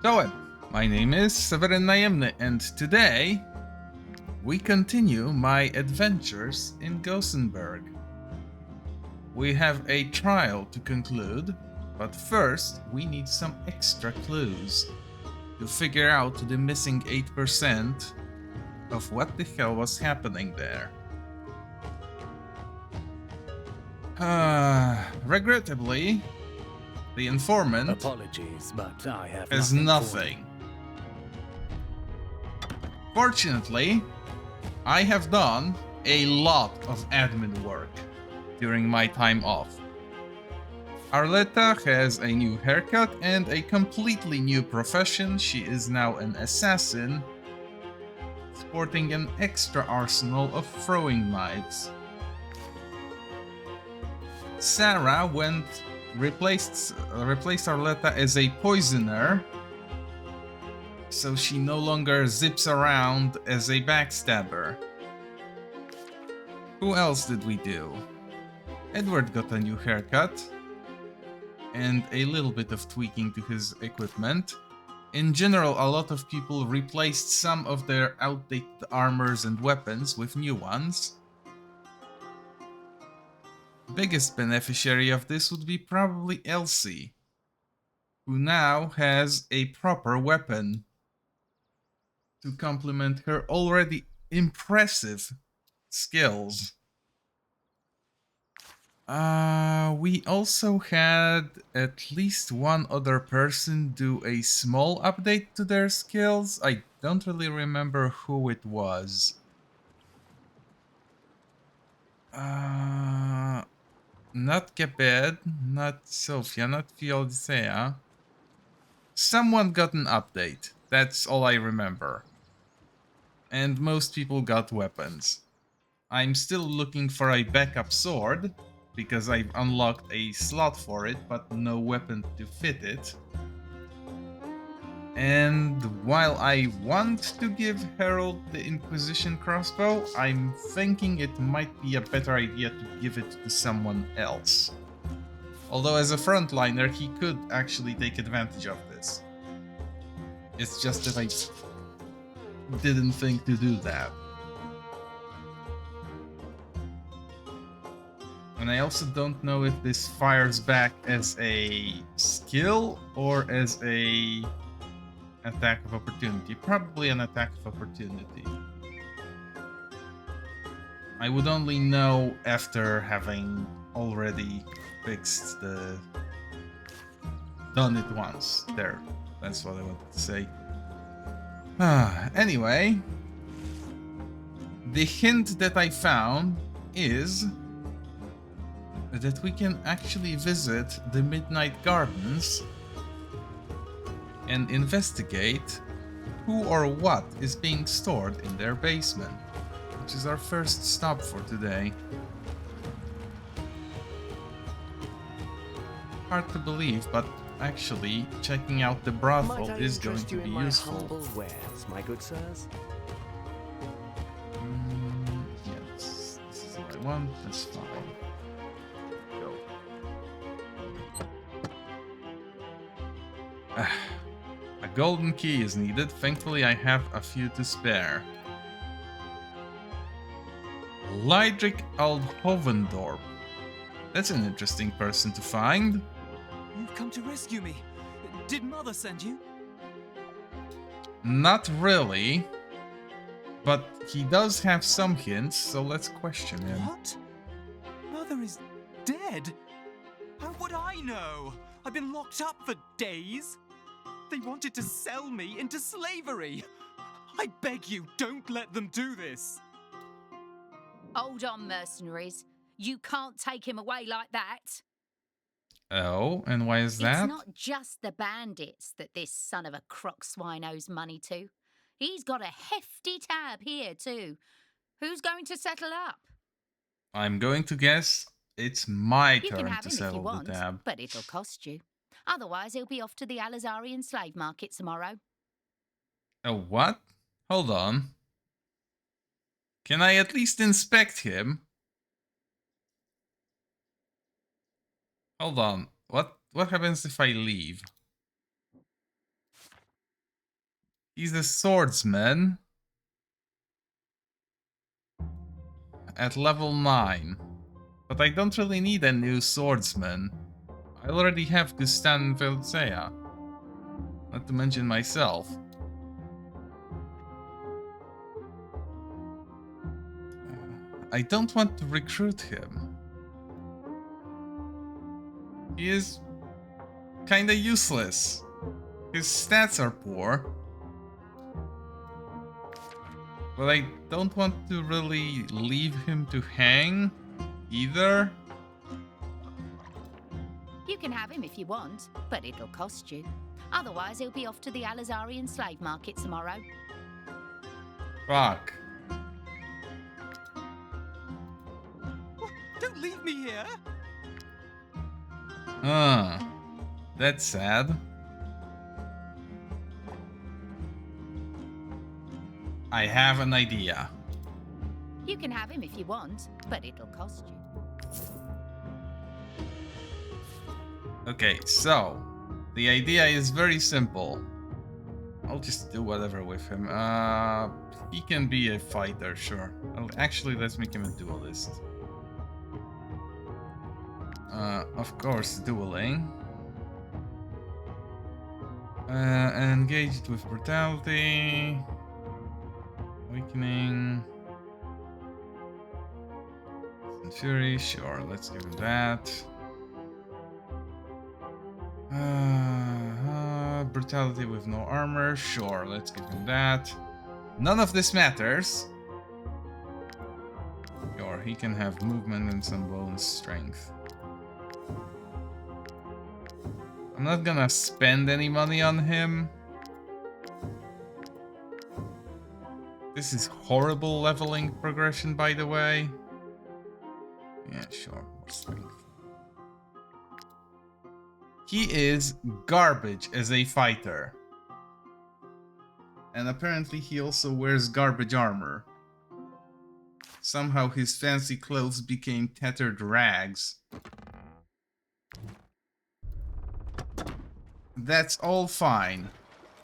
Czołem, my name is Seweryn Najemny, and today we continue my adventures in Gossenburg. We have a trial to conclude, but first we need some extra clues to figure out the missing 8% of what the hell was happening there. Regrettably, the informant Apologies, but I have has nothing. Fortunately, I have done a lot of admin work during my time off. Arletta has a new haircut and a completely new profession. She is now an assassin, sporting an extra arsenal of throwing knives. Sarah replaced Arletta as a poisoner, so she no longer zips around as a backstabber. Who else did we do? Edward got a new haircut and a little bit of tweaking to his equipment. In general, a lot of people replaced some of their outdated armors and weapons with new ones. Biggest beneficiary of this would be probably Elsie, who now has a proper weapon to complement her already impressive skills. We also had at least one other person do a small update to their skills. I don't really remember who it was. Not Gebed, not Sophia, not Fiodicea. Someone got an update. That's all I remember. And most people got weapons. I'm still looking for a backup sword, because I've unlocked a slot for it, but no weapon to fit it. And while I want to give Harold the Inquisition crossbow, I'm thinking it might be a better idea to give it to someone else. Although as a frontliner, he could actually take advantage of this. It's just that I didn't think to do that. And I also don't know if this fires back as a skill or as a attack of opportunity. Probably an attack of opportunity. I would only know after having already fixed the... done it once. There. That's what I wanted to say. Anyway. The hint that I found is that we can actually visit the Midnight Gardens and investigate who or what is being stored in their basement, which is our first stop for today. Hard to believe, but actually checking out the brothel is going to be useful. Wares, my good sirs? Yes, this is what I want, that's fine. A golden key is needed. Thankfully, I have a few to spare. Lydric Aldhovendorp. That's an interesting person to find. You've come to rescue me. Did Mother send you? Not really. But he does have some hints, so let's question him. What? Mother is dead? How would I know? I've been locked up for days. They wanted to sell me into slavery. I beg you, don't let them do this. Hold on, mercenaries. You can't take him away like that. Oh, and why is that? It's not just the bandits that this son of a crock swine owes money to. He's got a hefty tab here, too. Who's going to settle up? I'm going to guess it's my You can turn have to him if you settle the want, tab. but it'll cost you. Otherwise, he'll be off to the Alizarian slave market tomorrow. Oh, what? Hold on. Can I at least inspect him? Hold on. What happens if I leave? He's a swordsman at level 9. But I don't really need a new swordsman. I already have Gustan and Velzea. Not to mention myself. I don't want to recruit him. He is kinda useless. His stats are poor. But I don't want to really leave him to hang either. You can have him if you want, but it'll cost you. Otherwise, he'll be off to the Alizarian slave market tomorrow. Fuck. Don't leave me here! That's sad. I have an idea. You can have him if you want, but it'll cost you. Okay, so the idea is very simple. I'll just do whatever with him. He can be a fighter, sure. Actually, let's make him a duelist. Of course, dueling. Engaged with brutality. Awakening. And fury, sure, let's give him that. Brutality with no armor, sure, let's give him that. None of this matters. Or he can have movement and some bonus strength. I'm not gonna spend any money on him. This is horrible leveling progression, by the way. Yeah, sure, more strength. He is garbage as a fighter. And apparently he also wears garbage armor. Somehow his fancy clothes became tattered rags. That's all fine,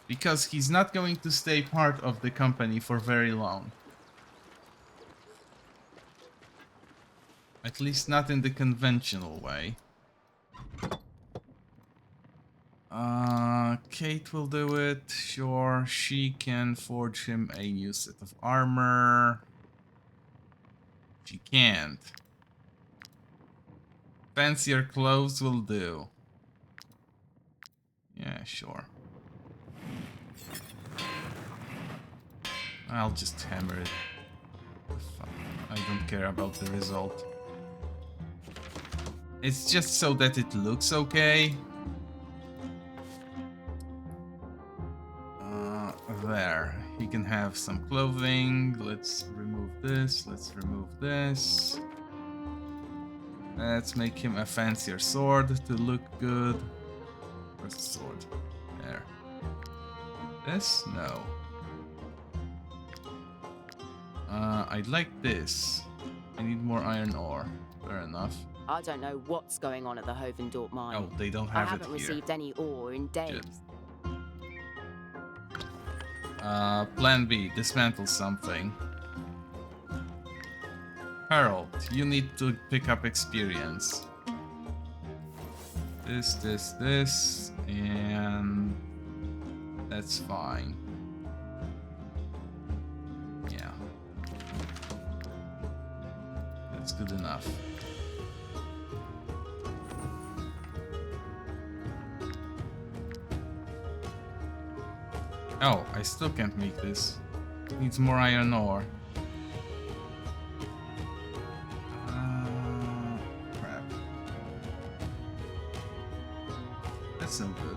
because he's not going to stay part of the company for very long. At least not in the conventional way. Kate will do it, sure. She can forge him a new set of armor. She can't. Fancier clothes will do. Yeah, sure. I'll just hammer it. Fuck. I don't care about the result. It's just so that it looks okay. There. He can have some clothing. Let's remove this. Let's remove this. Let's make him a fancier sword to look good. Where's the sword? There. This? No. I'd like this. I need more iron ore. Fair enough. I don't know what's going on at the Hovendorp mine. Oh, they don't I have it haven't here. received any ore in days. Good. Plan B. Dismantle something. Harold, you need to pick up experience. This, and that's fine. Yeah. That's good enough. Oh, I still can't make this. Needs more iron ore. Crap. That's no good.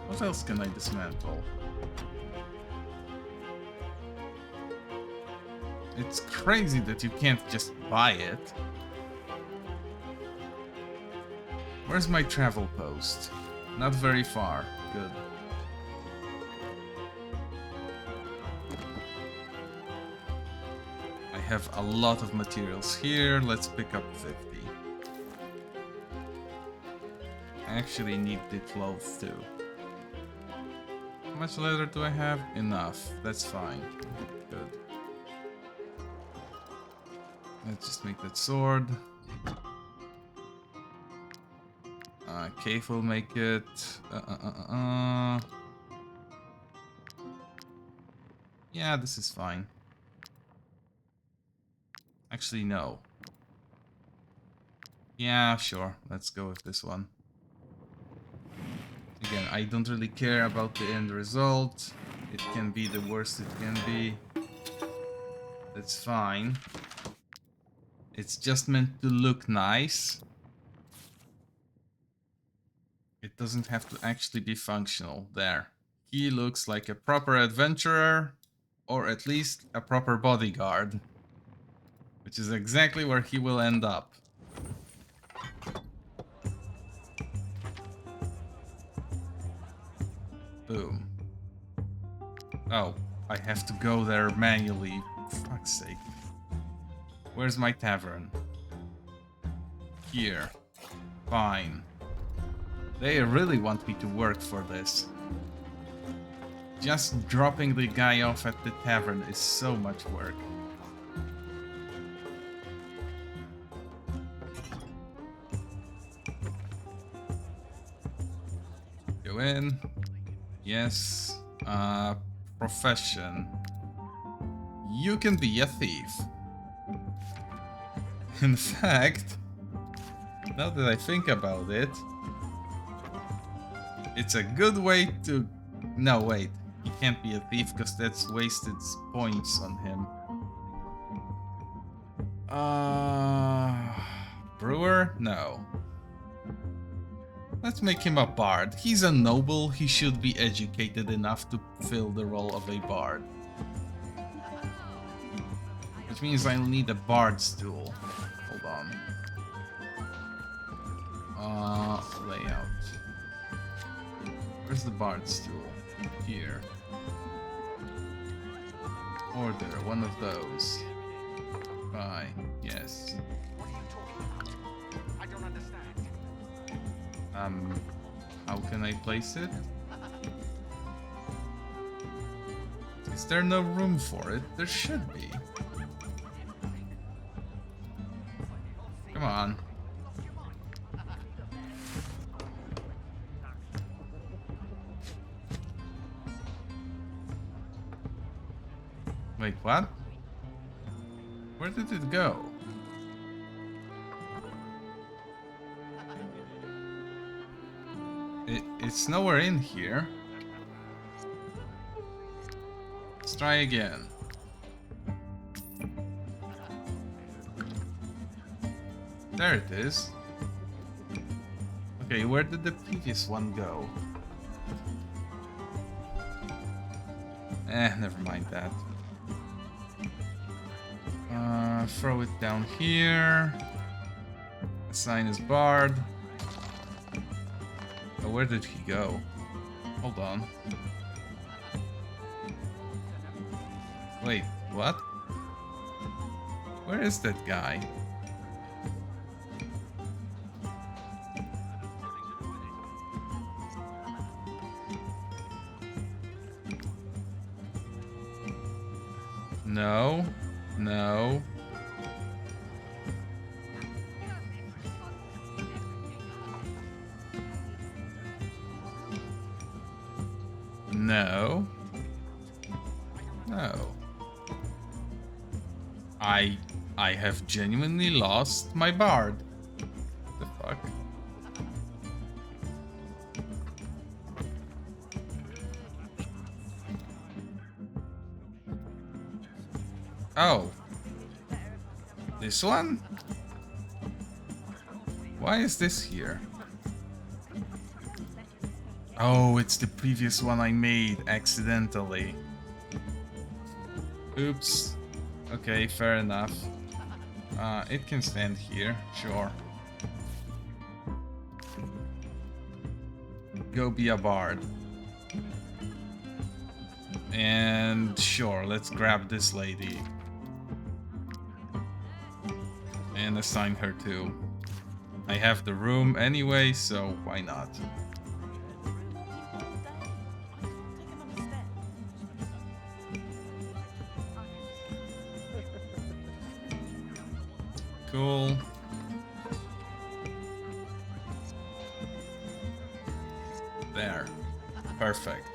What else can I dismantle? It's crazy that you can't just buy it. Where's my travel post? Not very far. Good. I have a lot of materials here. Let's pick up 50. I actually need the clothes too. much leather do I have? Enough. That's fine. Good. Let's just make that sword. Cave will make it. Yeah, this is fine. Actually, no. Yeah, sure. Let's go with this one. Again, I don't really care about the end result. It can be the worst it can be. That's fine. It's just meant to look nice. It doesn't have to actually be functional. There. He looks like a proper adventurer, or at least a proper bodyguard. Which is exactly where he will end up. Boom. Oh, I have to go there manually. For fuck's sake. Where's my tavern? Here. Fine. They really want me to work for this. Just dropping the guy off at the tavern is so much work. Go in. Yes. Profession. You can be a thief. In fact, now that I think about it, it's a good way to... No, wait. He can't be a thief because that's wasted points on him. Brewer? No. Let's make him a bard. He's a noble. He should be educated enough to fill the role of a bard. Which means I'll need a bard's tool. Hold on. Layout. Where's the bard's tool? Here. Order one of those. Buy. Yes. How can I place it? Is there no room for it? There should be. Come on. Wait, what? Where did it go? It's nowhere in here. Let's try again. There it is. Okay, where did the previous one go? Never mind that. Throw it down here. Assign as bard. Oh, where did he go? Hold on. Wait, what? Where is that guy? No. No. No. No. I have genuinely lost my bard. What the fuck? Oh. This one? Why is this here? Oh, it's the previous one I made accidentally. Oops. Okay, fair enough. It can stand here, sure. Go be a bard. And sure, let's grab this lady. And assign her too. I have the room anyway, so why not? Cool. There. Perfect.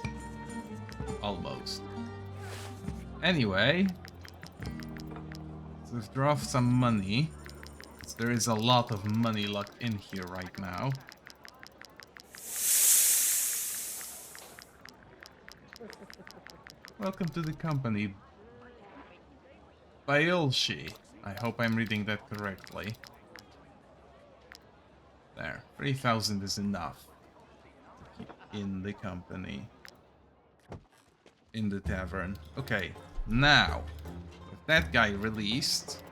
Almost. Anyway, let's withdraw some money. There is a lot of money locked in here right now. Welcome to the company. Bayolshi. I hope I'm reading that correctly. There. 3,000 is enough to keep in the company. In the tavern. Okay. Now, with that guy released,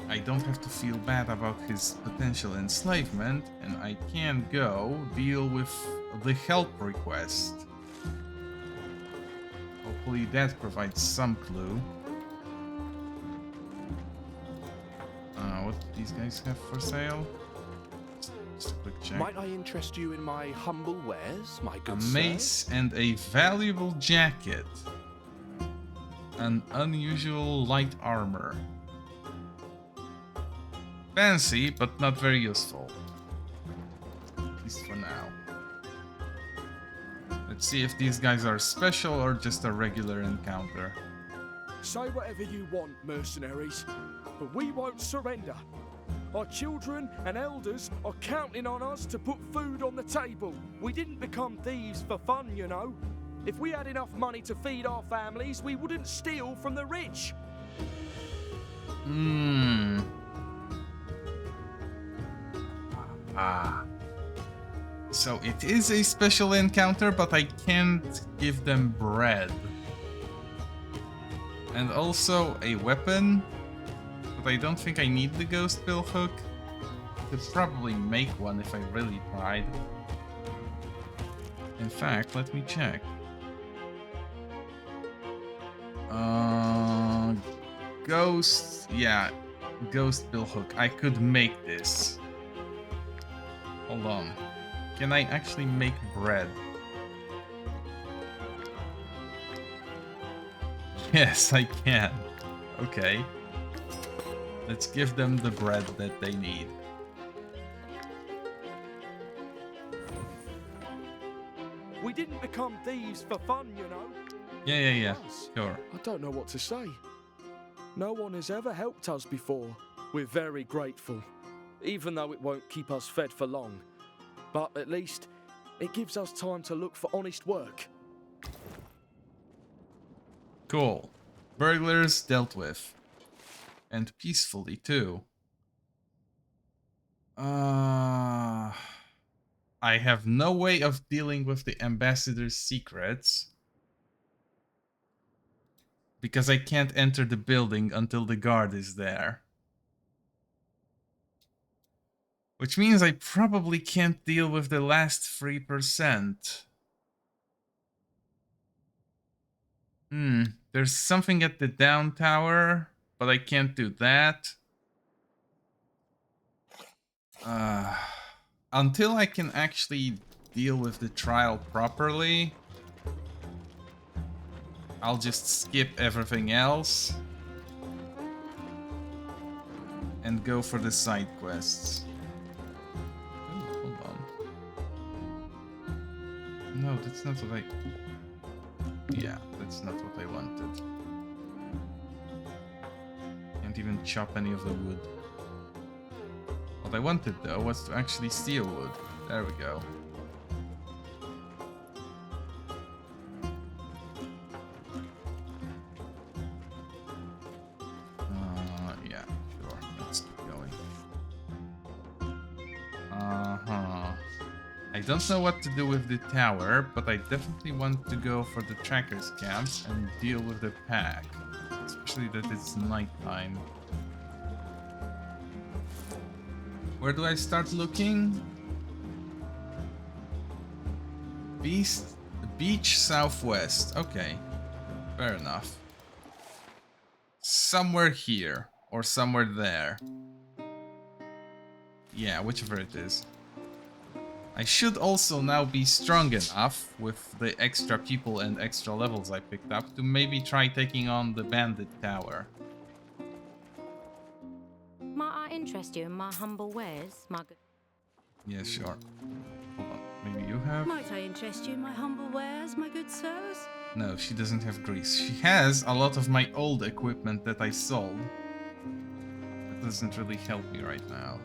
I don't have to feel bad about his potential enslavement, and I can go deal with the help request. Hopefully that provides some clue. What do these guys have for sale? Just a quick check. Might I interest you in my humble wares, my A good sir? mace and a valuable jacket. An unusual light armor. Fancy, but not very useful. At least for now. Let's see if these guys are special or just a regular encounter. Say whatever you want, mercenaries, but we won't surrender. Our children and elders are counting on us to put food on the table. We didn't become thieves for fun, you know. If we had enough money to feed our families, we wouldn't steal from the rich. So it is a special encounter, but I can't give them bread. And also a weapon, but I don't think I need the ghost bill hook. Could probably make one if I really tried. In fact, let me check. Ghost, yeah, ghost bill hook. I could make this. Hold on. Can I actually make bread? Yes, I can. Okay. Let's give them the bread that they need. We didn't become thieves for fun, you know. Yeah. Sure. I don't know what to say. No one has ever helped us before. We're very grateful, even though it won't keep us fed for long. But at least it gives us time to look for honest work. Cool. Burglars dealt with. And peacefully, too. I have no way of dealing with the ambassador's secrets. Because I can't enter the building until the guard is there. Which means I probably can't deal with the last 3%. There's something at the down tower, but I can't do that. Until I can actually deal with the trial properly, I'll just skip everything else and go for the side quests. Oh, hold on. No, that's not what I... Yeah, that's not what I wanted. Can't even chop any of the wood. What I wanted, though, was to actually steal wood. There we go. Yeah, sure. Let's keep going. I don't know what to do with the tower, but I definitely want to go for the trackers camps and deal with the pack. Especially that it's nighttime. Where do I start looking? Beach southwest. Okay, fair enough. Somewhere here or somewhere there. Yeah, whichever it is. I should also now be strong enough with the extra people and extra levels I picked up to maybe try taking on the bandit tower. interest you in my humble wares, my good... Yeah, sure. Hold on. Maybe you have? Might I interest you in my humble wares, my good sirs? No, she doesn't have grease. She has a lot of my old equipment that I sold. That doesn't really help me right now.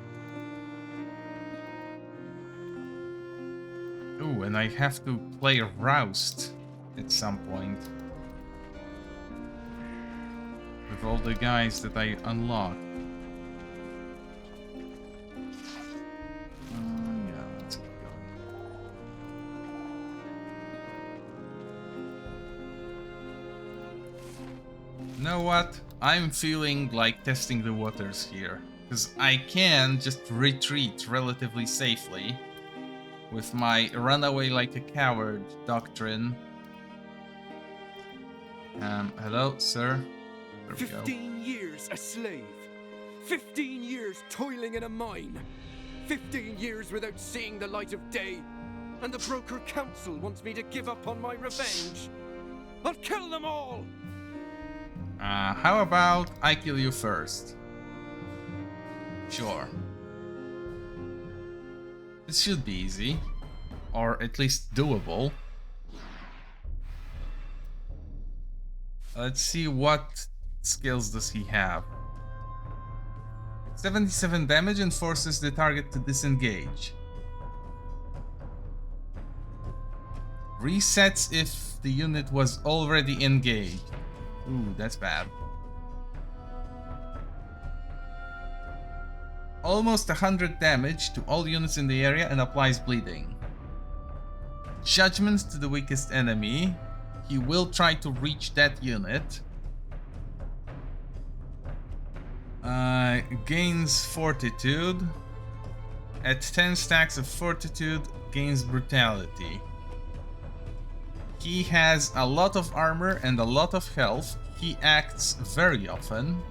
Ooh, and I have to play Roust at some point. With all the guys that I unlocked. Yeah, let's keep going. You know what? I'm feeling like testing the waters here. Because I can just retreat relatively safely with my run away like a coward doctrine. Hello, sir. There we go. 15 years a slave. 15 years toiling in a mine. 15 years without seeing the light of day. And the broker council wants me to give up on my revenge. I'll kill them all! How about I kill you first? Sure. This should be easy. Or at least doable. Let's see what skills does he have. 77 damage and forces the target to disengage. Resets if the unit was already engaged. Ooh, that's bad. Almost 100 damage to all units in the area and applies bleeding. Judgments to the weakest enemy. He will try to reach that unit. Gains fortitude. At 10 stacks of fortitude, gains brutality. He has a lot of armor and a lot of health. He acts very often.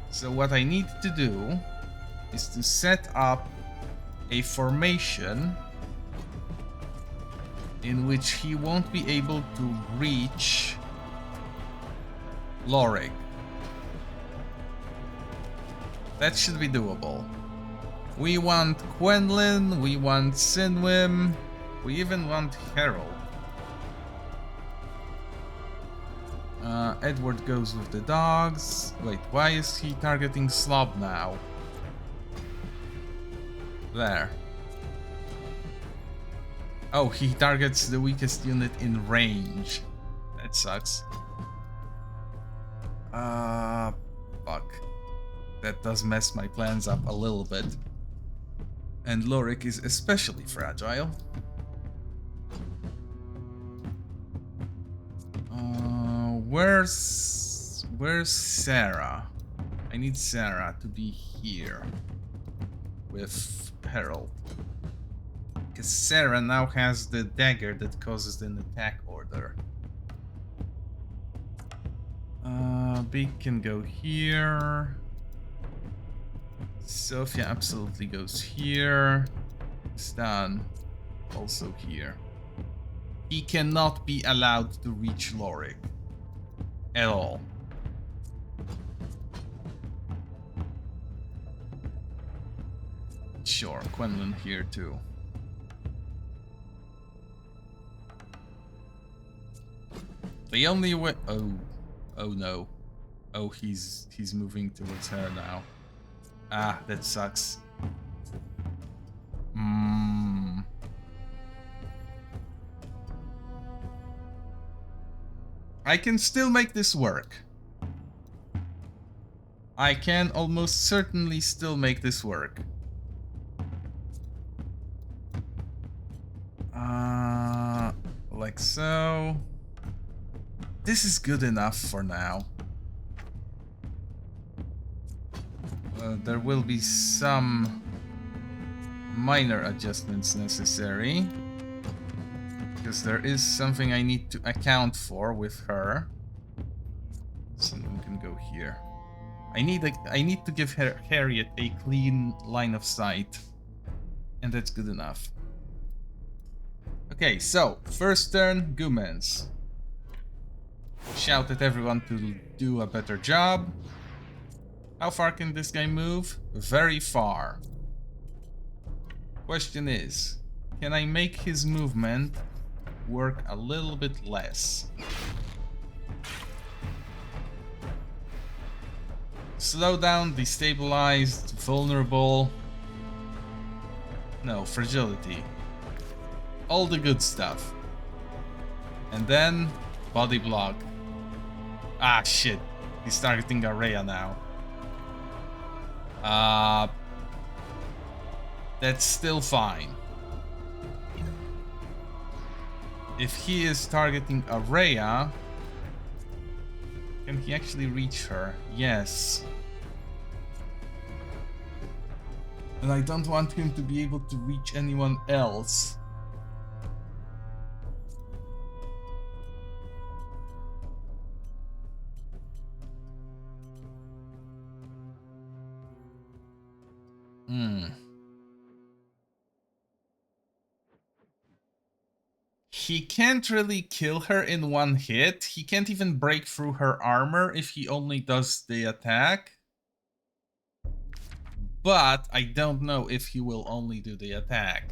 So what I need to do is to set up a formation in which he won't be able to reach Lorik. That should be doable. We want Quenlin, we want Sinwim, we even want Harold. Edward goes with the dogs. Wait, why is he targeting Slob now? There. Oh, he targets the weakest unit in range. That sucks. Fuck. That does mess my plans up a little bit. And Lorik is especially fragile. Where's Sarah? I need Sarah to be here with Harold. Because Sarah now has the dagger that causes an attack order. Big can go here. Sophia absolutely goes here. Stan also here. He cannot be allowed to reach Lorik at all. Sure, Quenlin here too. The only way... Oh no. Oh, he's moving towards her now. Ah, that sucks. I can still make this work. I can almost certainly still make this work. Like so. This is good enough for now. There will be some minor adjustments necessary. Because there is something I need to account for with her. Someone can go here. I need to give Harriet a clean line of sight. And that's good enough. Okay, so first turn, Goomans. Shout at everyone to do a better job. How far can this guy move? Very far. Question is, can I make his movement work a little bit less? Slow down, destabilized, vulnerable. No, fragility. All the good stuff. And then, body block. Ah, shit. He's targeting Araya now. That's still fine. If he is targeting Araya, can he actually reach her? Yes. And I don't want him to be able to reach anyone else. He can't really kill her in one hit. He can't even break through her armor if he only does the attack. But I don't know if he will only do the attack.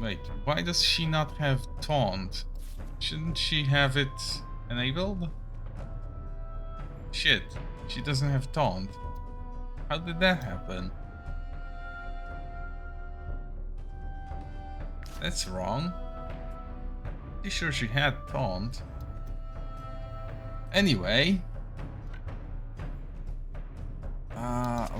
Wait, why does she not have taunt? Shouldn't she have it enabled? Shit, she doesn't have taunt. How did that happen? That's wrong. Pretty sure she had taunt. Anyway.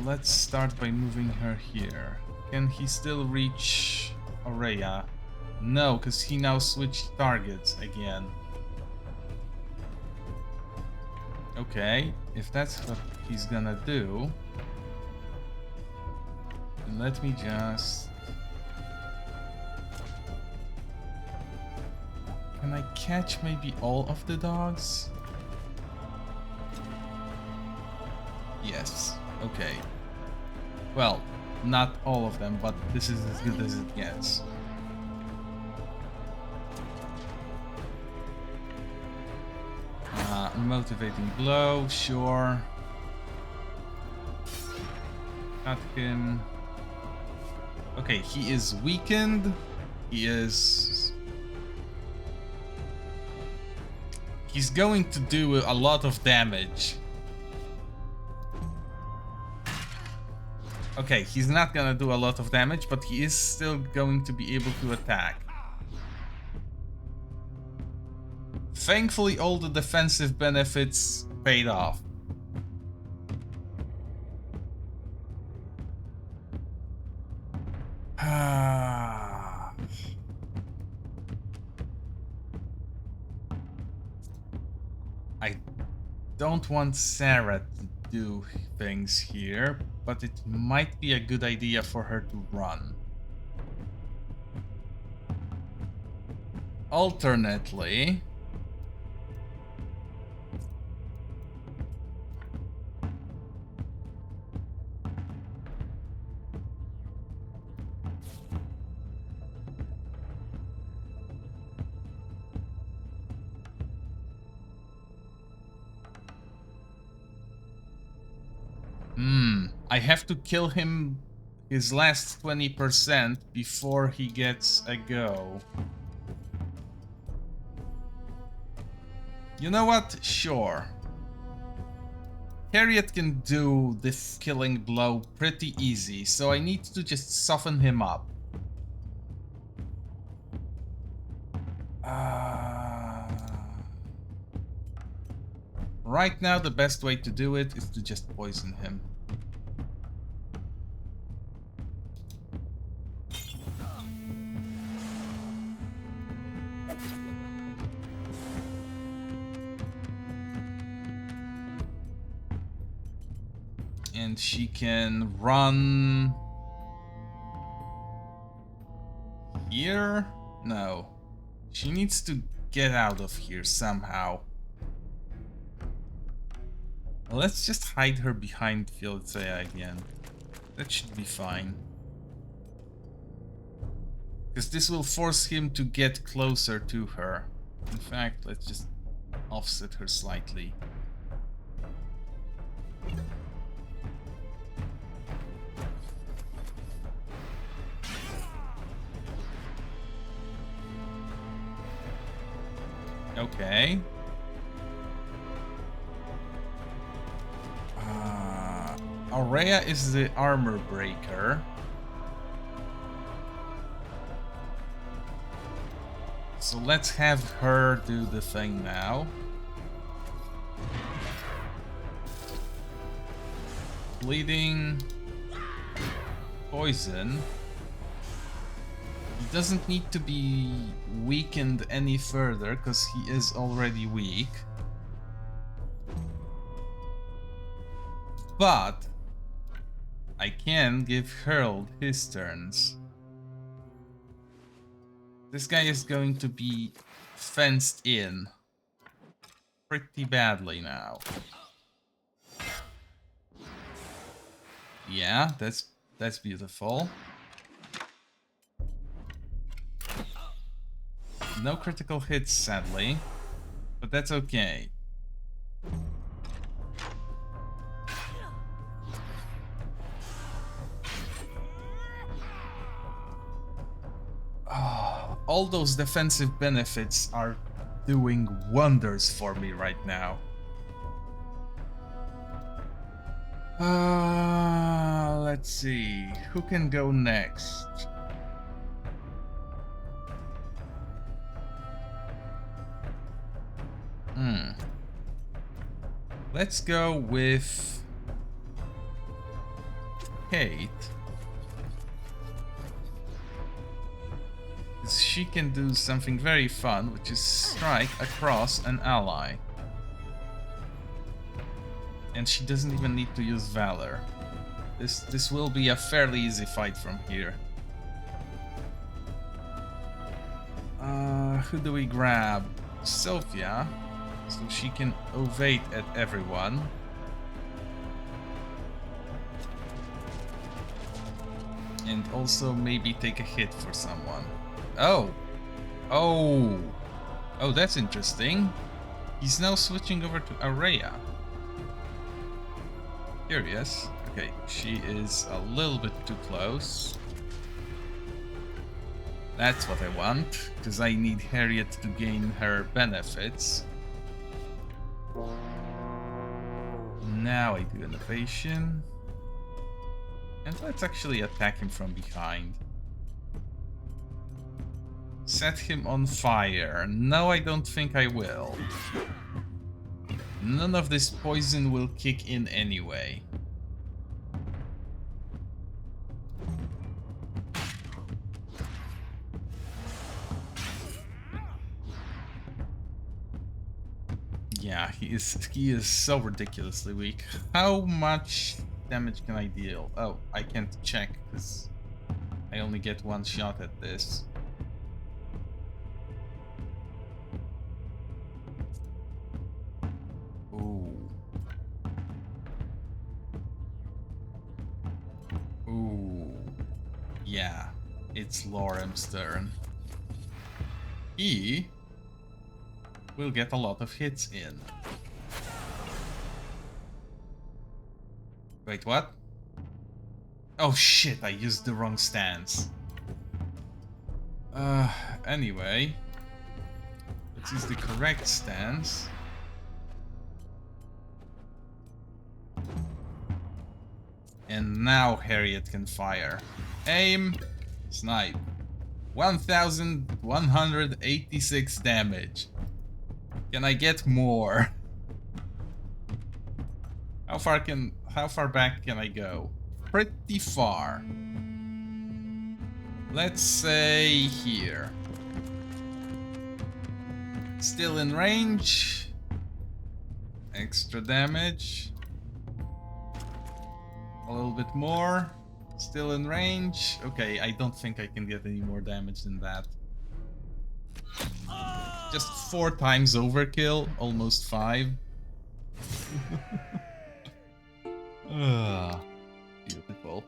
Let's start by moving her here. Can he still reach Araya? No, because he now switched targets again. Okay, if that's what he's gonna do, then let me just... Can I catch maybe all of the dogs? Yes, okay. Well, not all of them, but this is as good as it gets. Motivating blow, sure. Cut him. Okay, he is weakened. He's going to do a lot of damage. Okay, he's not gonna do a lot of damage, but he is still going to be able to attack. Thankfully, all the defensive benefits paid off. I don't want Sarah to do things here, but it might be a good idea for her to run. Alternately, I have to kill him his last 20% before he gets a go. You know what? Sure. Harriet can do this killing blow pretty easy, so I need to just soften him up. Right now, the best way to do it is to just poison him. And she can run here? No. She needs to get out of here somehow. Let's just hide her behind Filzea again. That should be fine. Because this will force him to get closer to her. In fact, let's just offset her slightly. Okay. Aurea is the armor breaker. So let's have her do the thing now. Bleeding. Poison. He doesn't need to be weakened any further because he is already weak. But I can give Harold his turns. This guy is going to be fenced in pretty badly now. Yeah, that's beautiful. No critical hits, sadly, but that's okay. Oh, all those defensive benefits are doing wonders for me right now. Let's see, who can go next? Let's go with Kate. She can do something very fun, which is strike across an ally. And she doesn't even need to use Valor. This will be a fairly easy fight from here. Who do we grab? Sophia, so she can ovate at everyone. And also maybe take a hit for someone. Oh, that's interesting. He's now switching over to Aurea. Curious. Okay, she is a little bit too close. That's what I want, because I need Harriet to gain her benefits. Now I do an evasion. And let's actually attack him from behind. Set him on fire. No, I don't think I will. None of this poison will kick in anyway. Yeah, he is so ridiculously weak. How much damage can I deal? Oh, I can't check because I only get one shot at this. Ooh. Yeah, it's Lorem's turn. He will get a lot of hits in. Wait, what? Oh shit, I used the wrong stance. Anyway. Let's use the correct stance. And now Harriet can fire. Aim. Snipe. 1186 damage. Can I get more? How far back can I go? Pretty far. Let's say here. Still in range. Extra damage. A little bit more. Still in range. Okay, I don't think I can get any more damage than that. Just 4 times overkill, almost 5. Beautiful.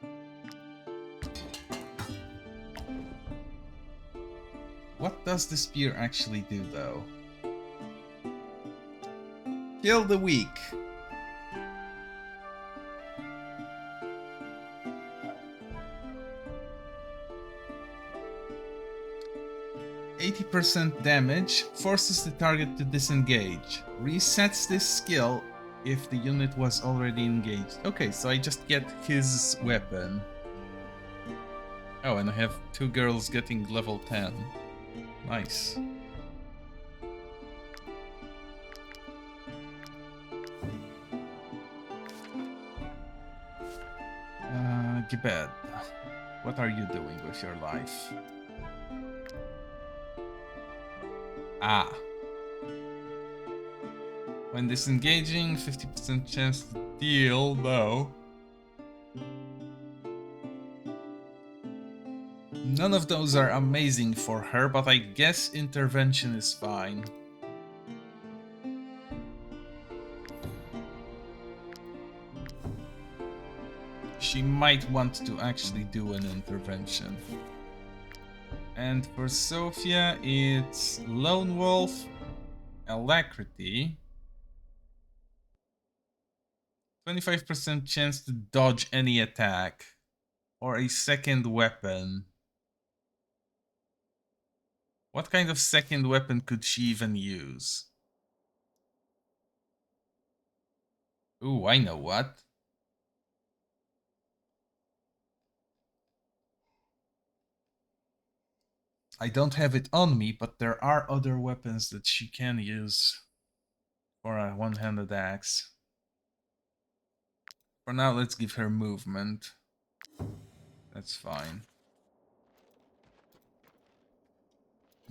What does the spear actually do, though? Kill the weak. %80 damage, forces the target to disengage. Resets this skill if the unit was already engaged. Okay, so I just get his weapon. Oh, and I have 2 girls getting level 10. Nice. Gibed, what are you doing with your life? Ah. When disengaging, 50% chance to deal, though. None of those are amazing for her, but I guess intervention is fine. She might want to actually do an intervention. And for Sophia, it's Lone Wolf, Alacrity, 25% chance to dodge any attack, or a second weapon. What kind of second weapon could she even use? Ooh, I know what. I don't have it on me, but there are other weapons that she can use for a one-handed axe. For now, let's give her movement. That's fine.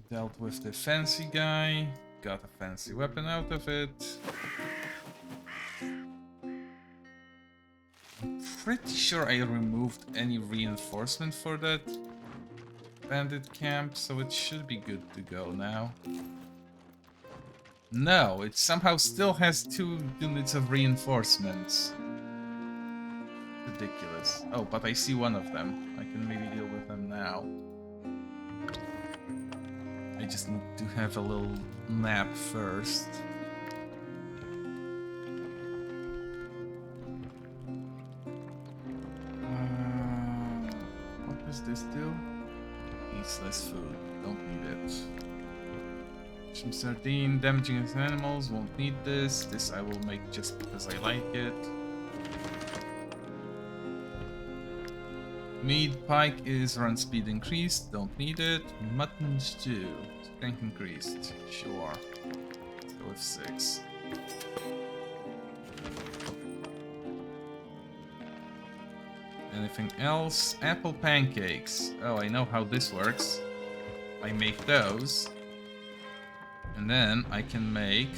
Dealt with the fancy guy. Got a fancy weapon out of it. I'm pretty sure I removed any reinforcement for that bandit camp, so it should be good to go now. No, it somehow still has 2 units of reinforcements. Ridiculous. Oh, but I see one of them. I can maybe deal with them now. I just need to have a little nap first. What does this do? Eats less food. Don't need it. Some sardine, damaging his animals. Won't need this. This I will make just because I like it. Meat pike is run speed increased. Don't need it. Mutton stew. Strength increased. Sure. Let's go with 6. Anything else? Apple pancakes. Oh, I know how this works. I make those. And then I can make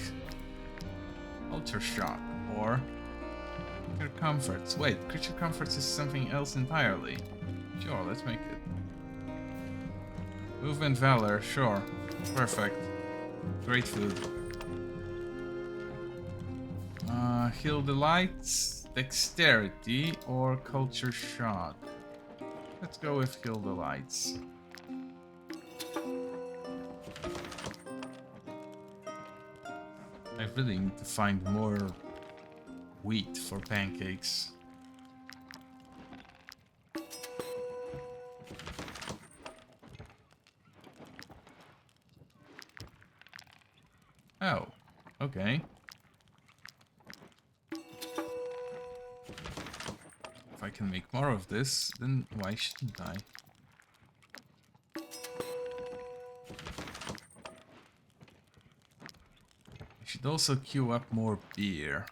Culture Shock or Creature Comforts. Wait, Creature Comforts is something else entirely. Sure, let's make it. Movement Valor, sure. Perfect. Great food. Heal Delights, Dexterity, or Culture Shock. Let's go with Heal Delights. I really need to find more wheat for pancakes. Oh, okay. If I can make more of this, then why shouldn't I? I should also queue up more beer.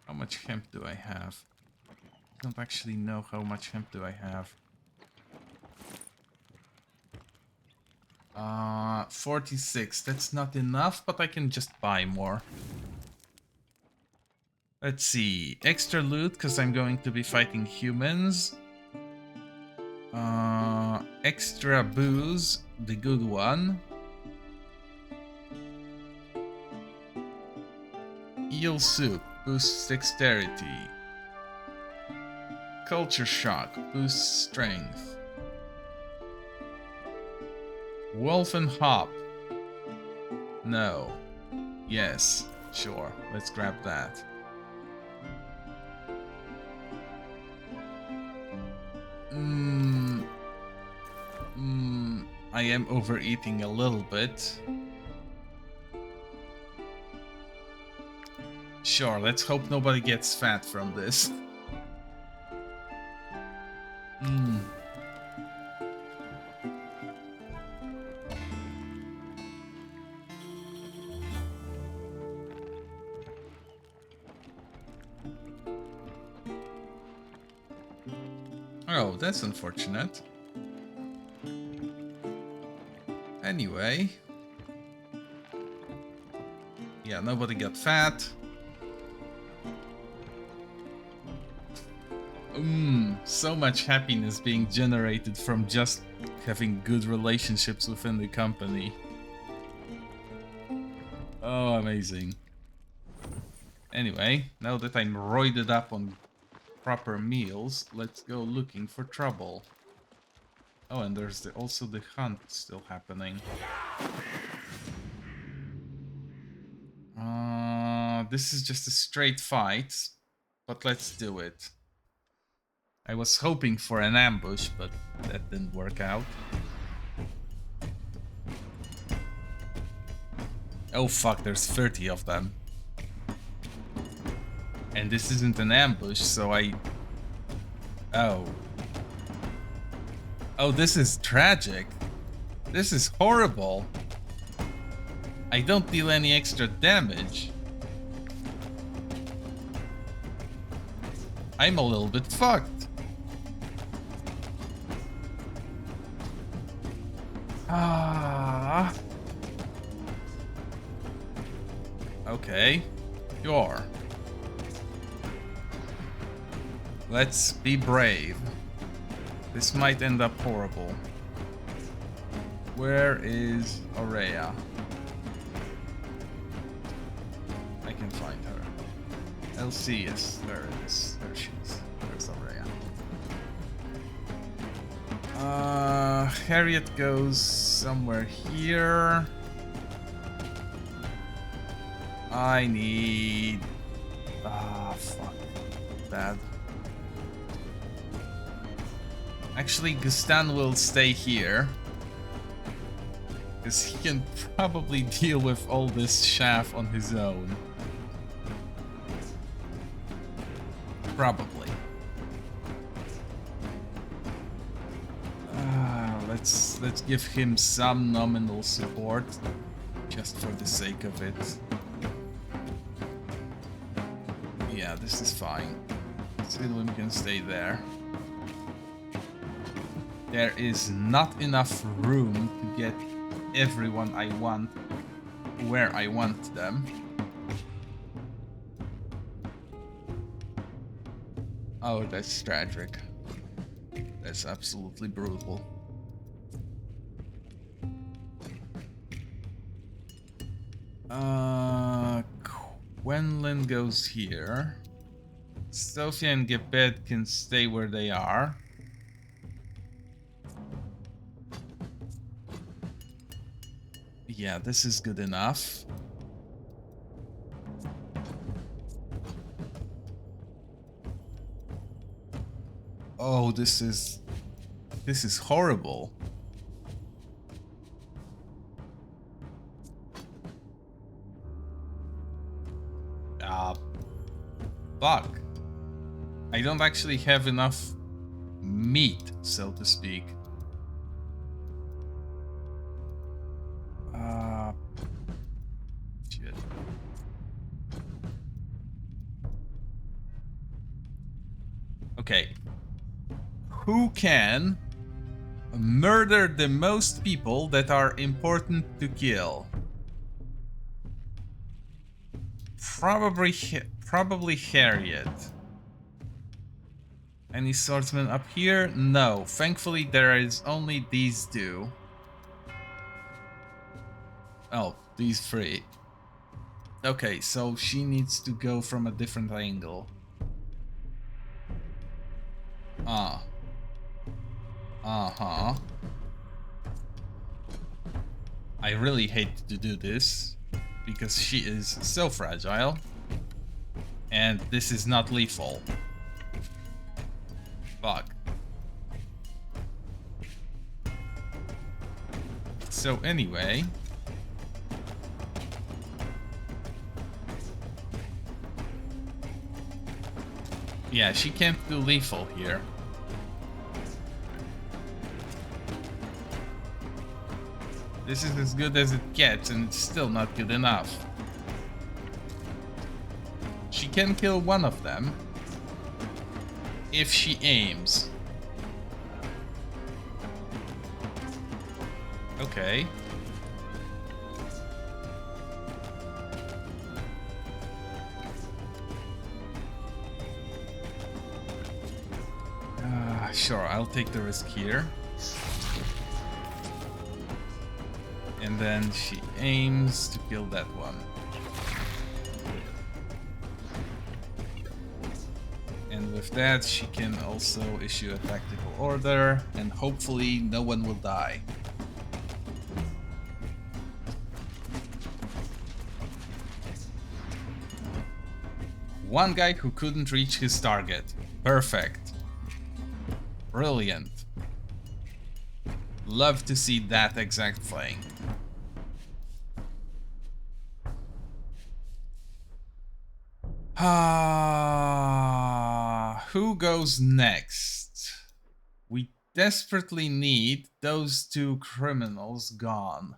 How much hemp do I have? I don't actually know how much hemp do I have. 46. That's not enough, but I can just buy more. Let's see. Extra loot, because I'm going to be fighting humans. Extra booze, the good one. Eel soup, boosts dexterity. Culture shock, boosts strength. Wolf and hop. No. Yes. Sure. Let's grab that. I am overeating a little bit. Sure, let's hope nobody gets fat from this. Oh, that's unfortunate. Anyway. Yeah, nobody got fat. So much happiness being generated from just having good relationships within the company. Oh, amazing. Anyway, now that I'm roided up on proper meals, let's go looking for trouble. Oh, and there's also the hunt still happening. This is just a straight fight, but let's do it. I was hoping for an ambush, but that didn't work out. Oh fuck, there's 30 of them. And this isn't an ambush, so Oh. Oh, this is tragic. This is horrible. I don't deal any extra damage. I'm a little bit fucked. Okay. Sure. Let's be brave. This might end up horrible. Where is Aurea? I can find her. LC is there. It is. There she is. There's Aurea. Harriet goes somewhere here. I need... fuck. Bad. Actually, Gustan will stay here. Because he can probably deal with all this chaff on his own. Probably. Let's give him some nominal support. Just for the sake of it. Yeah, this is fine. Sidwin can stay there. There is not enough room to get everyone I want where I want them. Oh, that's tragic. That's absolutely brutal. Quenlin goes here. Sophia and Gebed can stay where they are. Yeah, this is good enough. Oh, this is horrible. Fuck. I don't actually have enough meat, so to speak. Shit. Okay. Who can murder the most people that are important to kill? Probably Harriet. Any swordsman up here? No. Thankfully, there is only these two. Oh, these three. Okay, so she needs to go from a different angle. Uh-huh. I really hate to do this because she is so fragile. And this is not lethal. Fuck. So anyway... yeah, she can't do lethal here. This is as good as it gets, and it's still not good enough. She can kill one of them if she aims. Okay. Sure, I'll take the risk here. And then she aims to kill that one. And with that, she can also issue a tactical order, and hopefully no one will die. One guy who couldn't reach his target. Perfect. Brilliant. Love to see that exact playing. Who goes next? We desperately need those two criminals gone.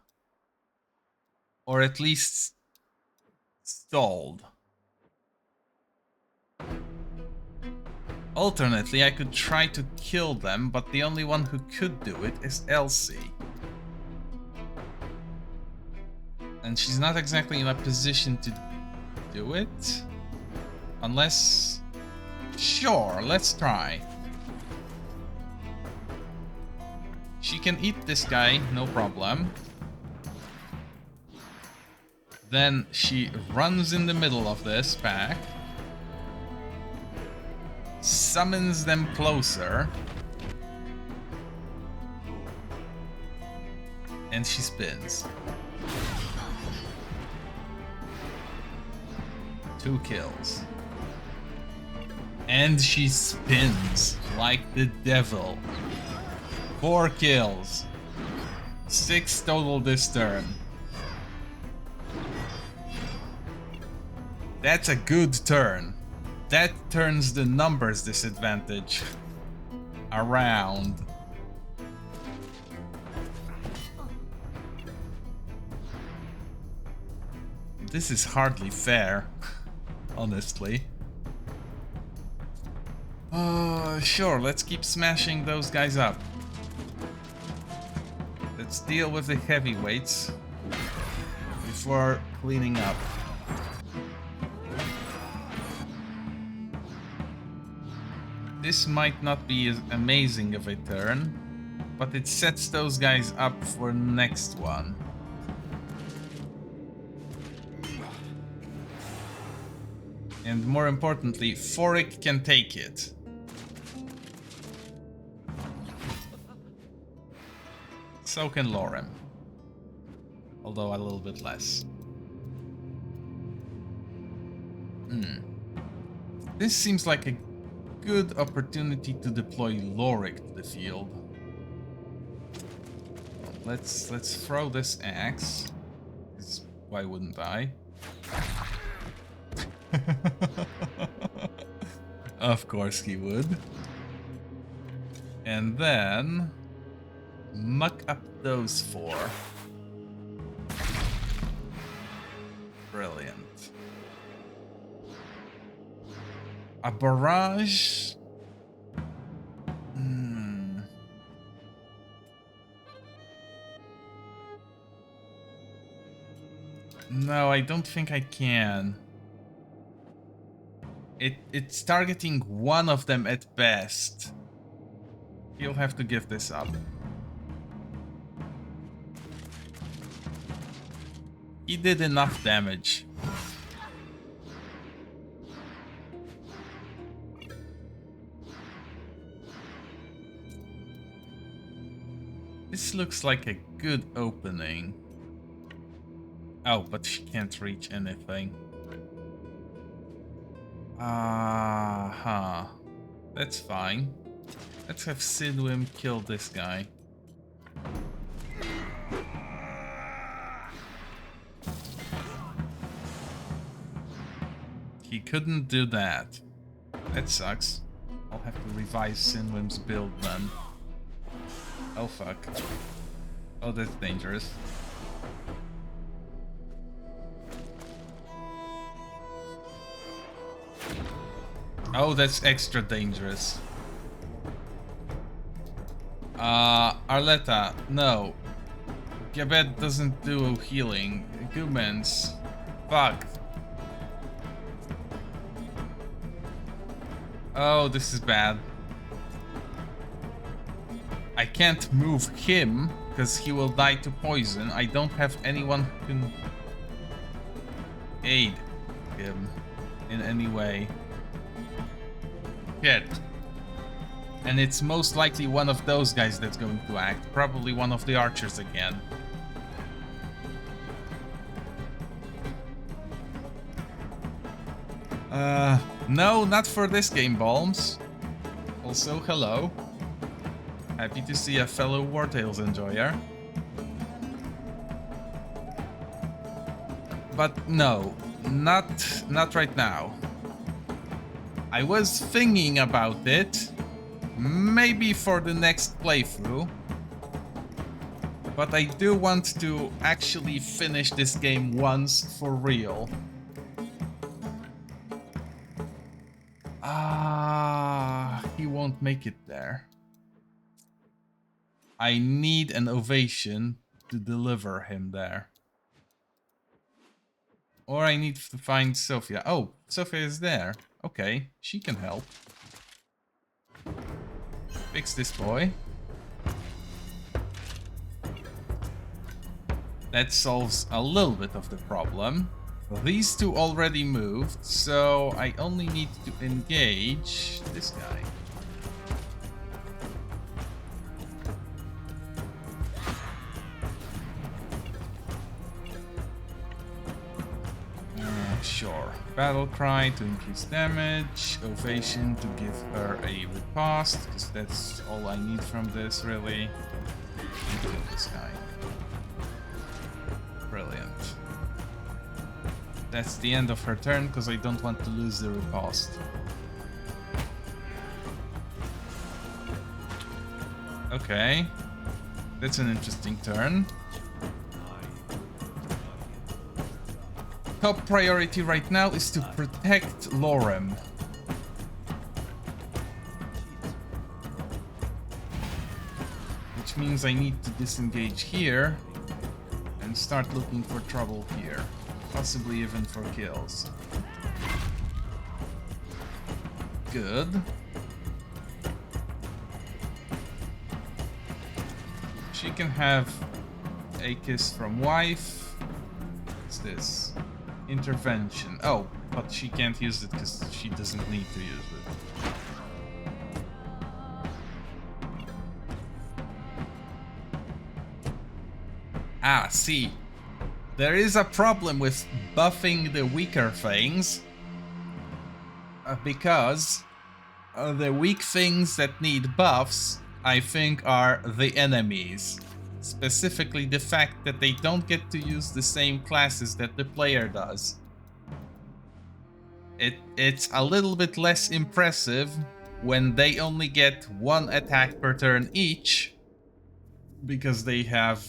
Or at least stalled. Alternately, I could try to kill them, but the only one who could do it is Elsie. And she's not exactly in a position to do it. Unless... sure, let's try. She can eat this guy, no problem. Then she runs in the middle of this pack. Summons them closer. And she spins. 2 kills. And she spins like the devil. 4 kills. 6 total this turn. That's a good turn. That turns the numbers disadvantage around. This is hardly fair, honestly. Sure, let's keep smashing those guys up. Let's deal with the heavyweights before cleaning up. This might not be as amazing of a turn, but it sets those guys up for next one. And more importantly, Forik can take it. So can Lorem. Although a little bit less. This seems like a good opportunity to deploy Lorik to the field. Let's throw this axe. 'Cause why wouldn't I? Of course he would. And then muck up those 4. Brilliant. A barrage? No, I don't think I can. It's targeting one of them at best. You'll have to give this up. He did enough damage. This looks like a good opening. Oh, but she can't reach anything. That's fine. Let's have Sidwim kill this guy. He couldn't do that. That sucks. I'll have to revise Sinwim's build then. Oh fuck. Oh, that's dangerous. Oh, that's extra dangerous. Arletta, no. Gabet doesn't do healing. Gumens. Fuck. Oh, this is bad. I can't move him, because he will die to poison. I don't have anyone who can aid him in any way. Shit. And it's most likely one of those guys that's going to act. Probably one of the archers again. No, not for this game, Balms. Also, hello. Happy to see a fellow Wartales enjoyer. But no, not right now. I was thinking about it, maybe for the next playthrough. But I do want to actually finish this game once for real. He won't make it there. I need an ovation to deliver him there. Or I need to find Sophia. Oh, Sophia is there. Okay, she can help. Fix this boy. That solves a little bit of the problem. These two already moved, so I only need to engage this guy. Sure. Battle cry to increase damage. Ovation to give her a riposte, because that's all I need from this, really. And kill this guy. Brilliant. That's the end of her turn, because I don't want to lose the riposte. Okay. That's an interesting turn. Top priority right now is to protect Lorem. Which means I need to disengage here and start looking for trouble here. Possibly even for kills. Good. She can have a kiss from wife. What's this? Intervention. Oh, but she can't use it because she doesn't need to use it. Ah, see. There is a problem with buffing the weaker things. Because the weak things that need buffs, I think, are the enemies. Specifically the fact that they don't get to use the same classes that the player does. It's a little bit less impressive when they only get one attack per turn each, because they have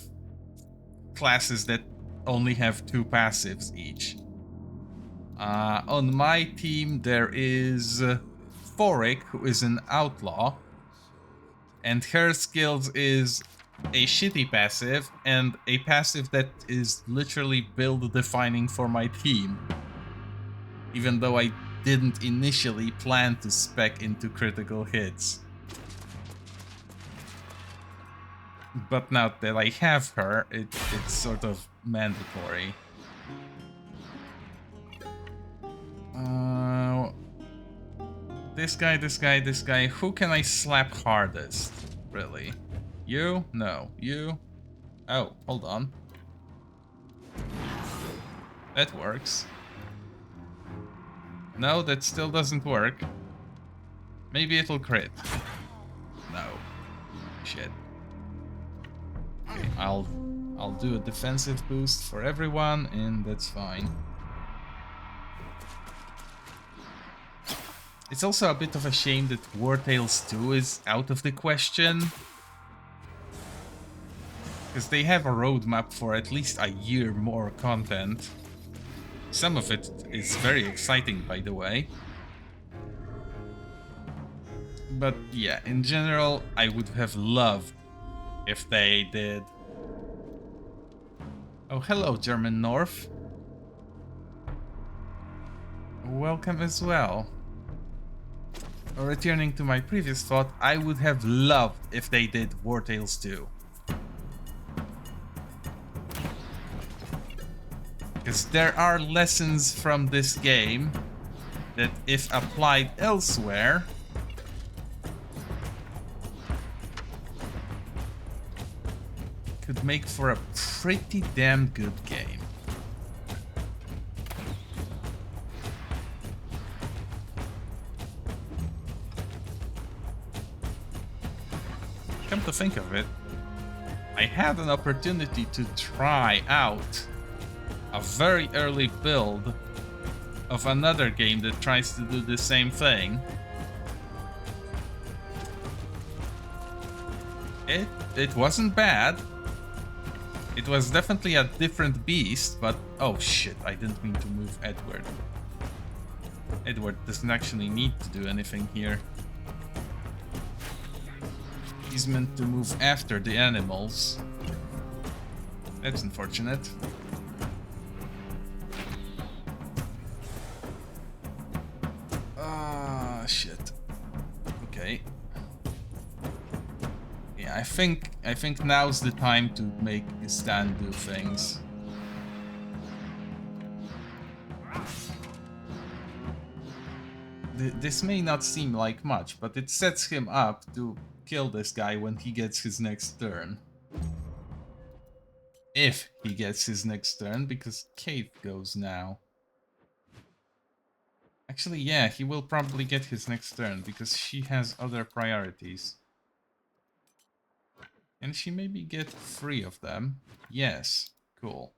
classes that only have 2 passives each. On my team there is Forik, who is an outlaw, and her skills is a shitty passive and a passive that is literally build defining for my team. Even though I didn't initially plan to spec into critical hits. But now that I have her, it's sort of mandatory. This guy. Who can I slap hardest? Really? You? No. You? Oh, hold on. That works. No, that still doesn't work. Maybe it'll crit. No. Shit. Okay, I'll do a defensive boost for everyone, and that's fine. It's also a bit of a shame that Wartales 2 is out of the question. Because they have a roadmap for at least a year more content. Some of it is very exciting, by the way. But yeah, in general, I would have loved if they did. Oh, hello, German North. Welcome as well. Returning to my previous thought, I would have loved if they did Wartales 2. Because there are lessons from this game that, if applied elsewhere, could make for a pretty damn good game. Come to think of it, I had an opportunity to try out a very early build of another game that tries to do the same thing. It wasn't bad. It was definitely a different beast, but oh shit, I didn't mean to move Edward. Edward doesn't actually need to do anything here. He's meant to move after the animals. That's unfortunate. Ah, shit. Okay. Yeah, I think now's the time to make Stan do things. This may not seem like much, but it sets him up to kill this guy when he gets his next turn. If he gets his next turn, because Kate goes now. Actually, yeah, he will probably get his next turn, because she has other priorities. Can she maybe get 3 of them? Yes. Cool.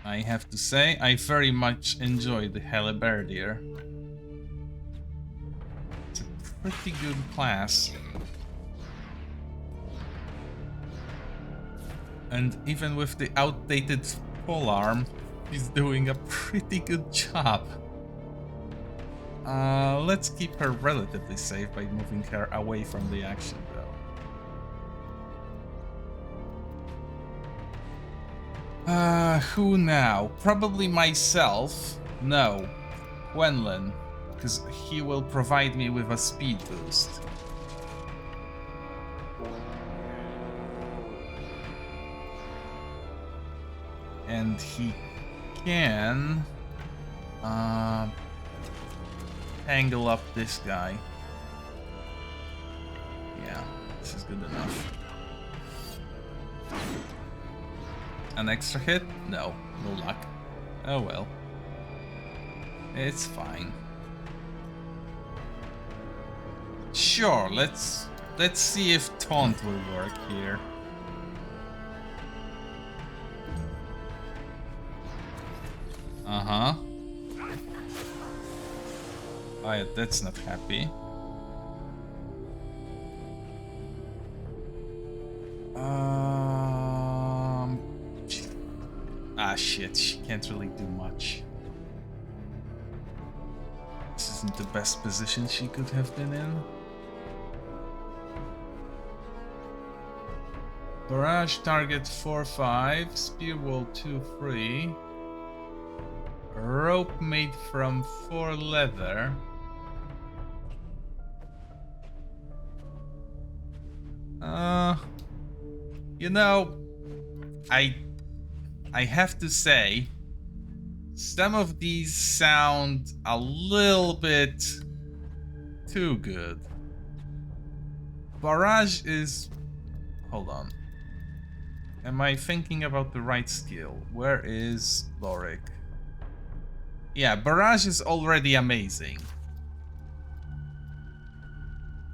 I have to say, I very much enjoy the Halberdier. It's a pretty good class. And even with the outdated polearm, he's doing a pretty good job. Let's keep her relatively safe by moving her away from the action, though. Who now? Probably myself. No, Quenlin, because he will provide me with a speed boost. And he can angle up this guy. Yeah, this is good enough. An extra hit? No, no luck. Oh well. It's fine. Sure, let's see if taunt will work here. Uh-huh. Oh yeah, that's not happy. Ah shit, she can't really do much. This isn't the best position she could have been in. Barrage target 4-5, spear wall 2-3. Rope made from 4 leather. You know, I have to say, some of these sound a little bit too good. Barrage is... Hold on. Am I thinking about the right skill? Where is Lorik? Yeah, Barrage is already amazing.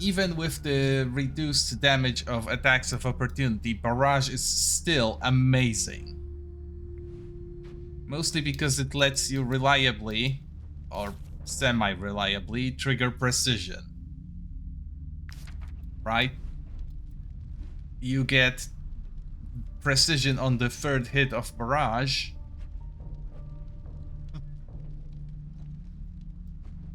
Even with the reduced damage of attacks of opportunity, Barrage is still amazing. Mostly because it lets you reliably, or semi-reliably, trigger precision. Right? You get precision on the third hit of Barrage.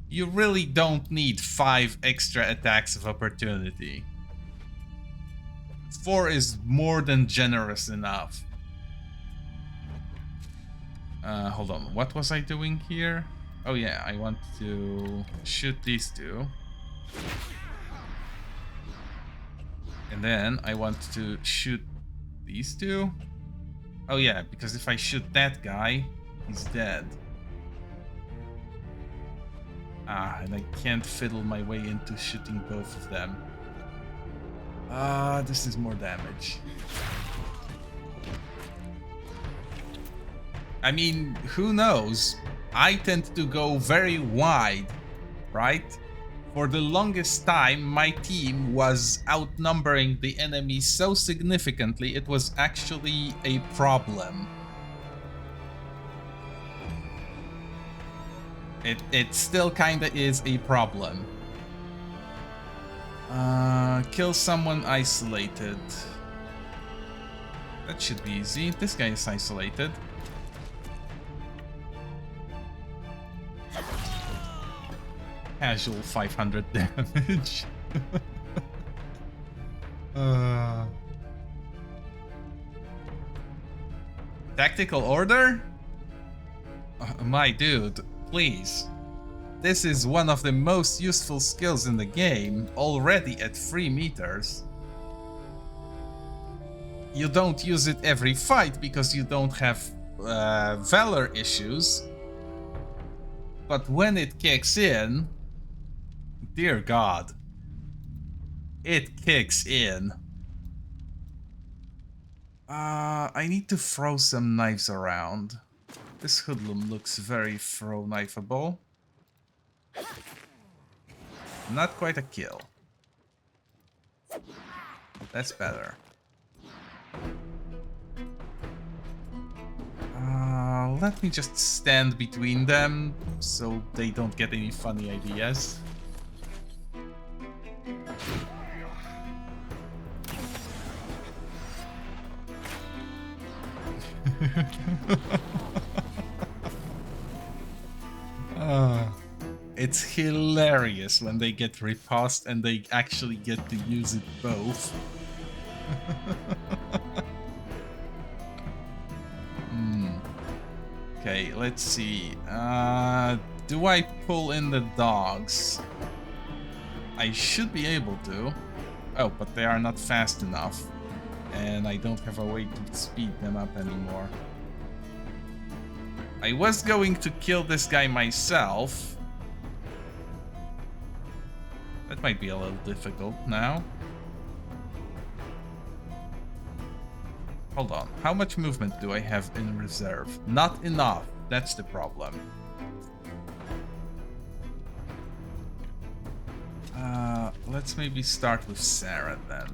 You really don't need 5 extra attacks of opportunity. 4 is more than generous enough. Hold on, what was I doing here? Oh yeah, I want to shoot these two. And then I want to shoot these two. Oh yeah, because if I shoot that guy, he's dead. Ah, and I can't fiddle my way into shooting both of them. This is more damage. I mean, who knows? I tend to go very wide, right? For the longest time, my team was outnumbering the enemy so significantly, it was actually a problem. It still kinda is a problem. Kill someone isolated. That should be easy. This guy is isolated. Casual 500 damage. Tactical order? My dude, please. This is one of the most useful skills in the game, already at 3 meters. You don't use it every fight because you don't have valor issues. But when it kicks in, dear God, it kicks in. I need to throw some knives around. This hoodlum looks very throw-knifeable. Not quite a kill. That's better. Let me just stand between them so they don't get any funny ideas. It's hilarious when they get riposte and they actually get to use it both. Okay, let's see. Do I pull in the dogs? I should be able to. Oh, but they are not fast enough. And I don't have a way to speed them up anymore. I was going to kill this guy myself. That might be a little difficult now. Hold on, how much movement do I have in reserve? Not enough, that's the problem. Let's maybe start with Sarah then.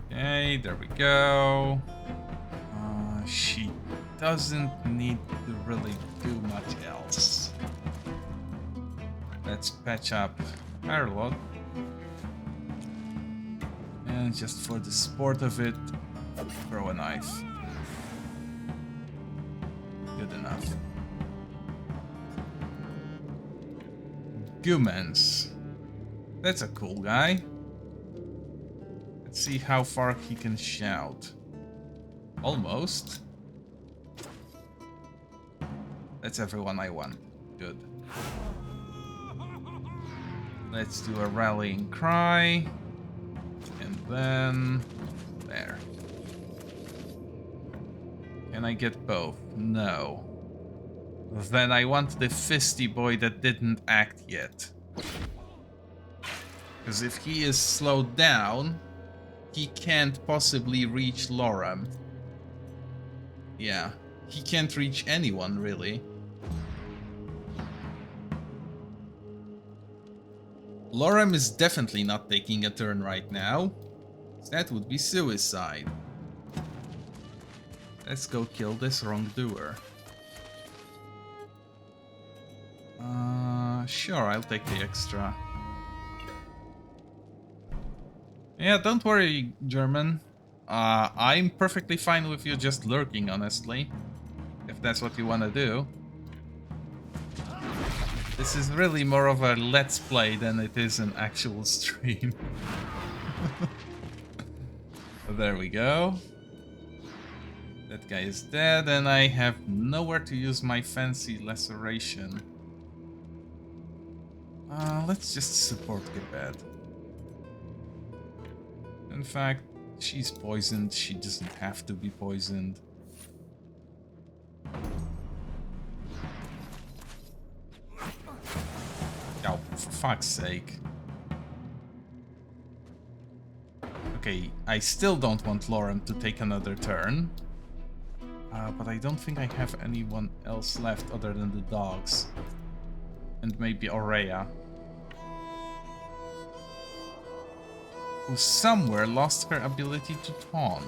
Okay, there we go. She doesn't need to really do much else. Let's patch up Harlock. And just for the sport of it, throw a knife. Good enough. Gumens. That's a cool guy. Let's see how far he can shout. Almost. That's everyone I want. Good. Let's do a rallying cry. And then... there. Can I get both? No. Then I want the fisty boy that didn't act yet. Because if he is slowed down, he can't possibly reach Lorem. Yeah, he can't reach anyone, really. Lorem is definitely not taking a turn right now. That would be suicide. Let's go kill this wrongdoer. Sure, I'll take the extra. Yeah, don't worry, German. I'm perfectly fine with you just lurking, honestly. If that's what you want to do. This is really more of a let's play than it is an actual stream. There we go. That guy is dead, and I have nowhere to use my fancy laceration. Let's just support Gebed. In fact, she's poisoned. She doesn't have to be poisoned. Oh, for fuck's sake. Okay, I still don't want Lorem to take another turn. But I don't think I have anyone else left other than the dogs. And maybe Aurea. Who somewhere lost her ability to taunt.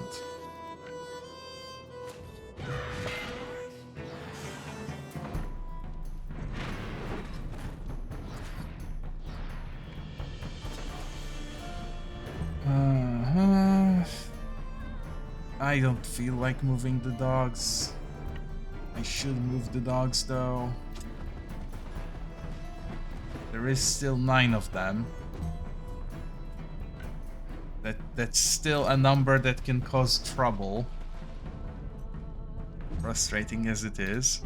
I don't feel like moving the dogs. I should move the dogs though. There is still 9 of them. That's still a number that can cause trouble. Frustrating as it is.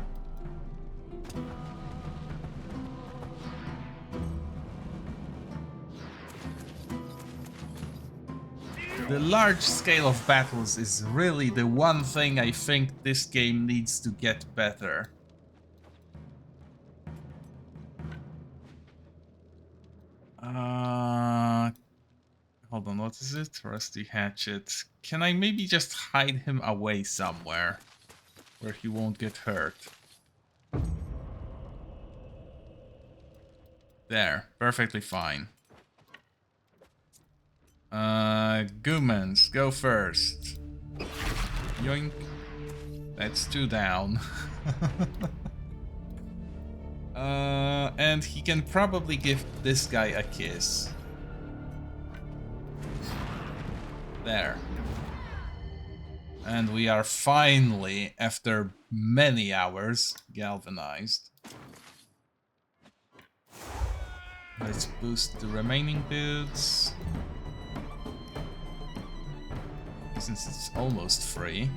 The large scale of battles is really the one thing I think this game needs to get better. Hold on, what is it? Rusty hatchet. Can I maybe just hide him away somewhere where he won't get hurt? There, perfectly fine. Goomans, go first. Yoink. That's 2 down. And he can probably give this guy a kiss. There. And we are finally, after many hours, galvanized. Let's boost the remaining dudes. Since it's almost free.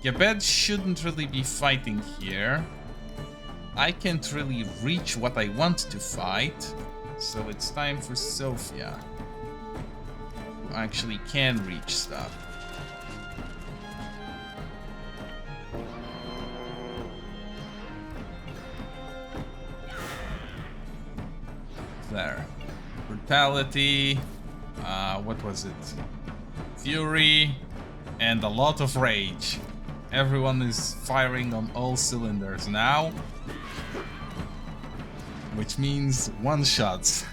Gebed shouldn't really be fighting here. I can't really reach what I want to fight. So it's time for Sophia. Who actually can reach stuff. There. Brutality. What was it? Fury. And a lot of rage. Everyone is firing on all cylinders now. Which means one-shots.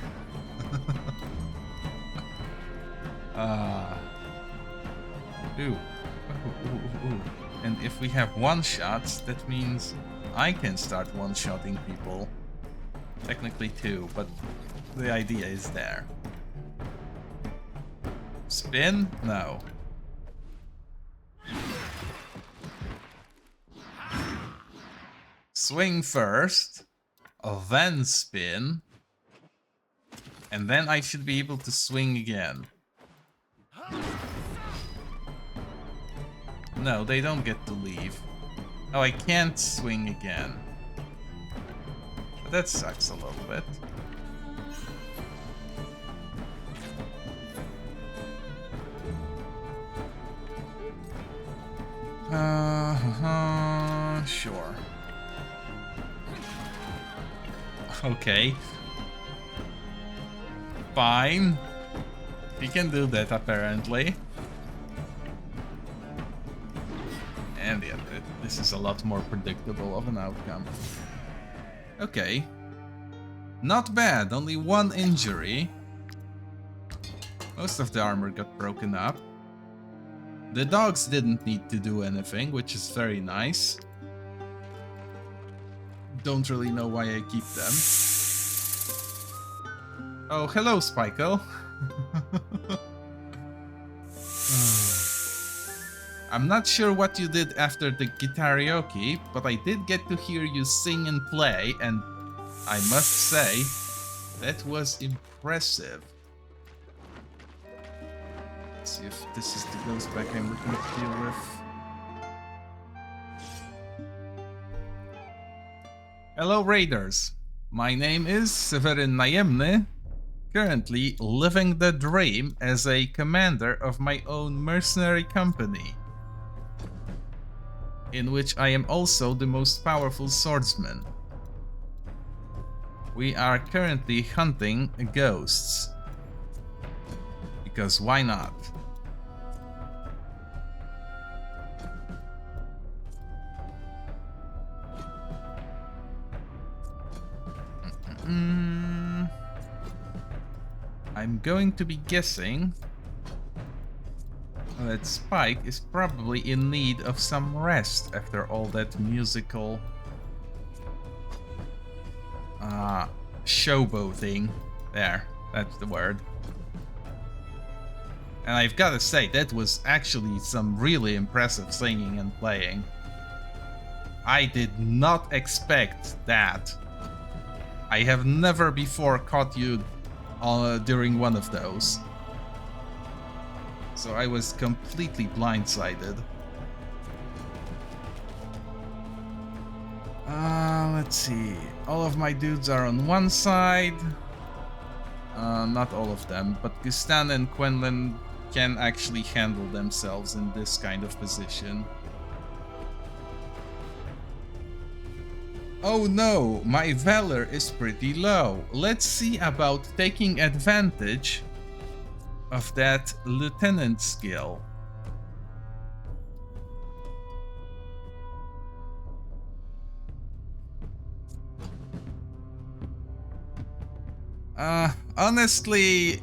Ooh. And if we have one-shots, that means I can start one-shotting people. Technically 2, but the idea is there. Spin? No. Swing first, then spin, and then I should be able to swing again. No, they don't get to leave. Oh, I can't swing again. But that sucks a little bit. Sure. Okay. Fine. He can do that apparently. And yeah, this is a lot more predictable of an outcome. Okay. Not bad, only one injury. Most of the armor got broken up. The dogs didn't need to do anything, which is very nice. Don't really know why I keep them. Oh, hello, Spike'll. I'm not sure what you did after the karaoke, but I did get to hear you sing and play, and I must say, that was impressive. Let's see if this is the ghost back I'm looking to deal with. Hello, Raiders. My name is Severin Najemny, currently living the dream as a commander of my own mercenary company, in which I am also the most powerful swordsman. We are currently hunting ghosts. Because why not? I'm going to be guessing that Spike is probably in need of some rest after all that musical showboating. There, that's the word. And I've gotta say, that was actually some really impressive singing and playing. I did not expect that. I have never before caught you during one of those. So I was completely blindsided. Let's see. All of my dudes are on one side. Not all of them, but Gustan and Quenlin can actually handle themselves in this kind of position. Oh no, my valor is pretty low. Let's see about taking advantage of that lieutenant skill. Honestly,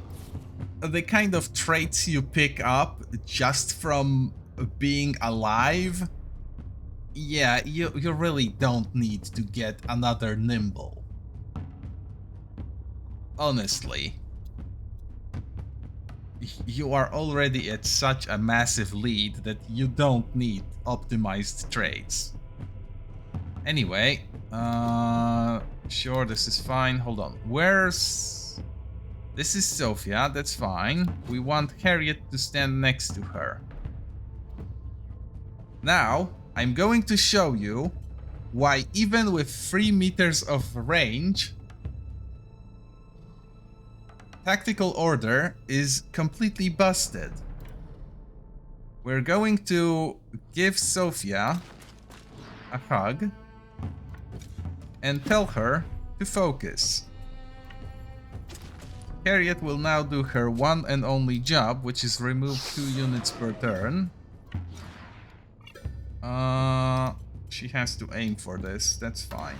the kind of traits you pick up just from being alive, yeah, you really don't need to get another nimble. Honestly. You are already at such a massive lead that you don't need optimized traits. Anyway, sure, this is fine. Hold on. This is Sophia, that's fine. We want Harriet to stand next to her. Now, I'm going to show you why even with 3 meters of range, tactical order is completely busted. We're going to give Sophia a hug and tell her to focus. Harriet will now do her one and only job, which is remove 2 units per turn. She has to aim for this, that's fine.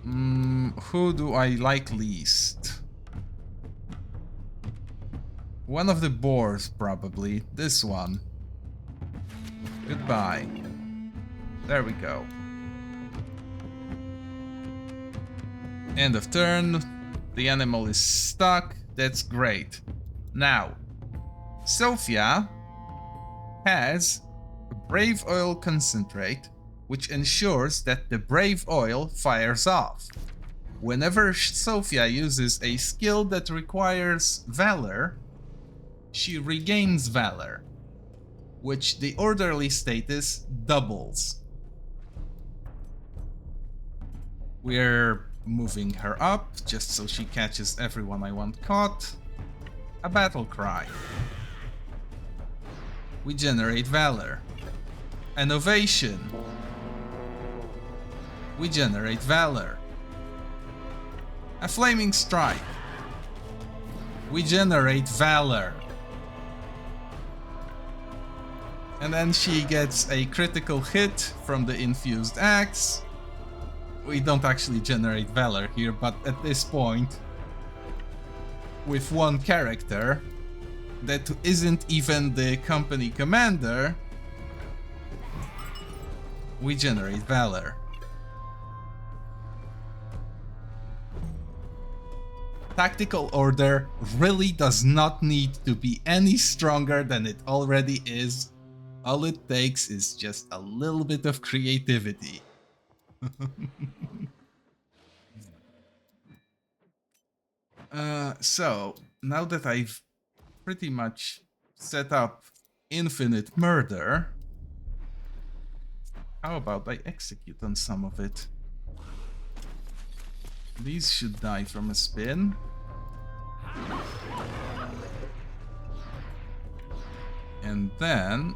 Who do I like least? One of the boars, probably. This one. Goodbye. There we go. End of turn. The animal is stuck. That's great. Now, Sophia has a brave oil concentrate, which ensures that the brave oil fires off. Whenever Sophia uses a skill that requires valor, she regains valor, which the orderly status doubles. We're moving her up, just so she catches everyone I want caught. A battle cry. We generate valor. An ovation. We generate valor. A flaming strike. We generate valor. And then she gets a critical hit from the infused axe. We don't actually generate valor here, but at this point, with one character that isn't even the company commander, we generate valor. Tactical order really does not need to be any stronger than it already is. All it takes is just a little bit of creativity. So, now that I've pretty much set up infinite murder, how about I execute on some of it? These should die from a spin. And then...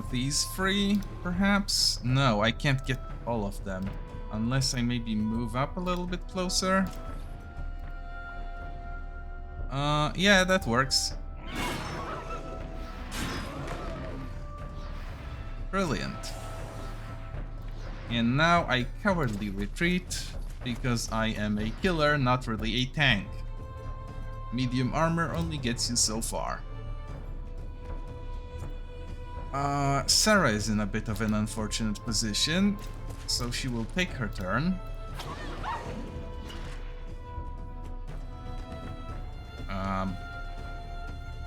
these three, perhaps? No, I can't get all of them. Unless I maybe move up a little bit closer. Yeah, that works. Brilliant. And now I cowardly retreat, because I am a killer, not really a tank. Medium armor only gets you so far. Sarah is in a bit of an unfortunate position, so she will take her turn.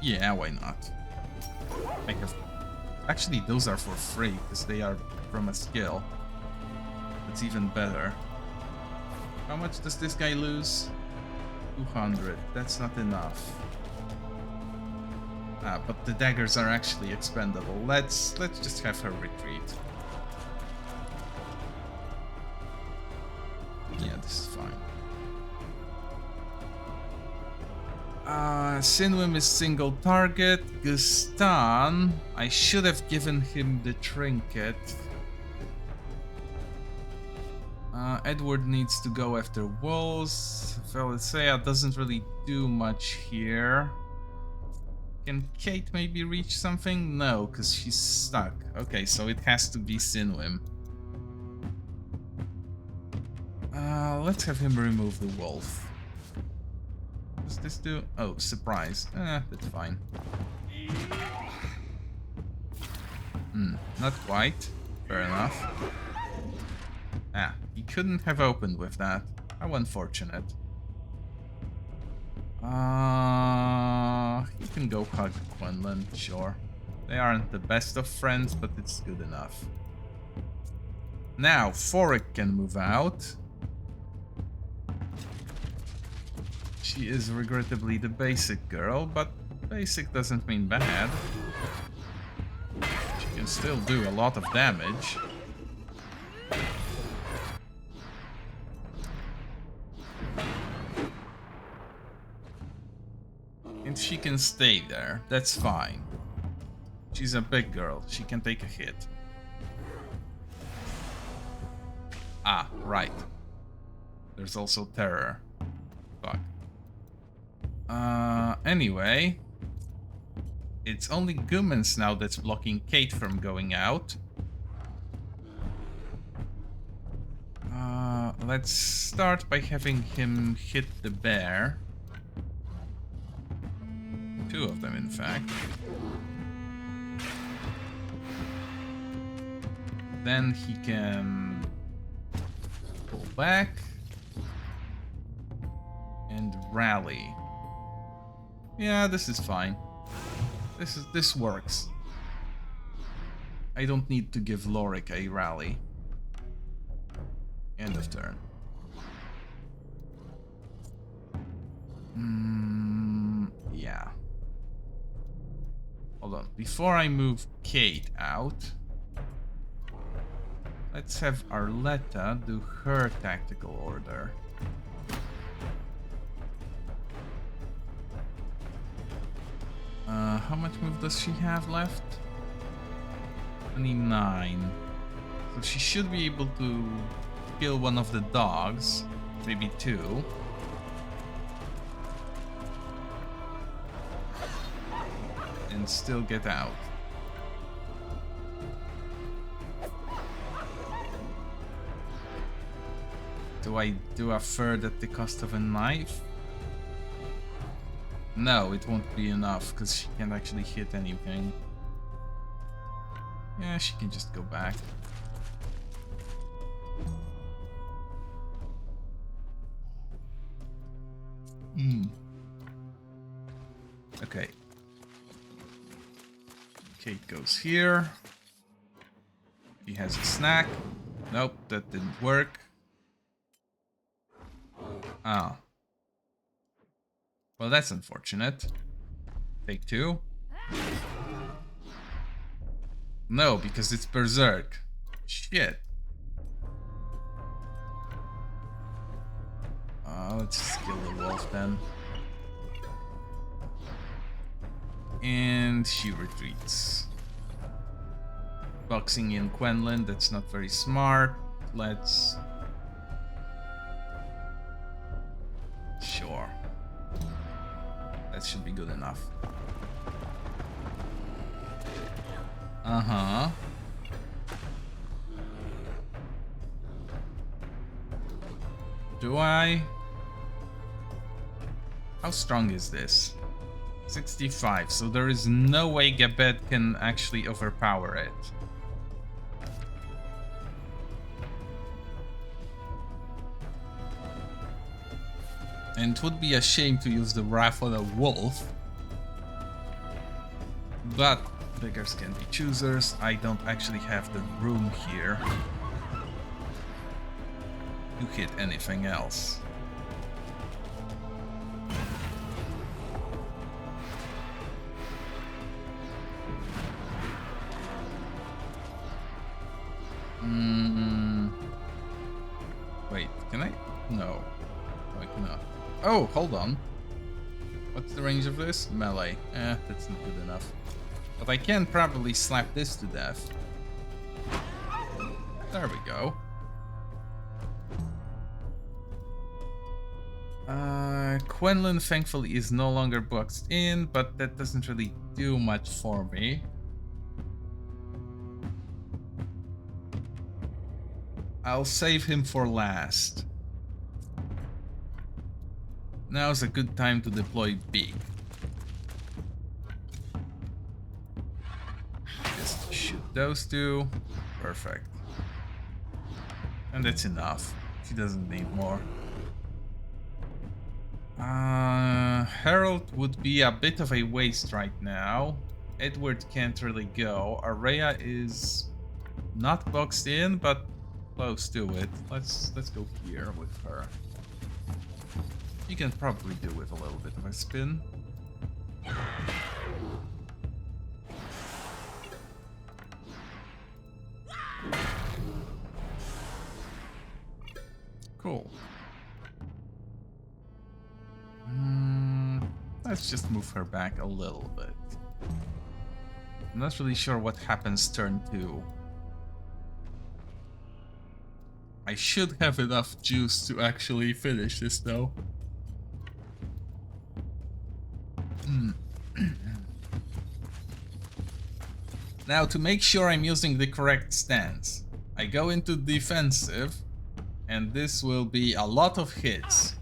Yeah, why not? Actually, those are for free, because they are from a skill. That's even better. How much does this guy lose? 200. That's not enough. But the daggers are actually expendable. Let's just have her retreat. Yeah, this is fine. Sinwim is single target. Gustan, I should have given him the trinket. Edward needs to go after wolves. Velisea doesn't really do much here. Can Kate maybe reach something? No, because she's stuck. Okay, so it has to be Sinwim. Let's have him remove the wolf. What does this do? Oh, surprise. That's fine. Not quite. Fair enough. He couldn't have opened with that. How unfortunate. He can go hug Quinlan, sure. They aren't the best of friends, but it's good enough. Now, Forik can move out. She is regrettably the basic girl, but basic doesn't mean bad. She can still do a lot of damage. And she can stay there, that's fine. She's a big girl, she can take a hit. Ah, right. There's also terror. Fuck. Anyway. It's only Gummins now that's blocking Kate from going out. Let's start by having him hit the bear. Two of them, in fact. Then he can pull back and rally. Yeah, this is fine. This works. I don't need to give Lorik a rally. End of turn. Yeah. Hold on. Before I move Kate out, let's have Arletta do her tactical order. How much move does she have left? 29. So she should be able to kill one of the dogs. Maybe two. and still get out. Do I do a third at the cost of a knife? No, it won't be enough because she can't actually hit anything. Yeah, she can just go back. Okay. Kate goes here. He has a snack. Nope, that didn't work. Ah. Well, that's unfortunate. Take 2. No, because it's Berserk. Shit. Let's just kill the wolf then. And she retreats. Boxing in Quenlin, that's not very smart. Let's... Sure. That should be good enough. Uh-huh. Do I? How strong is this? 65, so there is no way Gabet can actually overpower it. And it would be a shame to use the Wrath on a wolf. But beggars can be choosers. I don't actually have the room here to hit anything else. Wait, can I? No, I cannot. Oh, hold on. What's the range of this? Melee. That's not good enough. But I can probably slap this to death. There we go. Quenlin thankfully is no longer boxed in, but that doesn't really do much for me. I'll save him for last. Now's a good time to deploy Beak. Just shoot those 2. Perfect. And that's enough. She doesn't need more. Harold would be a bit of a waste right now. Edward can't really go. Araya is not boxed in, but close to it. Let's go here with her. You can probably do with a little bit of a spin. Cool. Let's just move her back a little bit. I'm not really sure what happens turn 2. I should have enough juice to actually finish this though. Now, to make sure I'm using the correct stance, I go into defensive, and this will be a lot of hits,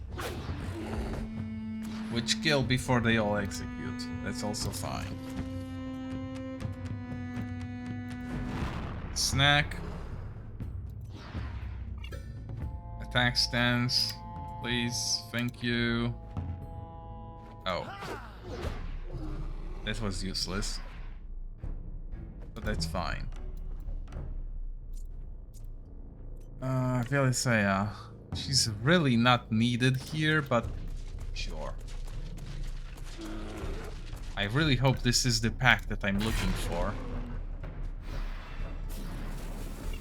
which kill before they all execute. That's also fine. Snack. Attack stance, please. Thank you. Oh. That was useless. But that's fine. Velisea. She's really not needed here, but sure. I really hope this is the pack that I'm looking for.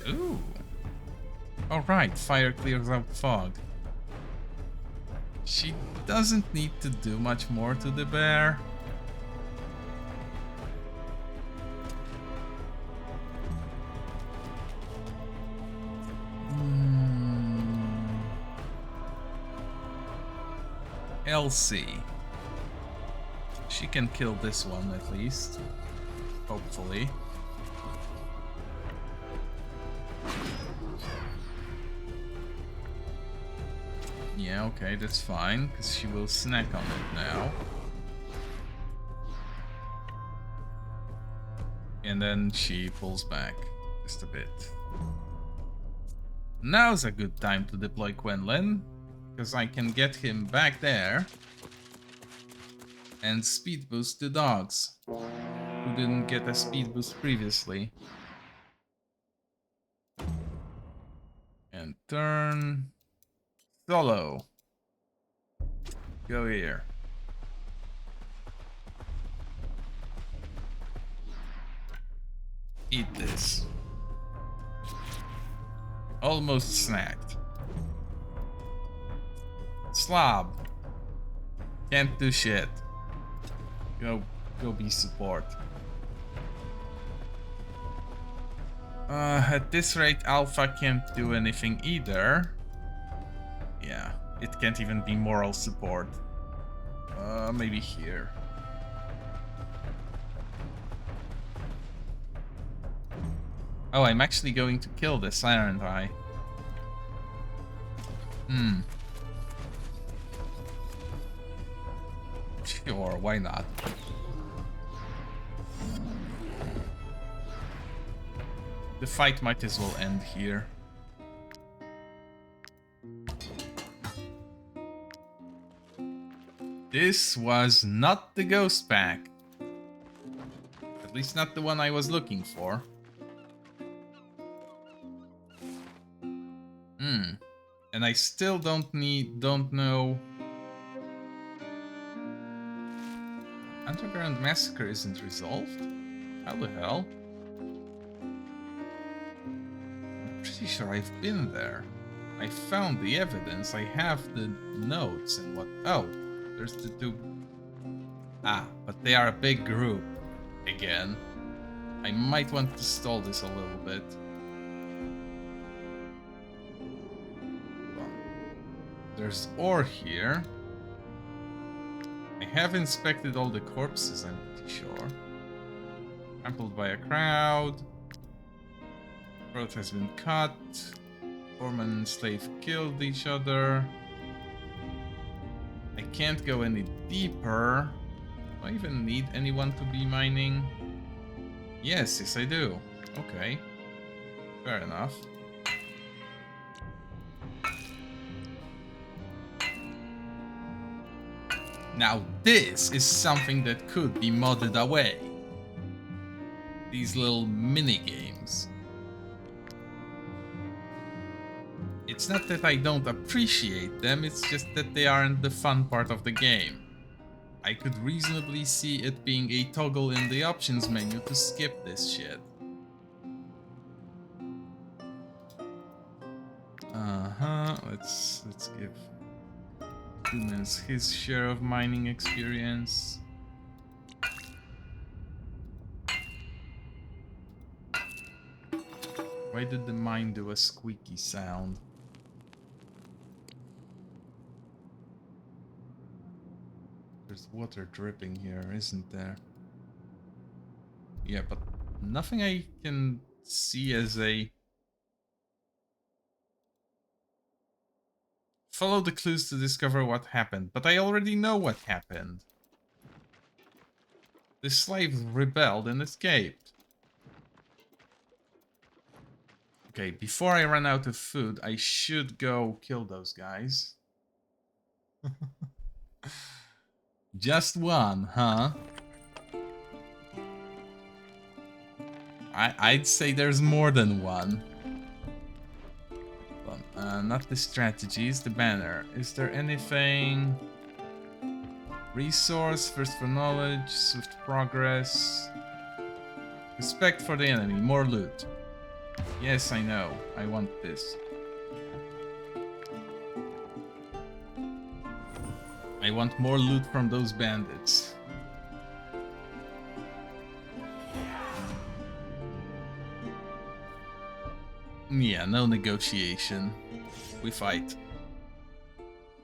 Ooh. Alright, fire clears out fog. She doesn't need to do much more to the bear. Elsie. She can kill this one at least. Hopefully. Yeah, okay, that's fine, because she will snack on it now. And then she pulls back just a bit. Now's a good time to deploy Quenlin, because I can get him back there and speed boost the dogs, who didn't get a speed boost previously. And turn solo. Go here. Eat this. Almost snacked. Slob. Can't do shit. Go be support. At this rate, Alpha can't do anything either. Yeah, it can't even be moral support. Maybe here. Oh, I'm actually going to kill this, aren't I? Sure, why not? The fight might as well end here. This was not the ghost pack. At least not the one I was looking for. And I still don't know. Underground Massacre isn't resolved? How the hell? I'm pretty sure I've been there. I found the evidence, I have the notes and what. Oh, there's the two. Ah, but they are a big group. Again. I might want to stall this a little bit. There's ore here. I have inspected all the corpses, I'm pretty sure. Trampled by a crowd. Throat has been cut. Foreman and slave killed each other. I can't go any deeper. Do I even need anyone to be mining? Yes, I do. Okay. Fair enough. Now this is something that could be modded away. These little mini games. It's not that I don't appreciate them, it's just that they aren't the fun part of the game. I could reasonably see it being a toggle in the options menu to skip this shit. Let's give humans his share of mining experience. Why did the mine do a squeaky sound? There's water dripping here, isn't there? Yeah, but nothing I can see as a... Follow the clues to discover what happened, but I already know what happened. The slaves rebelled and escaped. Okay, before I run out of food, I should go kill those guys. Just one, huh? I'd say there's more than one. Not the strategies, the banner. Is there anything? Resource, thirst for knowledge, swift progress. Respect for the enemy, more loot. Yes, I know. I want this. I want more loot from those bandits. Yeah, no negotiation. We fight.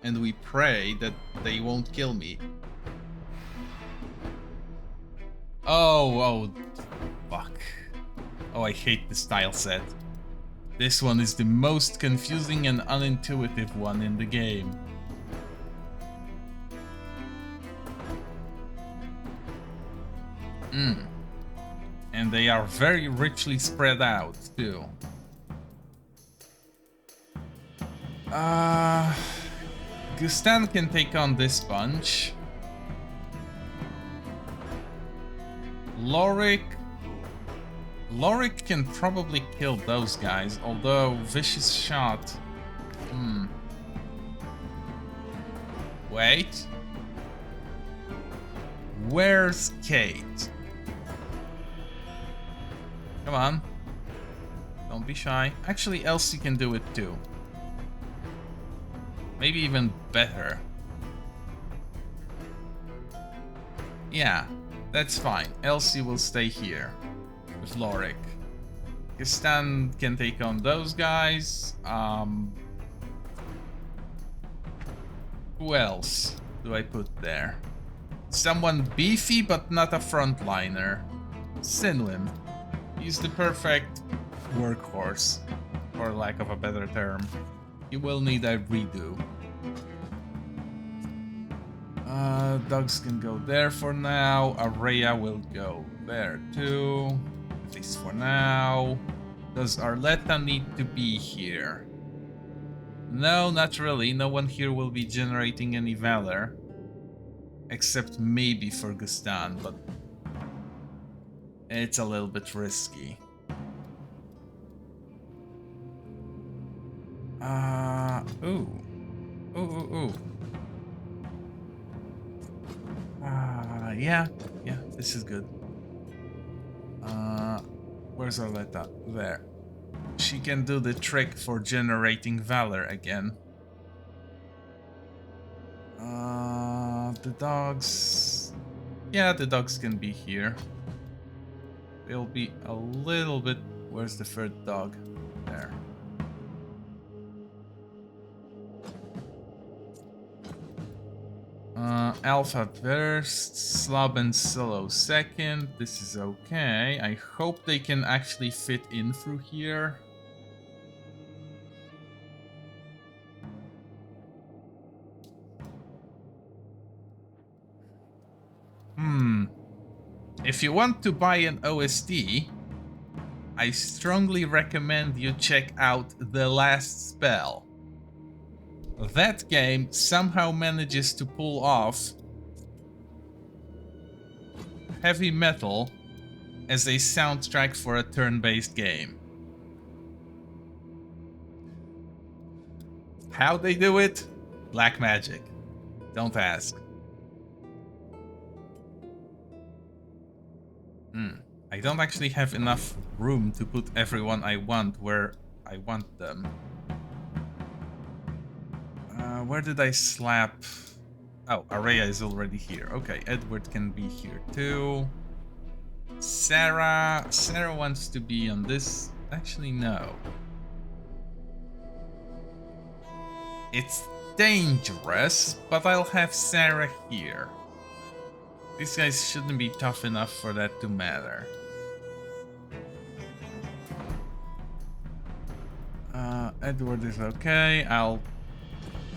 And we pray that they won't kill me. Oh, fuck. Oh, I hate this tile set. This one is the most confusing and unintuitive one in the game. And they are very richly spread out, too. Gustan can take on this bunch. Lorik can probably kill those guys, although Vicious Shot... Wait. Where's Kate? Come on. Don't be shy. Actually, Elsie can do it too. Maybe even better. Yeah, that's fine. Elsie will stay here with Lorik. Kistan can take on those guys. Who else do I put there? Someone beefy but not a frontliner. Sinwin. He's the perfect workhorse, for lack of a better term. He will need a redo. Dogs can go there for now. Araya will go there too. At least for now. Does Arletta need to be here? No, not really. No one here will be generating any valor. Except maybe for Gustan, but it's a little bit risky. Yeah, this is good. Where's Arletta? There. She can do the trick for generating valor again. The dogs... Yeah, the dogs can be here. They'll be a little bit... Where's the third dog? There. Alpha first, Slob and Solo second. This is okay. I hope they can actually fit in through here. If you want to buy an OST, I strongly recommend you check out The Last Spell. That game somehow manages to pull off heavy metal as a soundtrack for a turn-based game. How they do it? Black magic. Don't ask. I don't actually have enough room to put everyone I want where I want them. Where did I slap? Oh, Araya is already here. Okay, Edward can be here too. Sarah wants to be on this. Actually, no. It's dangerous, but I'll have Sarah here. These guys shouldn't be tough enough for that to matter. Edward is okay. I'll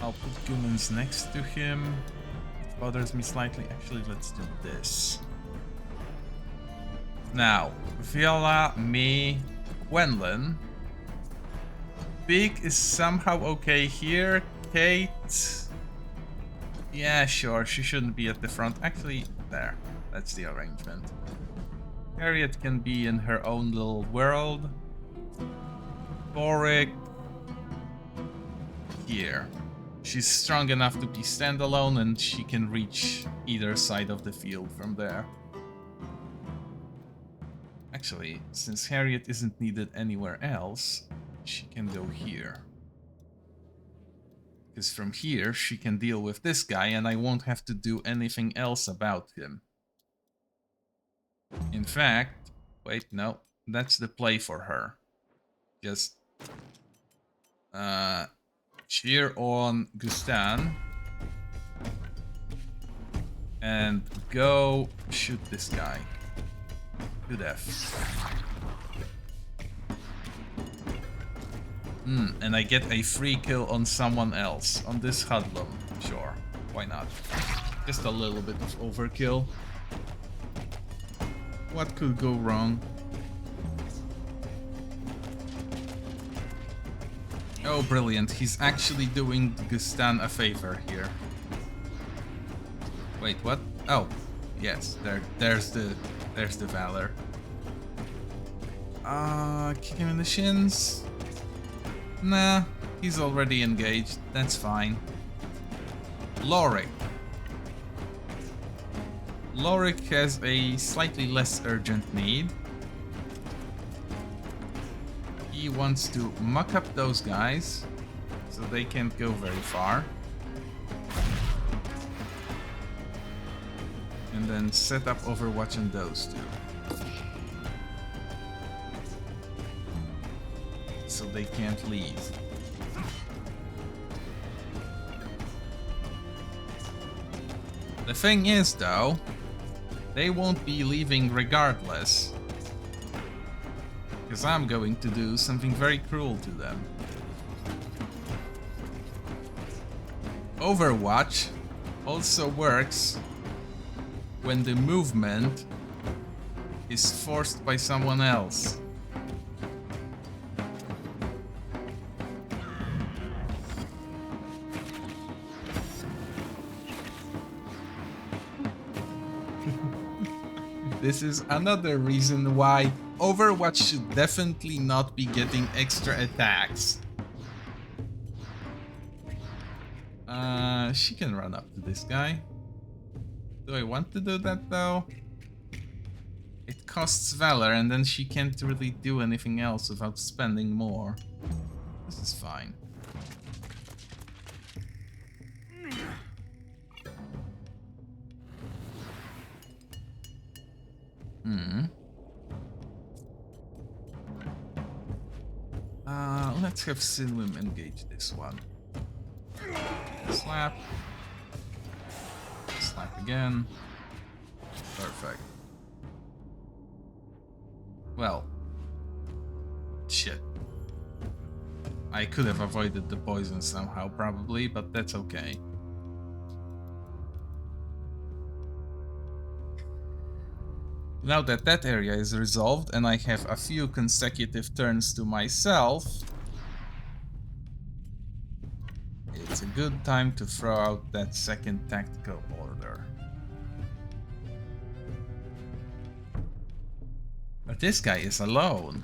put Gumans next to him. It bothers me slightly. Actually, let's do this. Now, Viola, me, Gwendolyn. Big is somehow okay here. Kate... Yeah, sure, she shouldn't be at the front. Actually, there. That's the arrangement. Harriet can be in her own little world. Boric... Here. She's strong enough to be standalone and she can reach either side of the field from there. Actually, since Harriet isn't needed anywhere else, she can go here. Because from here, she can deal with this guy and I won't have to do anything else about him. In fact, wait, no, that's the play for her. Just cheer on Gustan and go shoot this guy. to death. And I get a free kill on someone else, on this hoodlum. Sure, why not? Just a little bit of overkill. What could go wrong? Oh, brilliant. He's actually doing Gustan a favor here. Wait, what? Oh, yes, there's the Valor. Kick him in the shins. Nah, he's already engaged. That's fine. Lorik. Lorik has a slightly less urgent need. He wants to muck up those guys so they can't go very far. And then set up Overwatch on those two. So they can't leave. The thing is, though, they won't be leaving regardless. Because I'm going to do something very cruel to them. Overwatch also works when the movement is forced by someone else. This is another reason why Overwatch should definitely not be getting extra attacks. She can run up to this guy. Do I want to do that though? It costs Valor and then she can't really do anything else without spending more. This is fine. Let's have Sinwim engage this one. Slap. Slap again. Perfect. Well. Shit. I could have avoided the poison somehow, probably, but that's okay. Now that that area is resolved and I have a few consecutive turns to myself, it's a good time to throw out that second tactical order. But this guy is alone.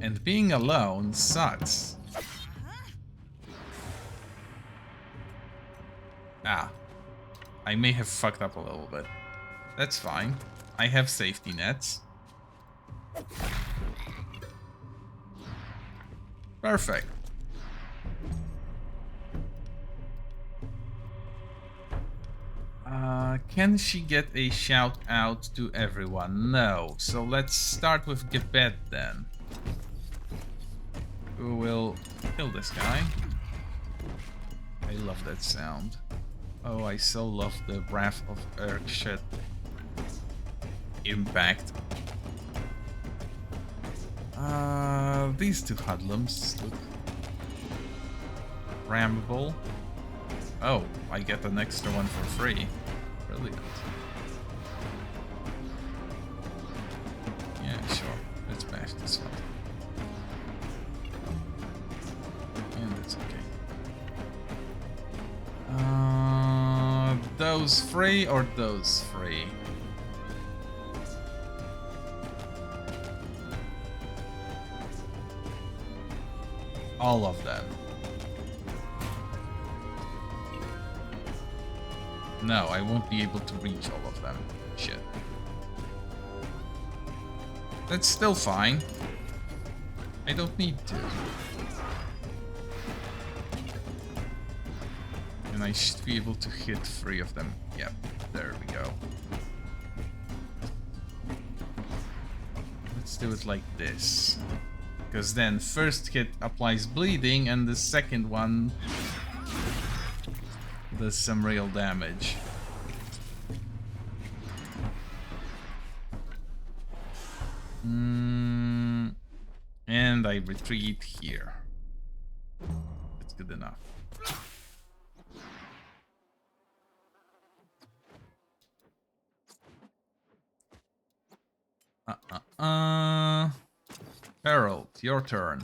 And being alone sucks. Ah. I may have fucked up a little bit. That's fine. I have safety nets. Perfect. Can she get a shout out to everyone? No. So let's start with Gebet then. Who will kill this guy? I love that sound. Oh, I so love the Wrath of Urk shit. Impact. These two hoodlums look rammable. Oh, I get an extra one for free. Brilliant. Yeah, sure. Let's bash this one. And it's okay. Those free or those free? All of them. No, I won't be able to reach all of them. Shit. That's still fine. I don't need to. And I should be able to hit 3 of them. Yep, there we go. Let's do it like this. Because then first hit applies bleeding and the second one does some real damage. And I retreat here. That's good enough. Harold, your turn.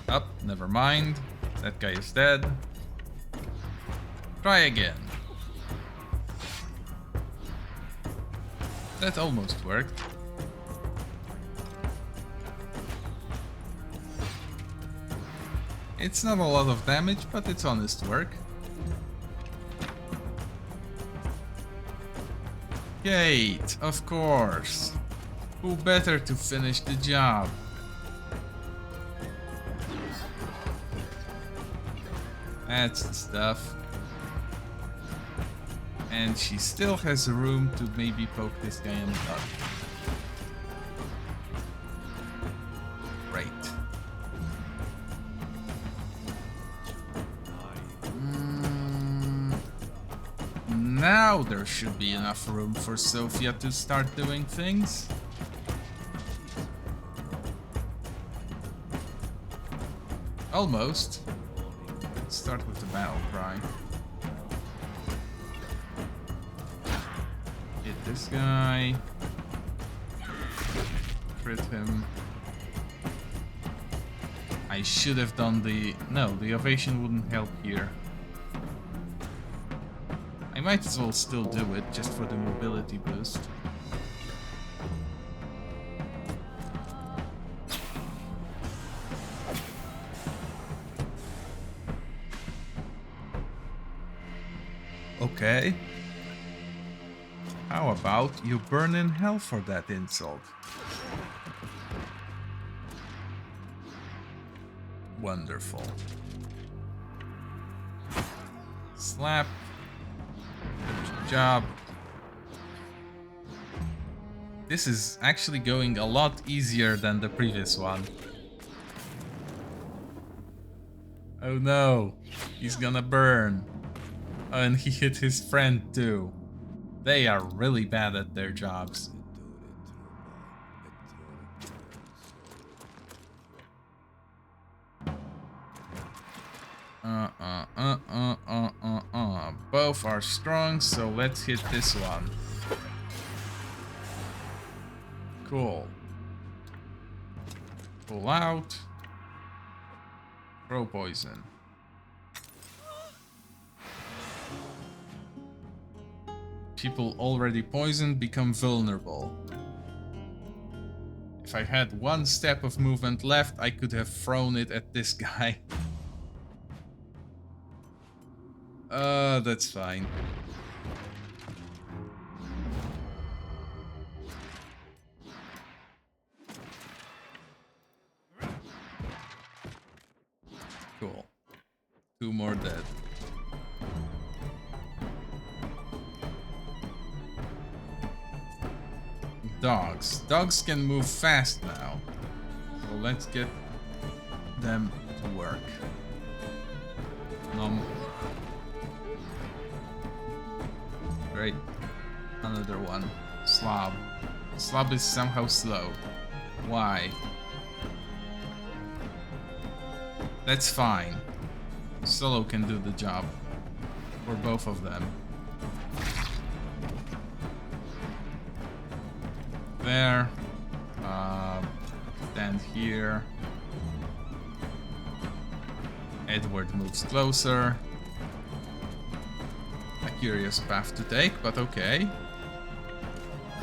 Up, never mind. That guy is dead. Try again. That almost worked. It's not a lot of damage, but it's honest work. Kate, of course. Who better to finish the job? That's the stuff. And she still has room to maybe poke this guy in the butt. Great. Now there should be enough room for Sophia to start doing things. Almost. Let's start with the battle cry. Hit this guy. Crit him. I should have done the... No, the ovation wouldn't help here. I might as well still do it, just for the mobility boost. Okay. How about you burn in hell for that insult? Wonderful. Slap. Good job. This is actually going a lot easier than the previous one. Oh no, he's gonna burn. Oh, and he hit his friend too. They are really bad at their jobs. Both are strong, so let's hit this one. Cool. Pull out. Throw poison. People already poisoned become vulnerable. If I had one step of movement left, I could have thrown it at this guy. That's fine. Cool. 2 more dead. Dogs. Dogs can move fast now. So let's get them to work. Great. Another one. Slob. Slob is somehow slow. Why? That's fine. Solo can do the job. For both of them. There. Stand here. Edward moves closer. A curious path to take, but okay.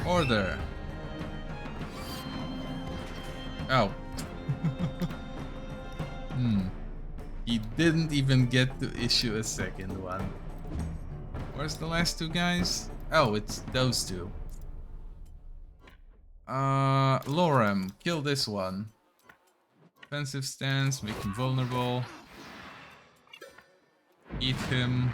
Order. Oh. He didn't even get to issue a second one. Where's the last 2 guys? Oh, it's those 2. Lorem, kill this one. Defensive stance, make him vulnerable. Eat him.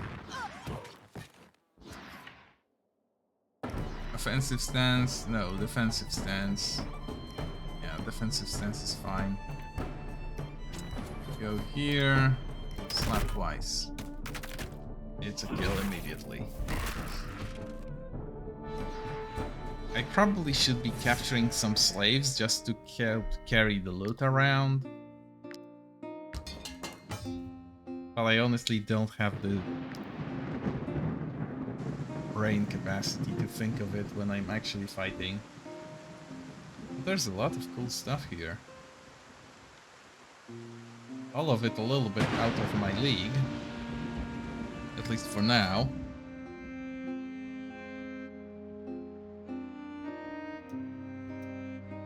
Offensive stance, no, defensive stance. Yeah, defensive stance is fine. Go here, slap twice. It's a kill immediately. I I probably should be capturing some slaves just to carry the loot around. But I honestly don't have the brain capacity to think of it when I'm actually fighting. But there's a lot of cool stuff here. All of it a little bit out of my league. At least for now.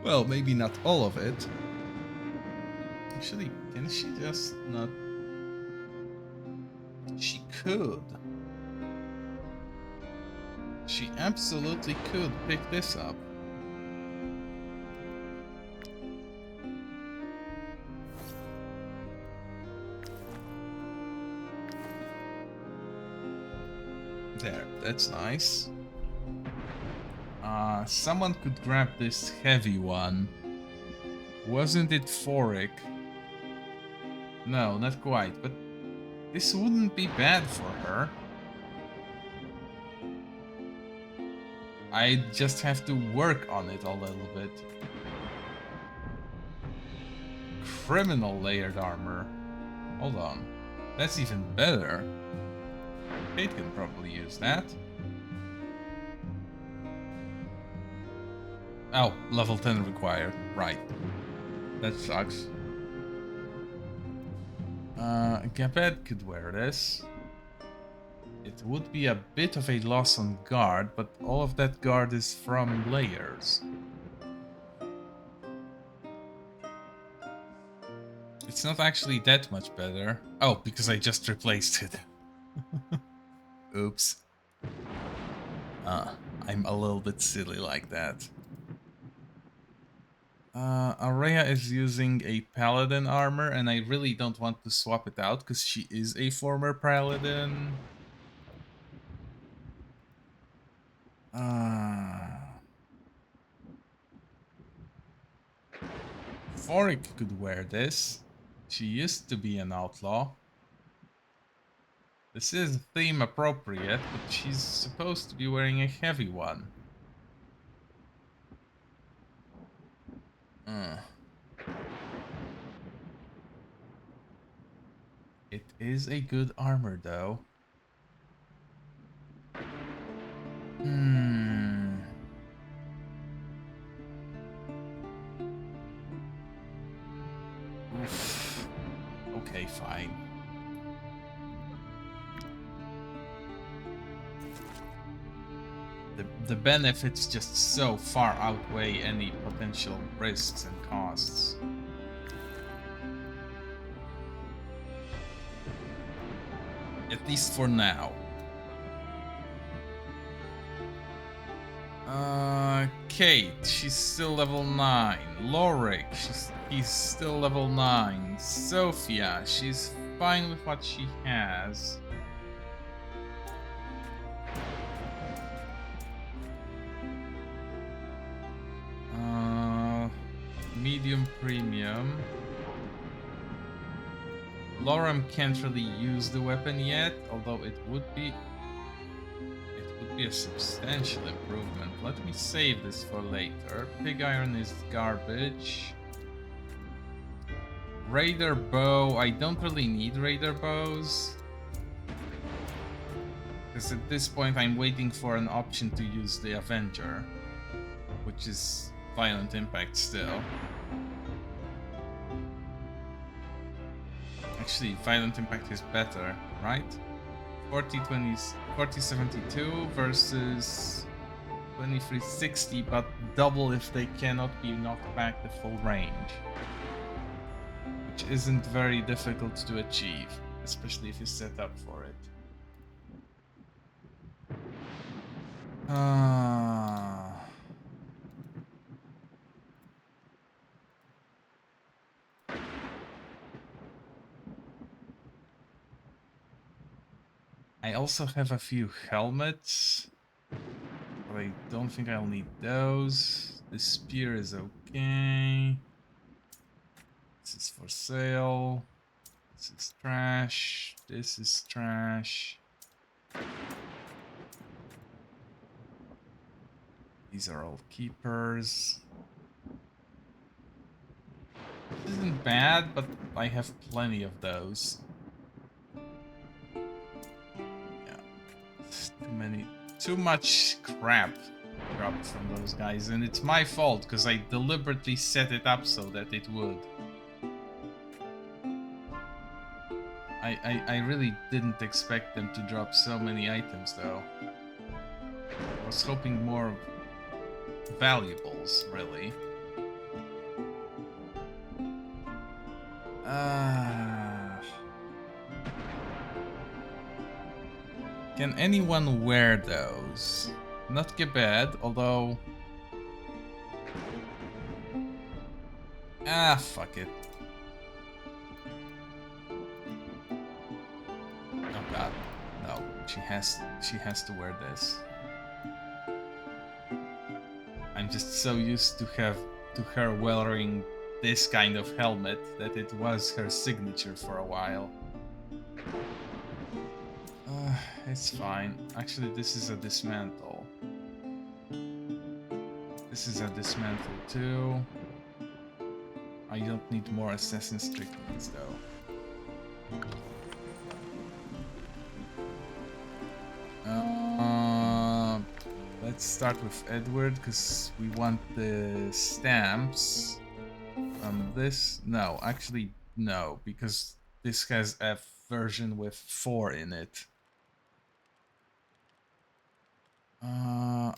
Well, maybe not all of it. Actually, can she just not... She could. She absolutely could pick this up. There, that's nice. Someone could grab this heavy one. Wasn't it Forik? No, not quite, but this wouldn't be bad for her. I just have to work on it a little bit. Criminal layered armor. Hold on. That's even better. Kate can probably use that. Oh, level 10 required. Right. That sucks. Gabed could wear this. It would be a bit of a loss on guard, but all of that guard is from layers. It's not actually that much better. Oh, because I just replaced it. Oops. I'm a little bit silly like that. Araya is using a paladin armor, and I really don't want to swap it out because she is a former paladin. Forik could wear this. She used to be an outlaw. This is theme appropriate, but she's supposed to be wearing a heavy one. It is a good armor, though. Oof. Okay, fine. The benefits just so far outweigh any potential risks and costs. At least for now. Kate, she's still level 9. Lorik, he's still level 9. Sophia, she's fine with what she has. Medium premium. Lorem can't really use the weapon yet, although it would be a substantial improvement. Let me save this for later. Pig iron is garbage. Raider bow. I don't really need raider bows, because at this point I'm waiting for an option to use the Avenger, which is violent impact still. Actually, violent impact is better, right? 40-72 versus 2360, but double if they cannot be knocked back the full range, which isn't very difficult to achieve, especially if you set up for it. I also have a few helmets, but I don't think I'll need those. The spear is okay. This is for sale. This is trash. This is trash. These are all keepers. This isn't bad, but I have plenty of those. Yeah. It's too much crap dropped from those guys, and it's my fault because I deliberately set it up so that it would. I really didn't expect them to drop so many items though. I was hoping more valuables, really. Can anyone wear those? Not Gebed, although... fuck it. Oh god, no. She has to wear this. I'm just so used to her wearing this kind of helmet that it was her signature for a while. It's fine. Actually, this is a dismantle. This is a dismantle too. I don't need more Assassin's Strictly's though. Let's start with Edward because we want the stamps. This? No, actually no, because this has a version with 4 in it.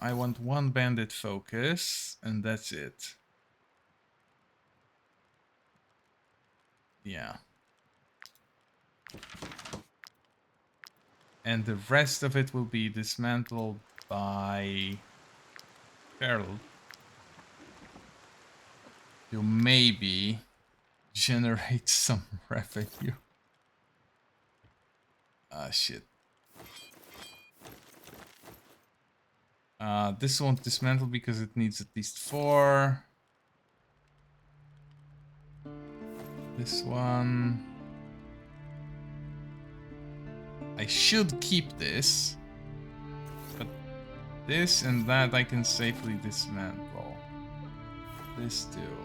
I want 1 bandit focus, and that's it. Yeah. And the rest of it will be dismantled by Carol to maybe generate some revenue. Ah, shit. This won't dismantle because it needs at least 4. This one... I should keep this, but this and that I can safely dismantle. This too.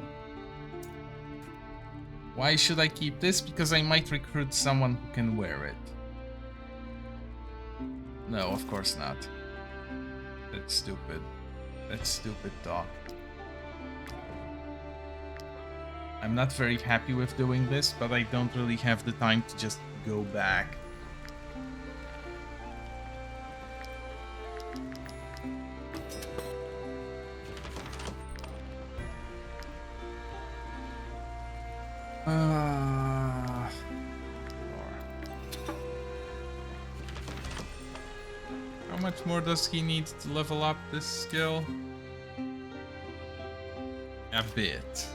Why should I keep this? Because I might recruit someone who can wear it. No, of course not. That's stupid. That's stupid talk. I'm not very happy with doing this, but I don't really have the time to just go back. How much more does he need to level up this skill? A bit.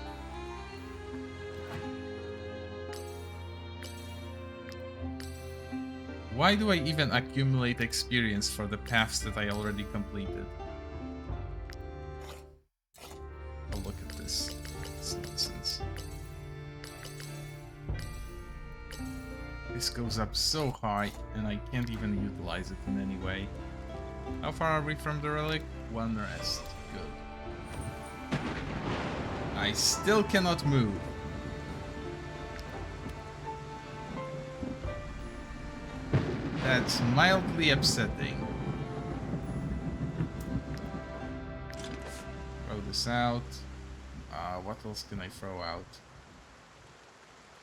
Why do I even accumulate experience for the paths that I already completed? Oh, look at this. It's nonsense. This goes up so high, and I can't even utilize it in any way. How far are we from the relic? 1 rest. Good. I still cannot move. That's mildly upsetting. Throw this out. What else can I throw out?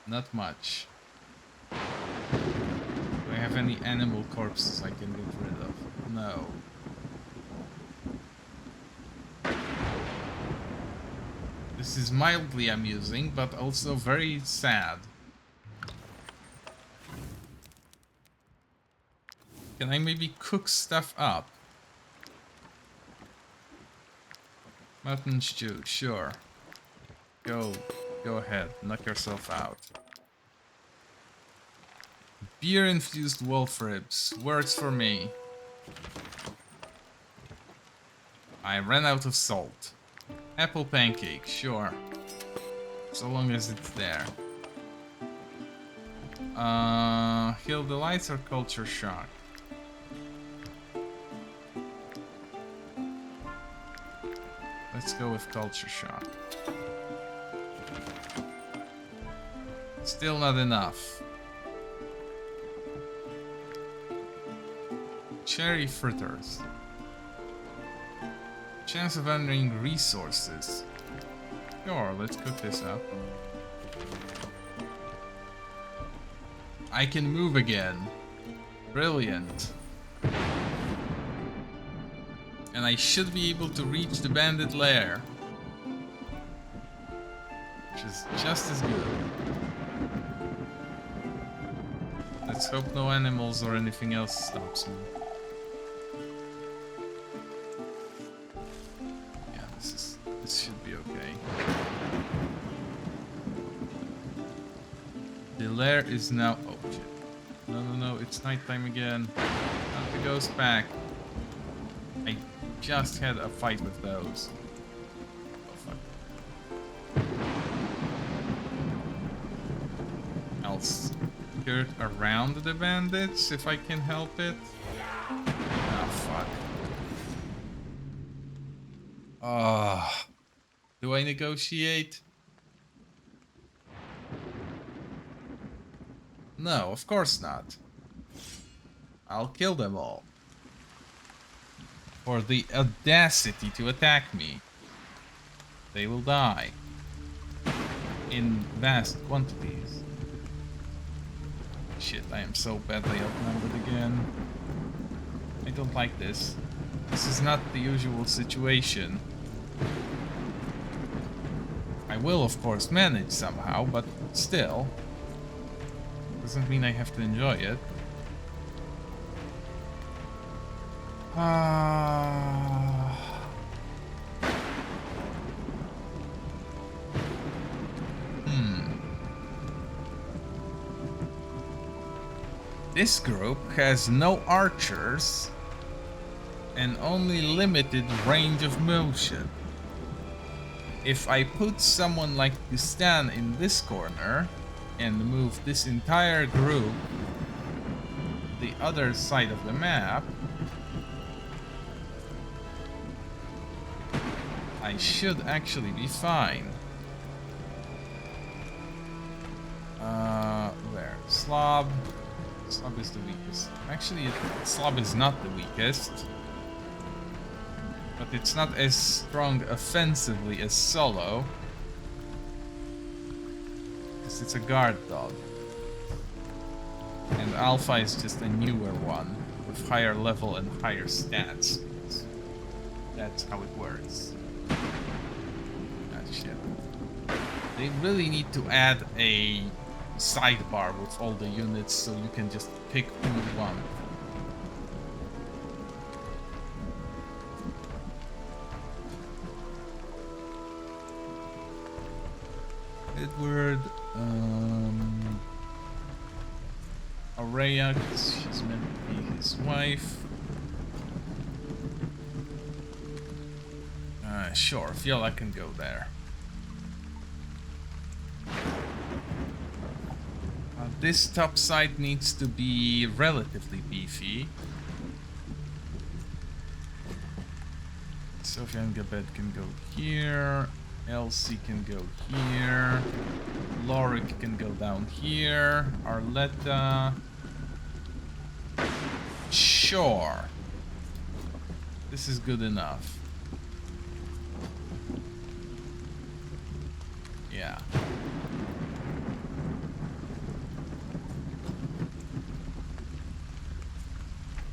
Not much. Do I have any animal corpses I can get rid of? No. This is mildly amusing, but also very sad. Can I maybe cook stuff up? Mutton stew, sure. Go ahead, knock yourself out. Beer-infused wolf ribs, works for me. I ran out of salt. Apple pancake, sure. So long as it's there. Hill Delights or Culture Shock? Let's go with culture shock. Still not enough. Cherry fritters. Chance of earning resources. Sure, let's cook this up. I can move again. Brilliant. And I should be able to reach the bandit lair. Which is just as good. Let's hope no animals or anything else stops me. Yeah, this should be okay. The lair is now... Oh shit. No, it's nighttime again. Not the ghost pack. I just had a fight with those. Oh fuck. I'll skirt around the bandits if I can help it. Oh fuck. Ah. Do I negotiate? No, of course not. I'll kill them all. For the audacity to attack me. They will die. In vast quantities. Shit, I am so badly outnumbered again. I don't like this. This is not the usual situation. I will, of course, manage somehow, but still. Doesn't mean I have to enjoy it. This group has no archers and only limited range of motion. If I put someone like Gustan in this corner and move this entire group the other side of the map, I should actually be fine. Where? Slob. Slob is the weakest. Actually, Slob is not the weakest. But it's not as strong offensively as Solo. Because it's a guard dog. And Alpha is just a newer one with higher level and higher stats. That's how it works. Ah, shit. They really need to add a sidebar with all the units so you can just pick who you want. Edward, Aurea, because she's meant to be his wife. Sure, Fiola can go there. This top side needs to be relatively beefy. Sophia and Gabet can go here. Elsie can go here. Lorik can go down here. Arletta. Sure. This is good enough. Yeah.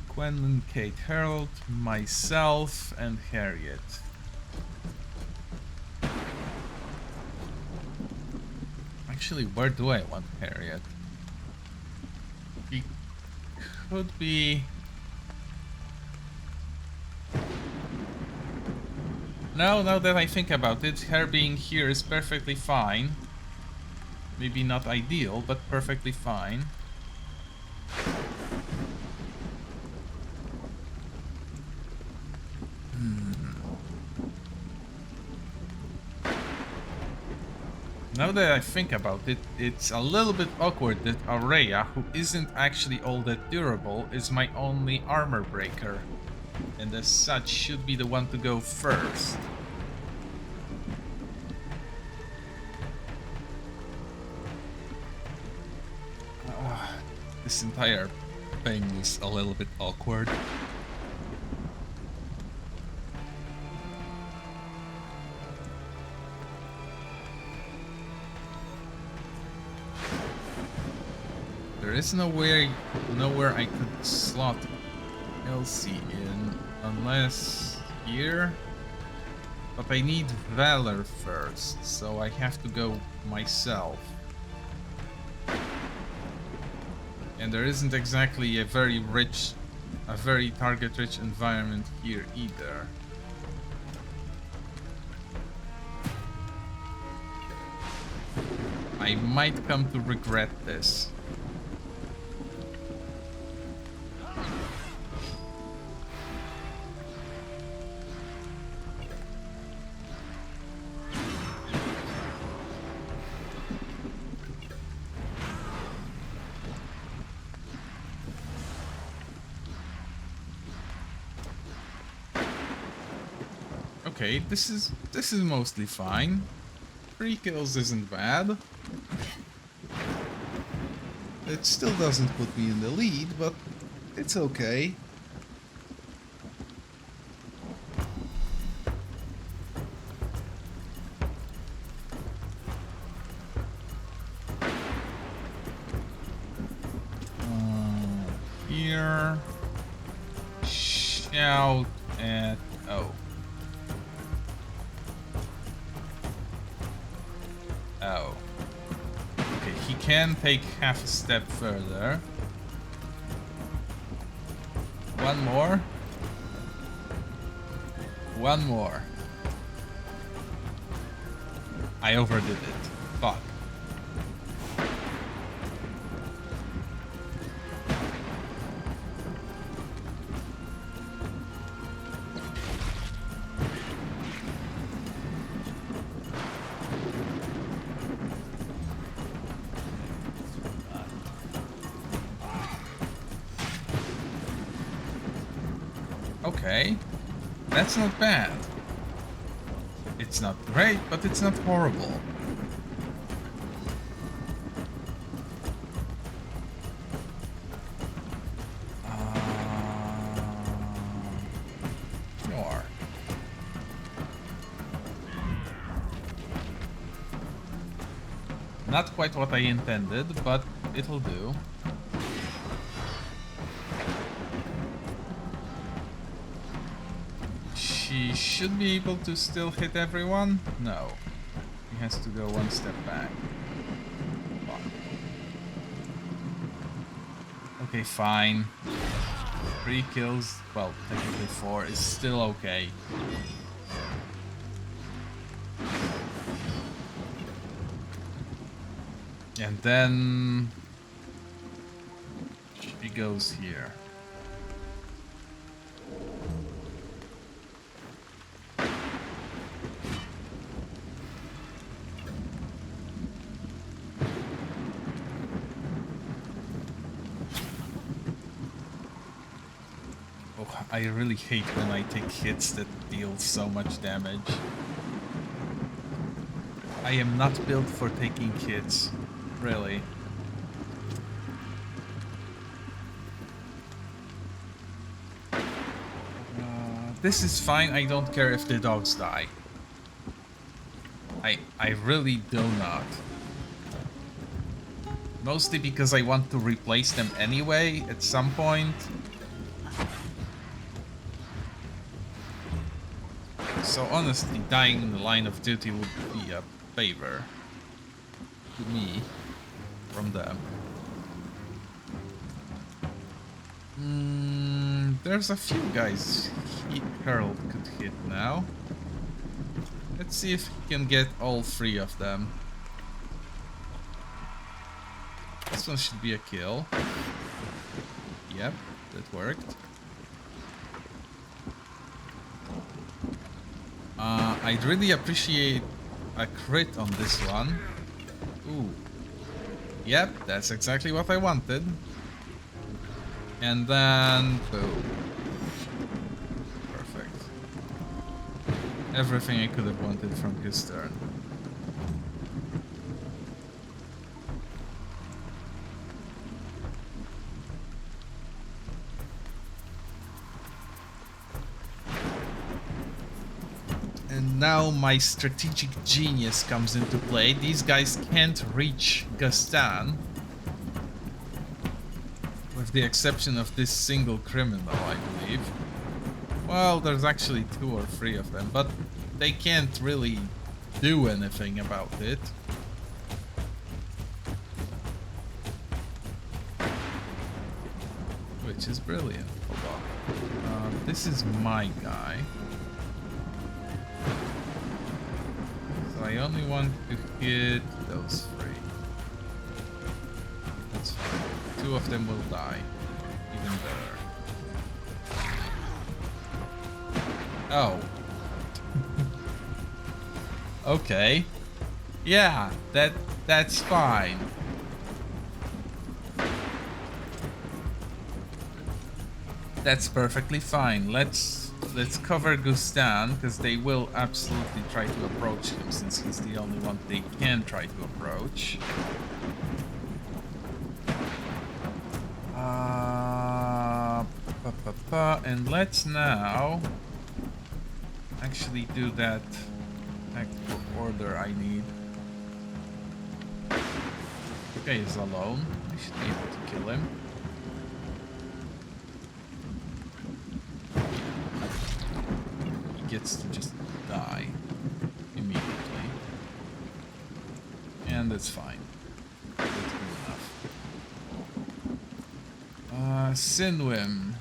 Quentin, Kate Harold, myself, and Harriet. Actually, where do I want Harriet? He could be... No, now that I think about it, her being here is perfectly fine. Maybe not ideal, but perfectly fine. Now that I think about it, it's a little bit awkward that Aurea, who isn't actually all that durable, is my only armor breaker. And as such, should be the one to go first. This entire thing is a little bit awkward. There is nowhere I could slot Elsie in unless here. But I need Valor first, so I have to go myself. And there isn't exactly a very target-rich environment here either. I might come to regret this. Okay, this is mostly fine. 3 kills isn't bad. It still doesn't put me in the lead, but it's okay. Here. Shout at... oh. Oh. Okay, he can take half a step further. One more. One more. I overdid it. Fuck. Okay, that's not bad. It's not great, but it's not horrible. Sure. Not quite what I intended, but it'll do. He should be able to still hit everyone? No. He has to go one step back. Fuck. Okay, fine. 3 kills, well, technically 4, is still okay. And then... she goes here. I really hate when I take hits that deal so much damage. I am not built for taking hits, really. This is fine, I don't care if the dogs die. I really do not. Mostly because I want to replace them anyway at some point. So honestly, dying in the line of duty would be a favor to me from them. There's a few guys Harold could hit now. Let's see if he can get all 3 of them. This one should be a kill. Yep, that worked. I'd really appreciate a crit on this one. Ooh. Yep, that's exactly what I wanted. And then... boom. Perfect. Everything I could have wanted from his turn. And now my strategic genius comes into play. These guys can't reach Gastan. With the exception of this single criminal, I believe. Well, there's actually 2 or 3 of them, but they can't really do anything about it. Which is brilliant. Hold on. This is my guy. So I only want to hit those 3. That's fine. 2 of them will die. Even better. Oh. Okay. Yeah, that's fine. That's perfectly fine. Let's cover Gustan, because they will absolutely try to approach him, since he's the only one they can try to approach. And let's now actually do that tactical order I need. Okay, he's alone. I should be able to kill him. Gets to just die immediately, and that's fine. That's good enough. Sinwim.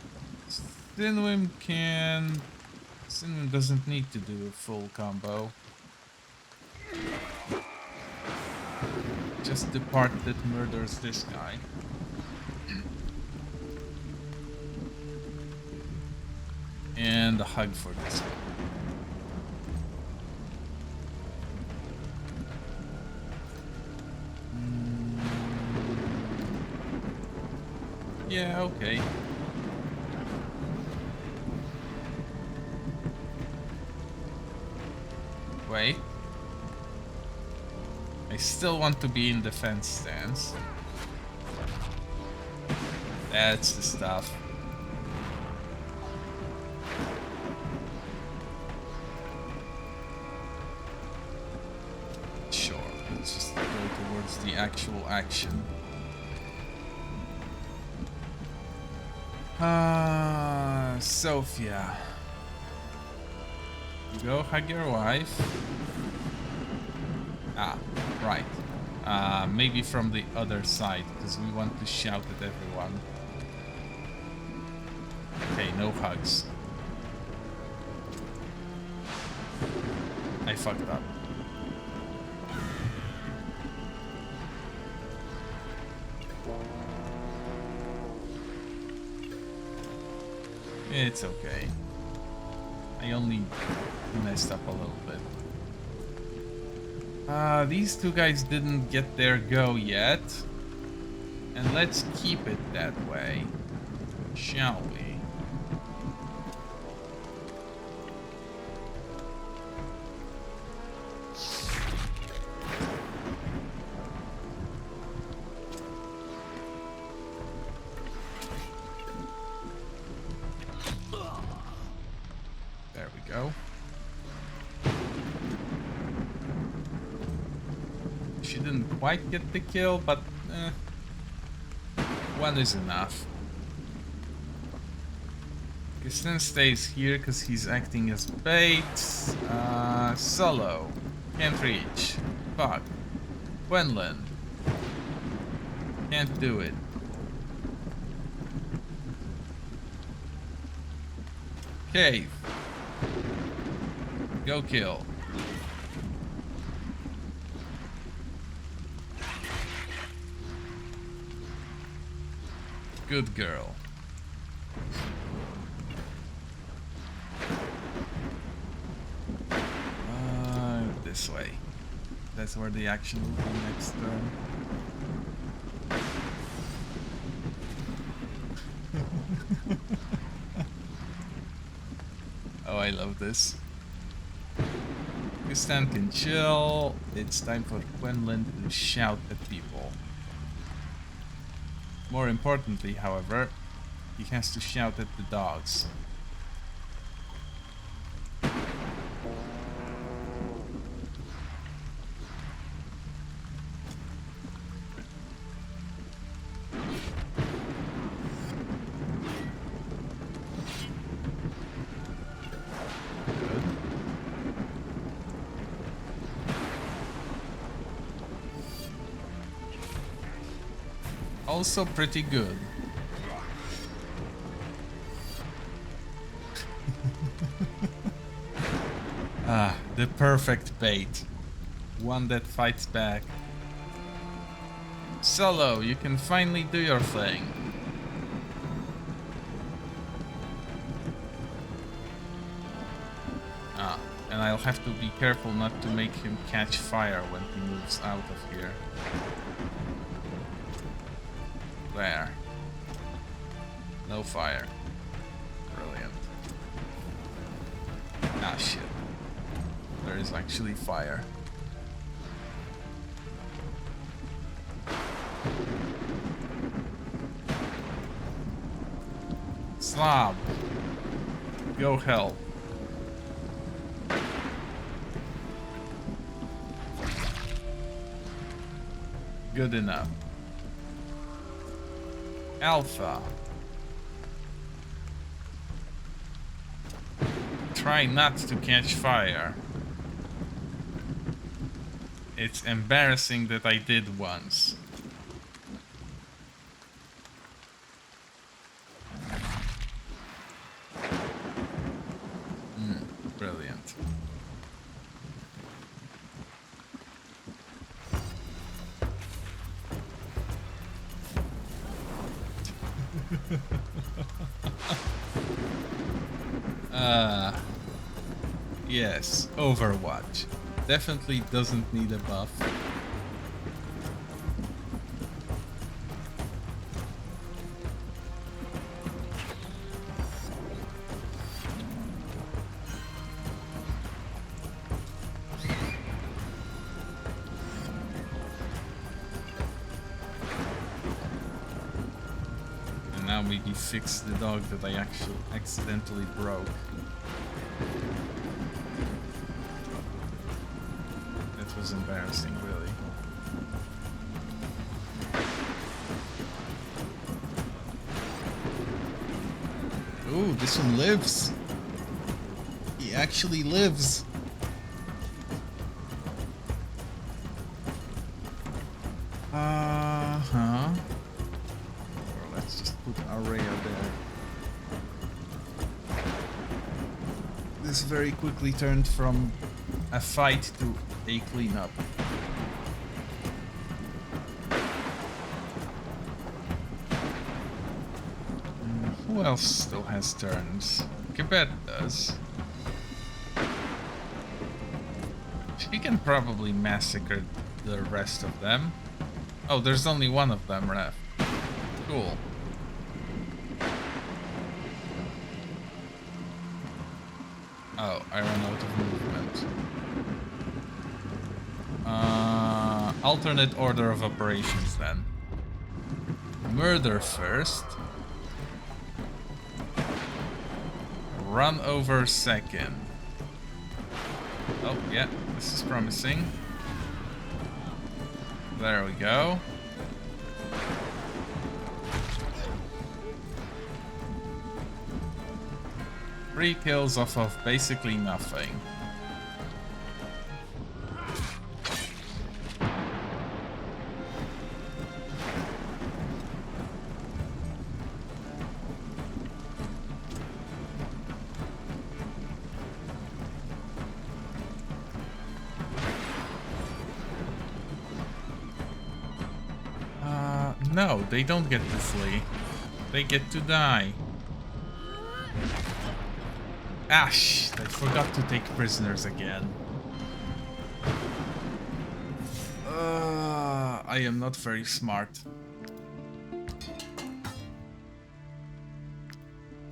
Sinwim doesn't need to do a full combo. Just the part that murders this guy. And a hug for this one. Yeah, okay. Wait. I still want to be in defense stance. That's the stuff. Sure, let's just go towards the actual action. Sophia. You go hug your wife. Ah, right. Maybe from the other side, because we want to shout at everyone. Okay, no hugs. I fucked up. It's okay. I only messed up a little bit. These 2 guys didn't get their go yet. And let's keep it that way. Shall we? Quite get the kill, but 1 is enough. Gaston stays here because he's acting as bait. Solo. Can't reach. Fuck. Quenlin. Can't do it. Cave. Go kill. Good girl. This way. That's where the action will be next turn. Oh, I love this. Gaston can chill. It's time for Quenlin to shout at people. More importantly, however, he has to shout at the dogs. also pretty good. Ah, the perfect bait. One that fights back. Solo, you can finally do your thing. Ah, and I'll have to be careful not to make him catch fire when he moves out of here. There. No fire. Brilliant. Ah, shit. There is actually fire. Slob. Go hell. Good enough. Alpha. Try not to catch fire. It's embarrassing that I did once. Brilliant. Yes, Overwatch. Definitely doesn't need a buff. And now maybe fix the dog that I actually accidentally broke. That was embarrassing, really. Ooh, this one lives. He actually lives. Well, let's just put Araya there. This very quickly turned from a fight to a cleanup. Who else still has turns? Quebec does. She can probably massacre the rest of them. Oh, there's only one of them left. Cool. Oh, I ran out of movement. Alternate order of operations then. Murder first. Run over second. Oh, yeah, this is promising. There we go. Three kills off of basically nothing. No, they don't get to flee. They get to die. Ash, I forgot to take prisoners again. I am not very smart.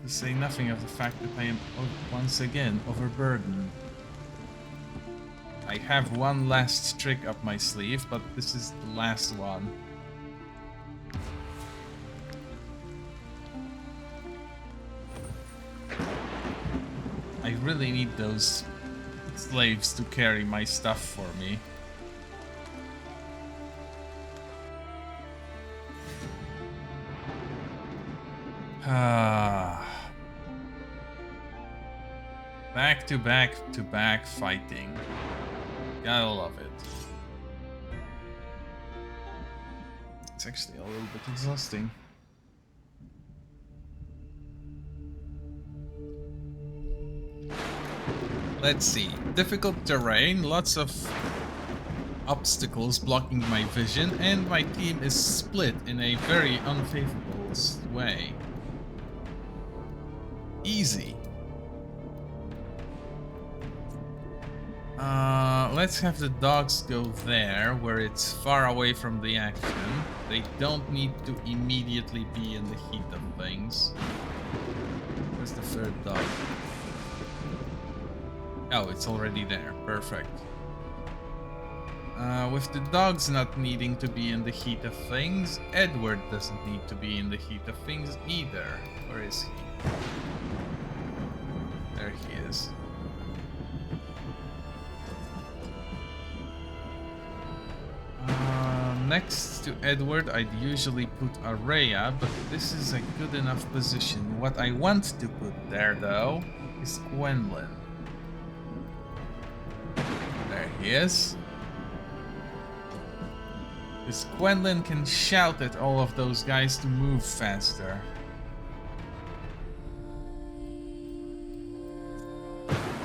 To say nothing of the fact that I am once again overburdened. I have one last trick up my sleeve, but this is the last one. I really need those slaves to carry my stuff for me. Back to back fighting. Gotta love it. It's actually a little bit exhausting. Let's see. Difficult terrain, lots of obstacles blocking my vision, and my team is split in a very unfavorable way. Easy. Let's have the dogs go there, where it's far away from the action. They don't need to immediately be in the heat of things. Where's the third dog? Oh, it's already there. Perfect. With the dogs not needing to be in the heat of things, Edward doesn't need to be in the heat of things either. Where is he? There he is. Next to Edward, I'd usually put Araya, but this is a good enough position. What I want to put there, though, is Gwendolyn. There he is. Because Gwendolyn can shout at all of those guys to move faster.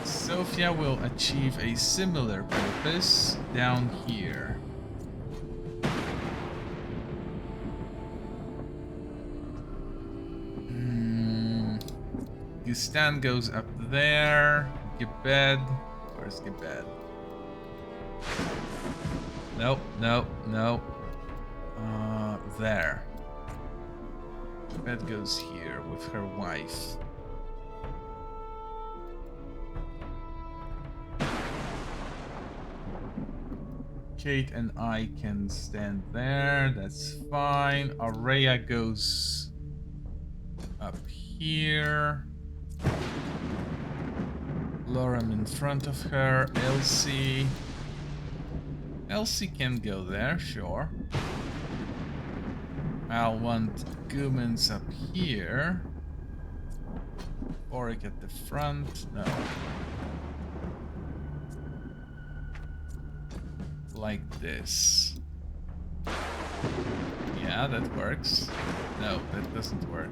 Sophia will achieve a similar purpose down here. Stan goes up there. Gebed. Where's Gebed? Nope, nope, nope. There. Gebed goes here with her wife. Kate and I can stand there. That's fine. Araya goes up here. Lorem in front of her. Elsie. Elsie can go there, sure. I'll want Goomans up here. Oric at the front. No. Like this. Yeah, that works. No, that doesn't work.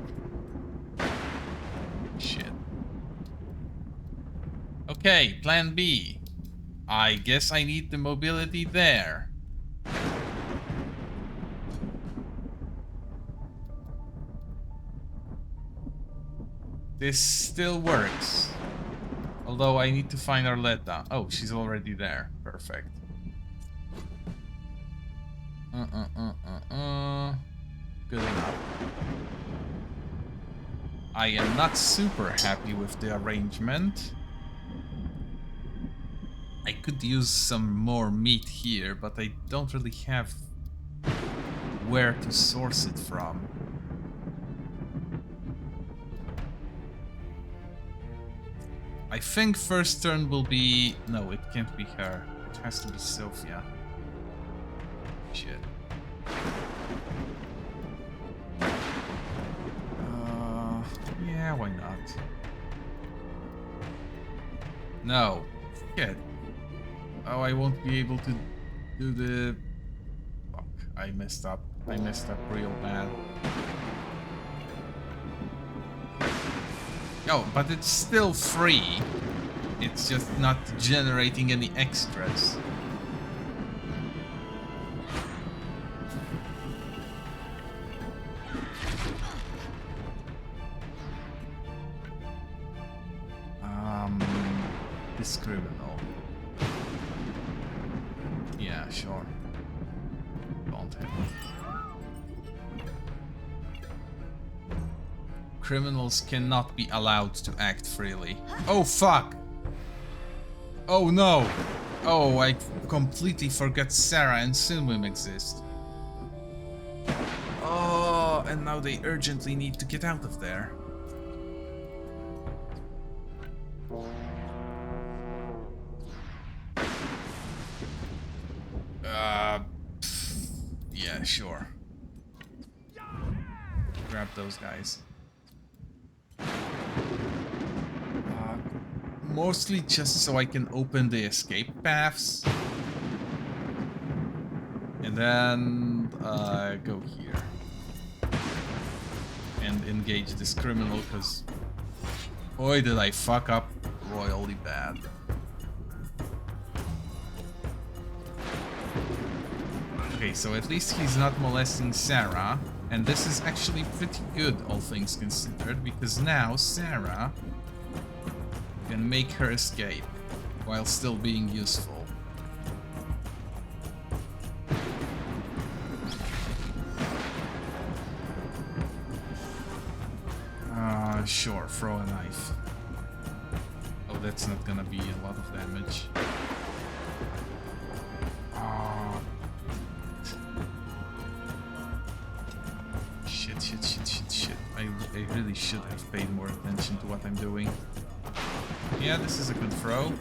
Shit. Okay, plan B. I guess I need the mobility there. This still works. Although I need to find Arletta. Oh, she's already there. Perfect. Good enough. I am not super happy with the arrangement. I could use some more meat here, but I don't really have where to source it from. I think first turn will be... No, it can't be her. It has to be Sophia. Shit. Yeah, why not? No. Shit. Oh, I won't be able to do the... Fuck, I messed up. I messed up real bad. Oh, but it's still free. It's just not generating any extras. This criminal. Yeah, sure. Don't have it. Criminals cannot be allowed to act freely. Oh, fuck! Oh, no! Oh, I completely forgot Sarah and Sunwim exist. Oh, and now they urgently need to get out of there. Yeah, sure. Grab those guys. Mostly just so I can open the escape paths. And then go here and engage this criminal, because boy did I fuck up royally bad. Okay, so at least he's not molesting Sarah, and this is actually pretty good, all things considered, because now Sarah can make her escape while still being useful. Sure, throw a knife. Oh, that's not gonna be a lot of damage. Shit. I really should have paid more attention to what I'm doing. Yeah, this is a good throw.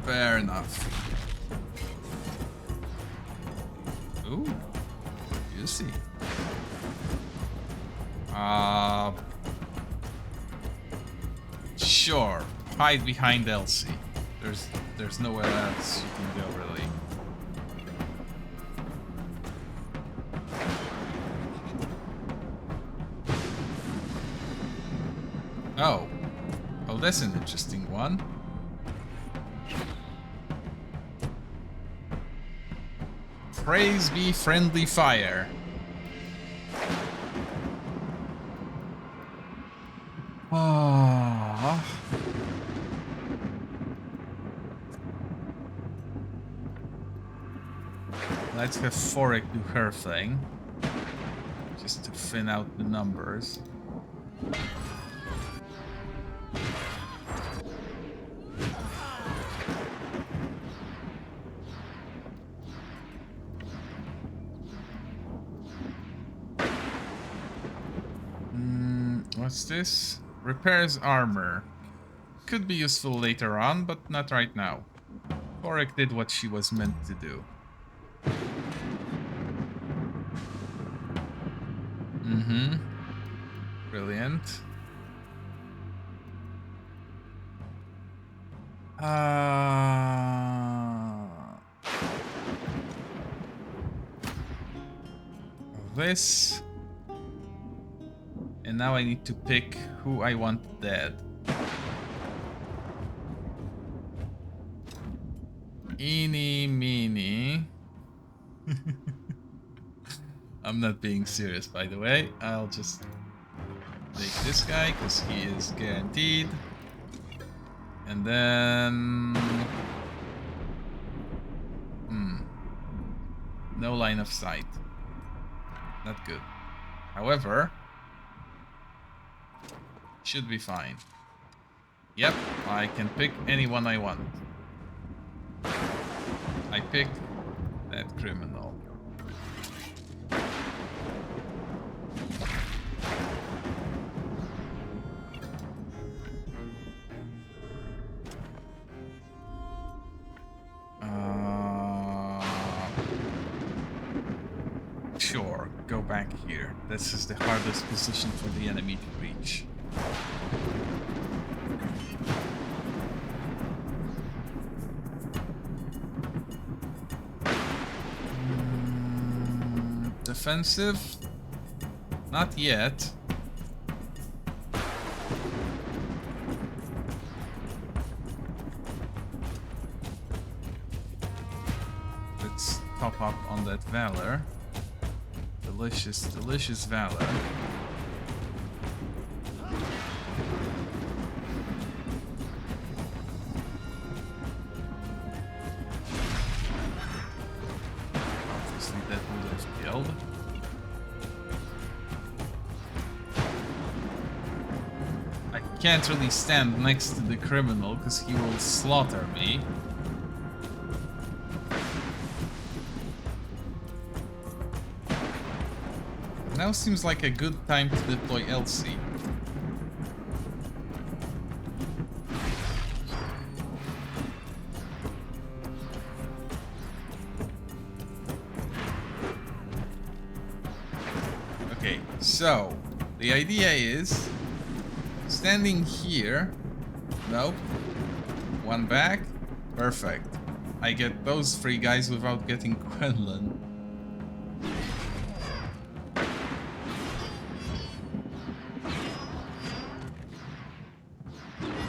Fair enough. Ooh, juicy. Sure. Hide behind Elsie. There's nowhere else you can go, really. Oh, that's an interesting one. Praise be friendly fire. Let's have Forik do her thing, just to thin out the numbers. What's this? Repairs armor. Could be useful later on, but not right now. Forik did what she was meant to do. Brilliant. This. And now I need to pick who I want dead. Eeny, meeny. I'm not being serious, by the way. I'll just take this guy, because he is guaranteed. And then... no line of sight. Not good. However... should be fine. Yep, I can pick anyone I want. I pick that criminal. Sure, go back here. This is the hardest position for the enemy to reach. Defensive? Not yet. Let's top up on that valor. Delicious, delicious valor. Obviously that would have killed. I can't really stand next to the criminal because he will slaughter me. Now seems like a good time to deploy Elsie. Okay, so the idea is standing here. Nope. One back. Perfect. I get those 3 guys without getting Quenlin.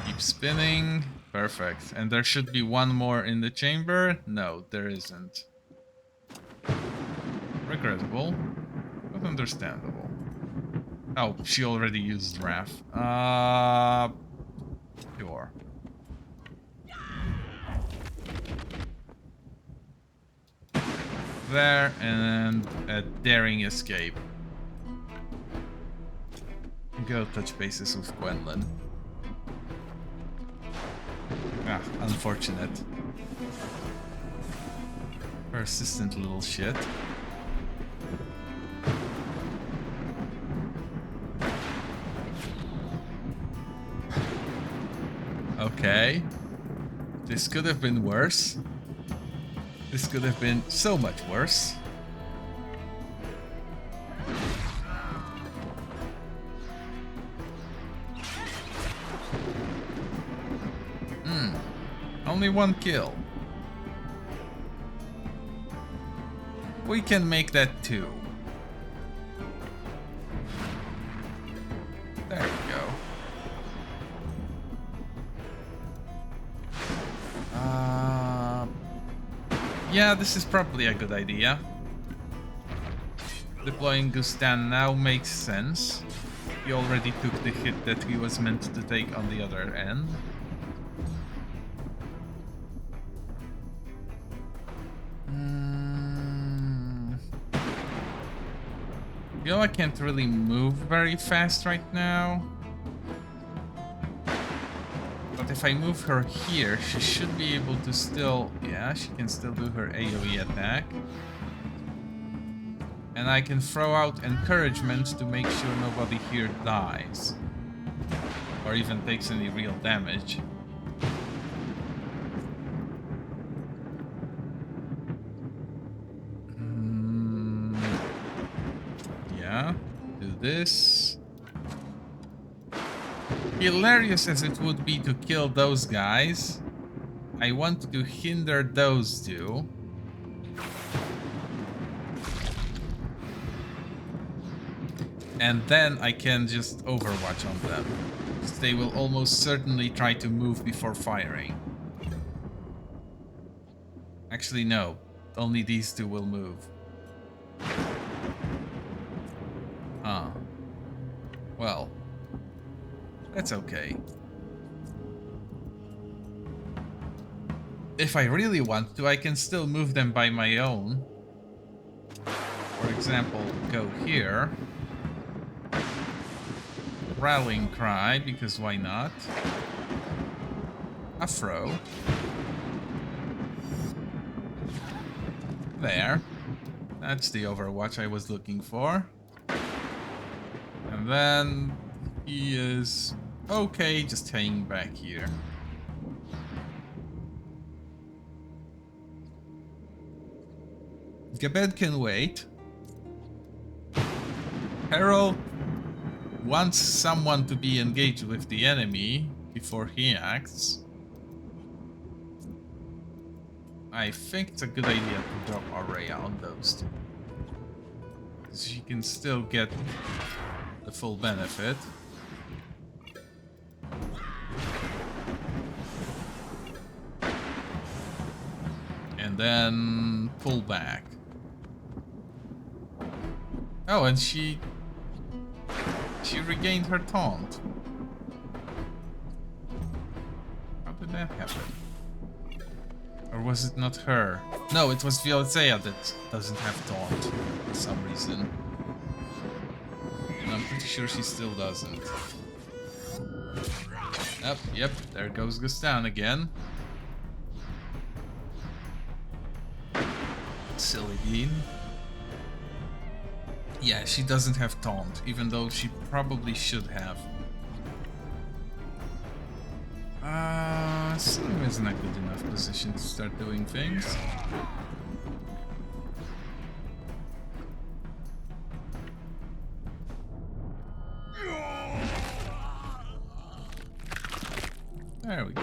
Keep spinning. Perfect. And there should be one more in the chamber. No, there isn't. Regrettable, but understandable. Oh, she already used Wrath. Sure. There, and a daring escape. Go touch bases with Quenlin. Ah, unfortunate. Persistent little shit. Okay. This could have been worse. This could have been so much worse. Only 1 kill. We can make that 2. There we go. Yeah, this is probably a good idea. Deploying Gustan now makes sense. He already took the hit that he was meant to take on the other end. I can't really move very fast right now. But if I move her here, she should be able to still... Yeah, she can still do her AoE attack. And I can throw out encouragement to make sure nobody here dies. Or even takes any real damage. Yeah, do this. Hilarious as it would be to kill those guys, I want to hinder those two. And then I can just overwatch on them. Because they will almost certainly try to move before firing. Actually, no. Only these two will move. Huh. Well. That's okay. If I really want to, I can still move them by my own. For example, go here. Rallying cry, because why not? A throw. There. That's the Overwatch I was looking for. And then he is okay just hanging back here. Gebed can wait. Harold wants someone to be engaged with the enemy before he acts. I think it's a good idea to drop Araya on those two. Because she can still get the full benefit. And then pull back. Oh, and she regained her taunt. How did that happen? Or was it not her? No, it was Violzea that doesn't have taunt for some reason. And I'm pretty sure she still doesn't. Yep, there goes Gustan again. Silly bean. Yeah, she doesn't have taunt, even though she probably should have. Slim is in a good enough position to start doing things. There we go.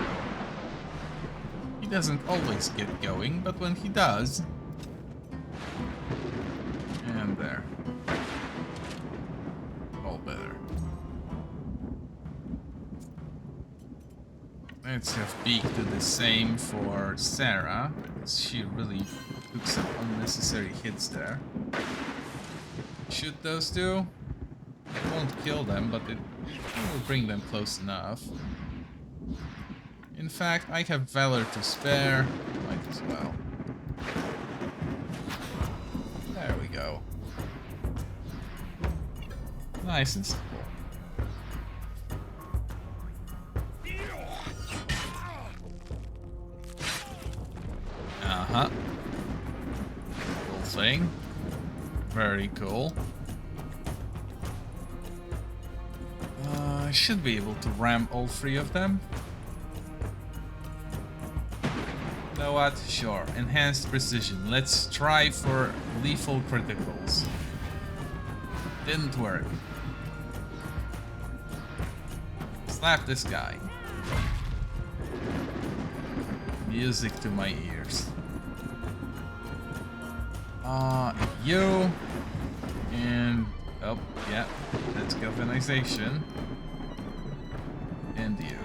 doesn't always get going, but when he does... And there. All better. Let's have Beak do the same for Sarah, because she really took some unnecessary hits there. Shoot those two. It won't kill them, but it will bring them close enough. In fact, I have Valor to spare. Might as well. There we go. Nice and simple. Uh-huh. Cool thing. Very cool. I should be able to ram all three of them. You know what? Sure. Enhanced precision. Let's try for lethal criticals. Didn't work. Slap this guy. Music to my ears. You. And... oh, yeah. That's galvanization. And you.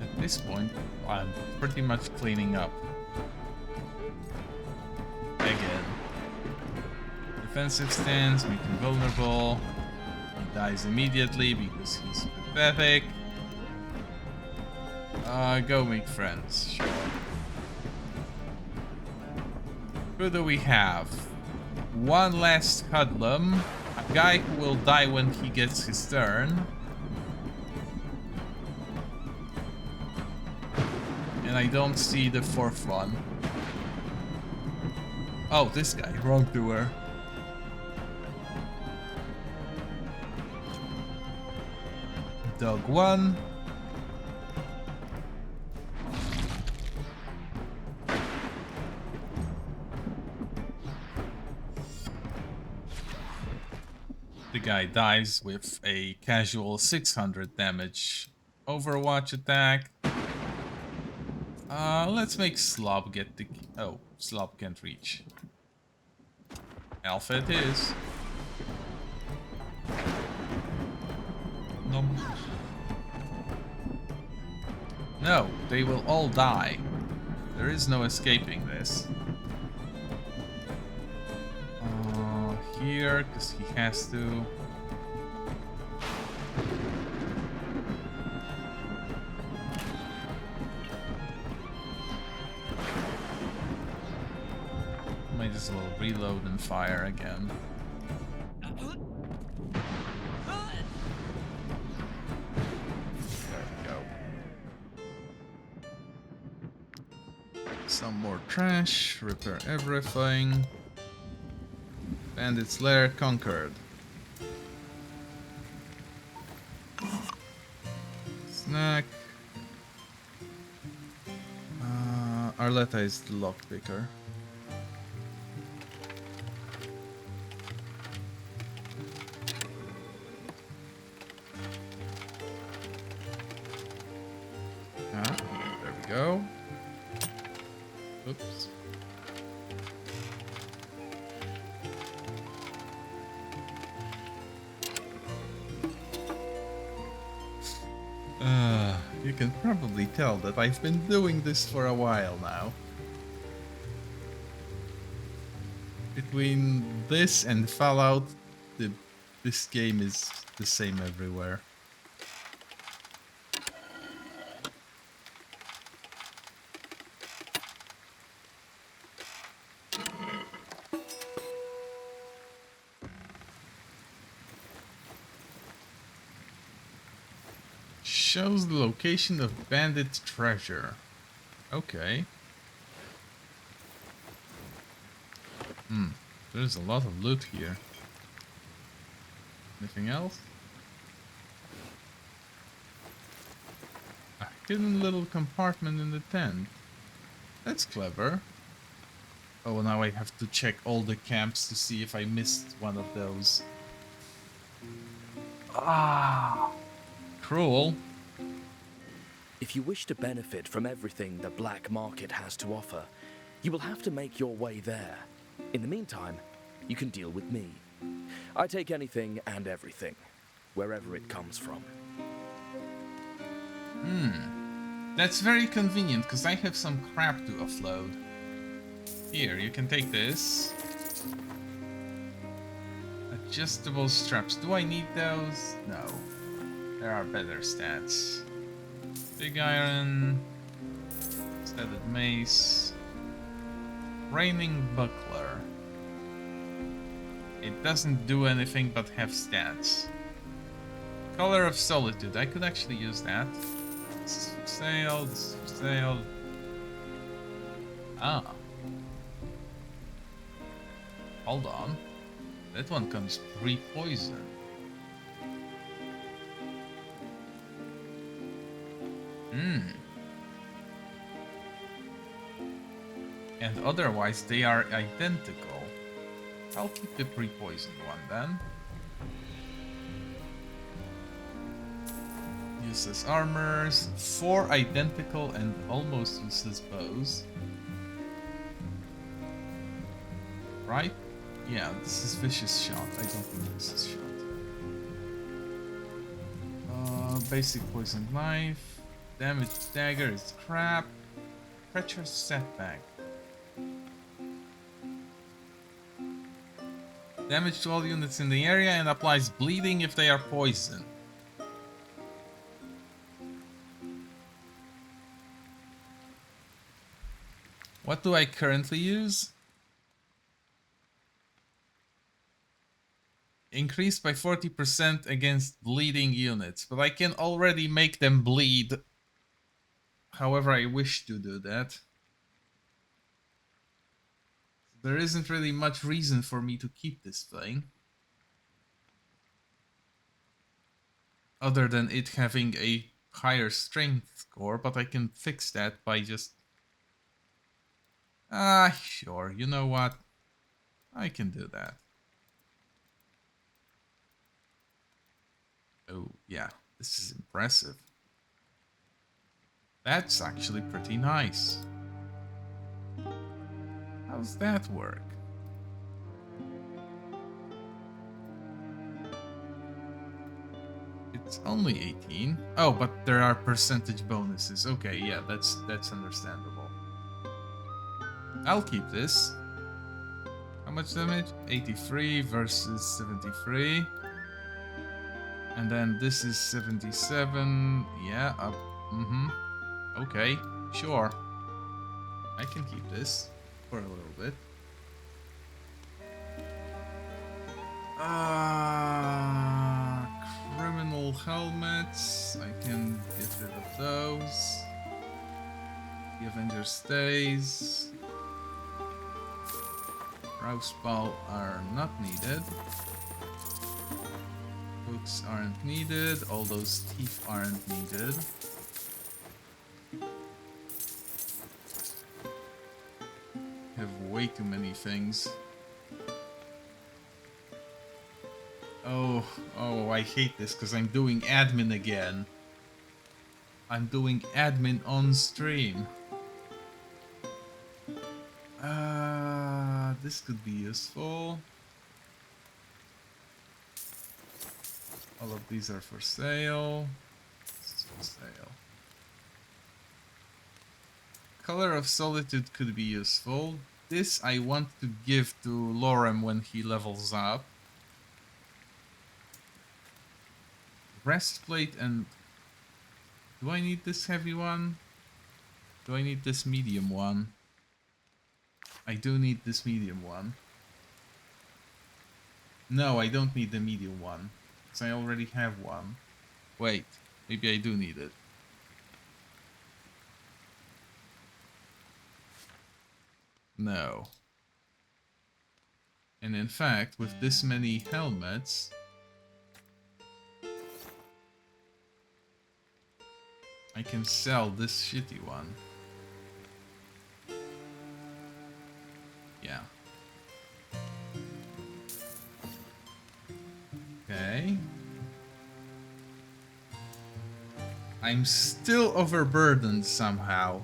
At this point, I'm pretty much cleaning up. Again. Defensive stance, make him vulnerable. He dies immediately because he's pathetic. Go make friends, sure. Who do we have? One last hoodlum. A guy who will die when he gets his turn. And I don't see the fourth one. Oh, this guy, wrongdoer. Dog 1. The guy dies with a casual 600 damage Overwatch attack. Let's make Slob get the... oh, Slob can't reach. Alpha it is. Nom. No, they will all die. There is no escaping this. Here, because he has to. Might as well reload and fire again. There we go. Some more trash, repair everything. Bandit's lair conquered. Snack. Arletta is the lockpicker. There we go. Oops. You can probably tell that I've been doing this for a while now. Between this and Fallout, this game is the same everywhere. Shows the location of bandit treasure. Okay. There's a lot of loot here. Anything else? A hidden little compartment in the tent. That's clever. Oh, now I have to check all the camps to see if I missed one of those. Ah, cruel. If you wish to benefit from everything the black market has to offer, you will have to make your way there. In the meantime, you can deal with me. I take anything and everything, wherever it comes from. That's very convenient, because I have some crap to offload. Here, you can take this. Adjustable straps. Do I need those? No. There are better stats. Big iron. Studded mace. Raining buckler. It doesn't do anything but have stats. Color of Solitude. I could actually use that. This is for sale. This is for sale. Ah. Hold on. That one comes pre-poison. And otherwise they are identical. I'll keep the pre-poisoned one then. Useless armors, 4 identical and almost useless bows. Right? Yeah, this is vicious shot. I don't need vicious shot. Basic poisoned knife. Damage dagger is crap. Treacherous setback. Damage to all units in the area and applies bleeding if they are poisoned. What do I currently use? Increased by 40% against bleeding units, but I can already make them bleed however I wish to do that. There isn't really much reason for me to keep this thing. Other than it having a higher strength score, but I can fix that by just... sure, you know what? I can do that. Oh, yeah, this is impressive. That's actually pretty nice. How's that work? It's only 18. Oh, but there are percentage bonuses. Okay, yeah, that's understandable. I'll keep this. How much damage? 83 versus 73. And then this is 77. Yeah, up. Okay, sure. I can keep this for a little bit. Criminal helmets. I can get rid of those. The Avenger stays. Rouse ball are not needed. Hooks aren't needed. All those teeth aren't needed. Have way too many things. Oh, I hate this because I'm doing admin again. I'm doing admin on stream. This could be useful. All of these are for sale. This is for sale. Color of Solitude could be useful. This I want to give to Lorem when he levels up. Breastplate and... Do I need this heavy one? Do I need this medium one? I do need this medium one. No, I don't need the medium one. Because I already have one. Wait, maybe I do need it. No. And in fact, with this many helmets... I can sell this shitty one. Yeah. Okay. I'm still overburdened somehow.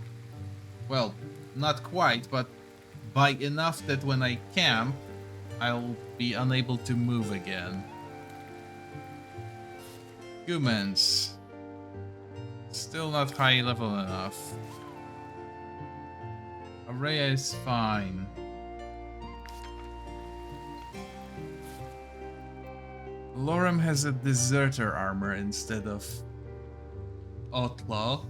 Well, not quite, but by enough that when I camp, I'll be unable to move again. Humans. Still not high level enough. Araya is fine. Lorem has a deserter armor instead of outlaw.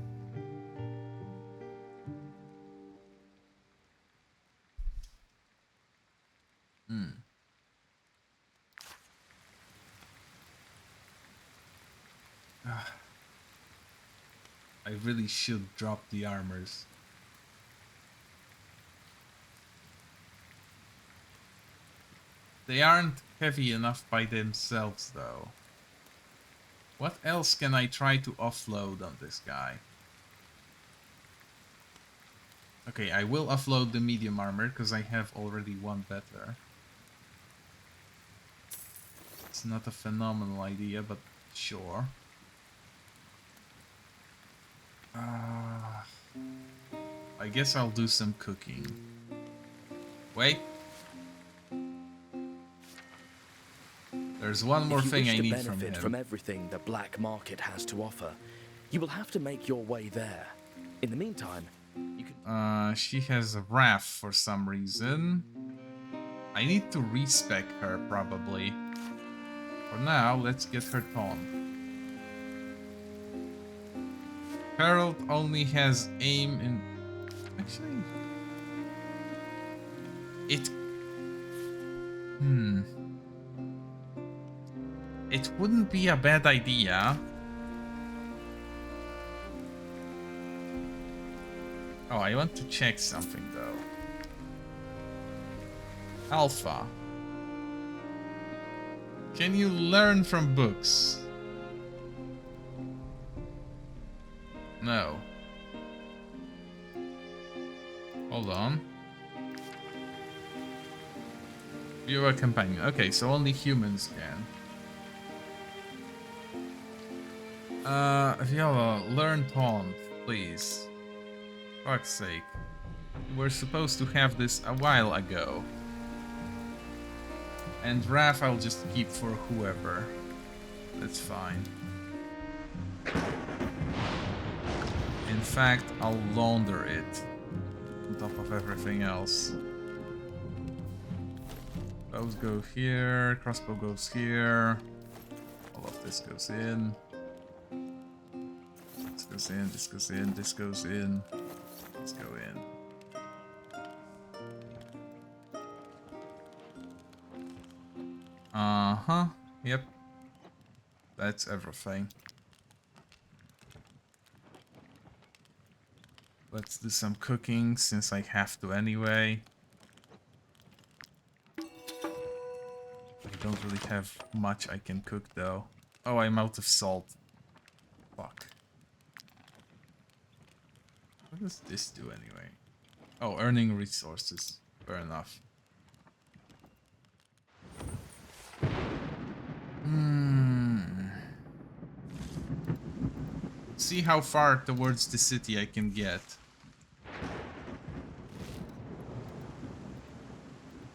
I really should drop the armors. They aren't heavy enough by themselves, though. What else can I try to offload on this guy? Okay, I will offload the medium armor, because I have already one better. It's not a phenomenal idea, but sure. I guess I'll do some cooking. Wait. There's one more thing I need from him. From everything the black market has to offer, you will have to make your way there. In the meantime, you can... She has a wrath for some reason. I need to respec her, probably. For now, let's get her taunt. Herald only has aim in... Actually... It... It wouldn't be a bad idea. Oh, I want to check something, though. Alpha. Can you learn from books? No. Hold on. Viewer companion. Okay, so only humans can. Viola, learn taunt, please. Fuck's sake. We're supposed to have this a while ago. And Wrath I'll just keep for whoever. That's fine. In fact, I'll launder it on top of everything else. Bows go here, crossbow goes here. All of this goes in. This goes in, this goes in, this goes in. Let's go in. Uh-huh. Yep. That's everything. Let's do some cooking since I have to anyway. I don't really have much I can cook though. Oh, I'm out of salt. Fuck. What does this do anyway? Oh, earning resources. Fair enough. See how far towards the city I can get.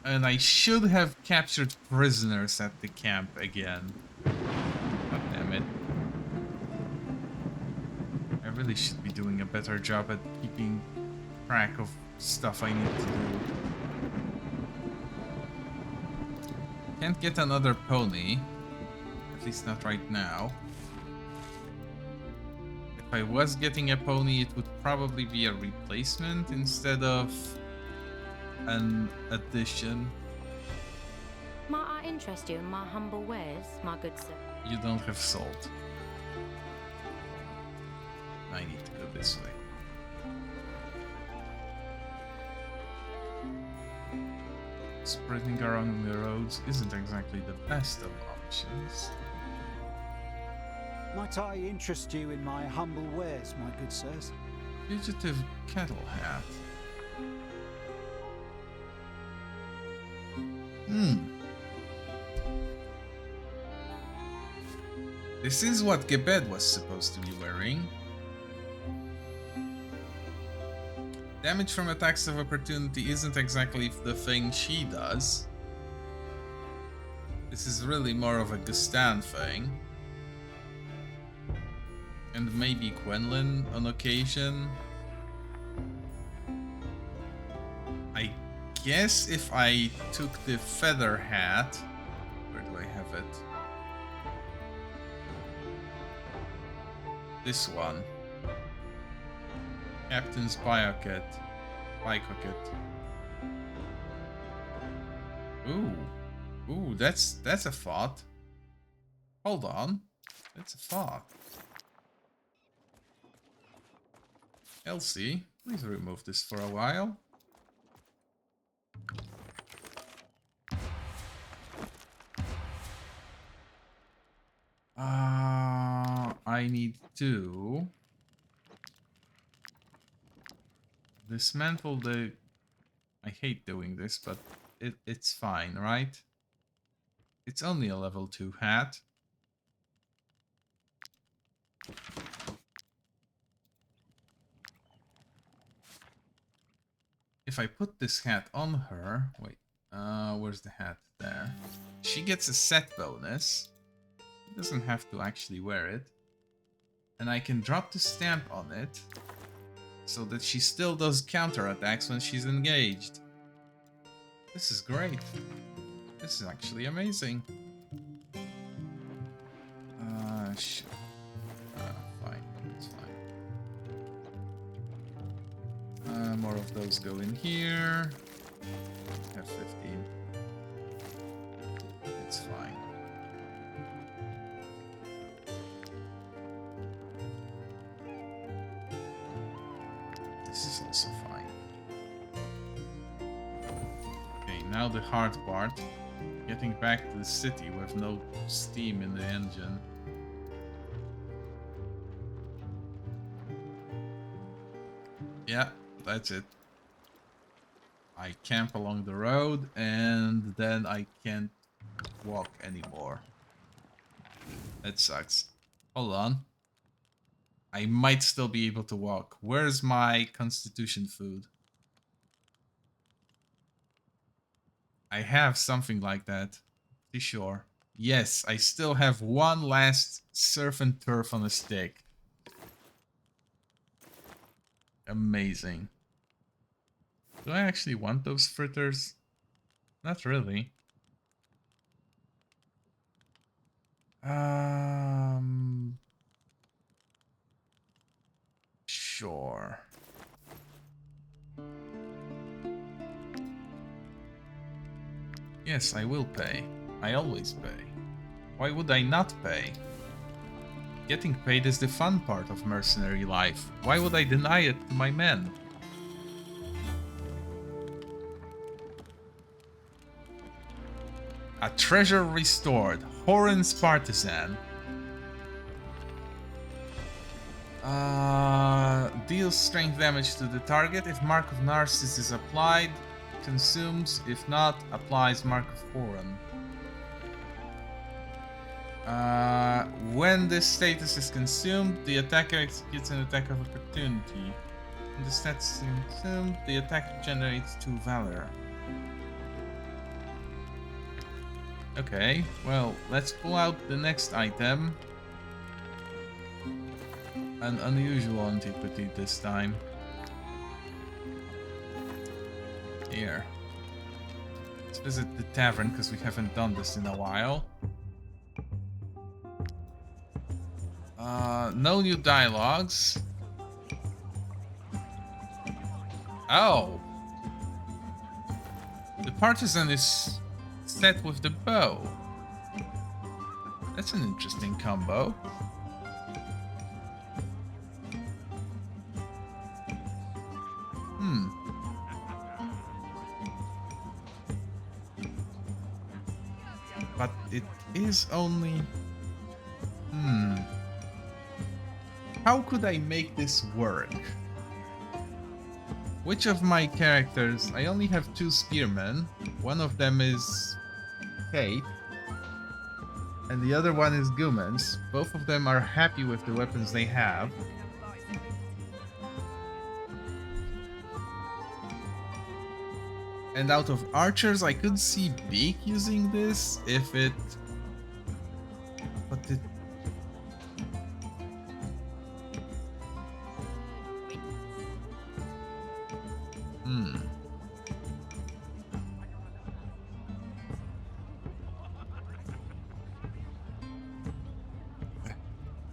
And I should have captured prisoners at the camp again. God damn it. I really should be doing a better job at keeping track of stuff I need to do. Can't get another pony. At least not right now. If I was getting a pony, it would probably be a replacement instead of an addition. Might I interest you in my humble wares, my good sir? You don't have salt. I need to go this way. Spreading around the roads isn't exactly the best of options. Might I interest you in my humble wares, my good sirs? Fugitive cattle hat. This is what Gebed was supposed to be wearing. Damage from attacks of opportunity isn't exactly the thing she does. This is really more of a Gustan thing. And maybe Quenlin on occasion. I guess if I took the feather hat... Where do I have it? This one. Captain's Biocket. Ooh. Ooh, that's a thought. Hold on. That's a thought. Elsie, please remove this for a while. I need to dismantle the... I hate doing this, but it's fine, right? It's only a level 2 hat. If I put this hat on her... Wait, where's the hat? There. She gets a set bonus. She doesn't have to actually wear it. And I can drop the stamp on it, so that she still does counterattacks when she's engaged. This is great. This is actually amazing. Shit. Fine. It's fine. More of those go in here. Have 15. It's fine. This is also fine. Okay, now the hard part. Getting back to the city with no steam in the engine. Yeah, that's it. I camp along the road and then I can't walk anymore. That sucks. Hold on. I might still be able to walk. Where's my constitution food? I have something like that. Be sure. Yes, I still have one last surf and turf on a stick. Amazing. Do I actually want those fritters? Not really. Sure. Yes, I will pay. I always pay. Why would I not pay? Getting paid is the fun part of mercenary life. Why would I deny it to my men? A treasure restored. Horan's Partisan. Deals strength damage to the target. If Mark of Narcissus is applied, consumes. If not, applies Mark of Horan. When this status is consumed, the attacker executes an attack of opportunity. When the status is consumed, the attacker generates 2 valor. Okay, well, let's pull out the next item. An unusual antiquity this time. Here. Let's visit the tavern, because we haven't done this in a while. No new dialogues. Oh! The partisan is set with the bow. That's an interesting combo. But it is only... How could I make this work? Which of my characters... I only have 2 spearmen. One of them is Kate. And the other one is Gumens. Both of them are happy with the weapons they have. And out of archers, I could see Beak using this if it... But it...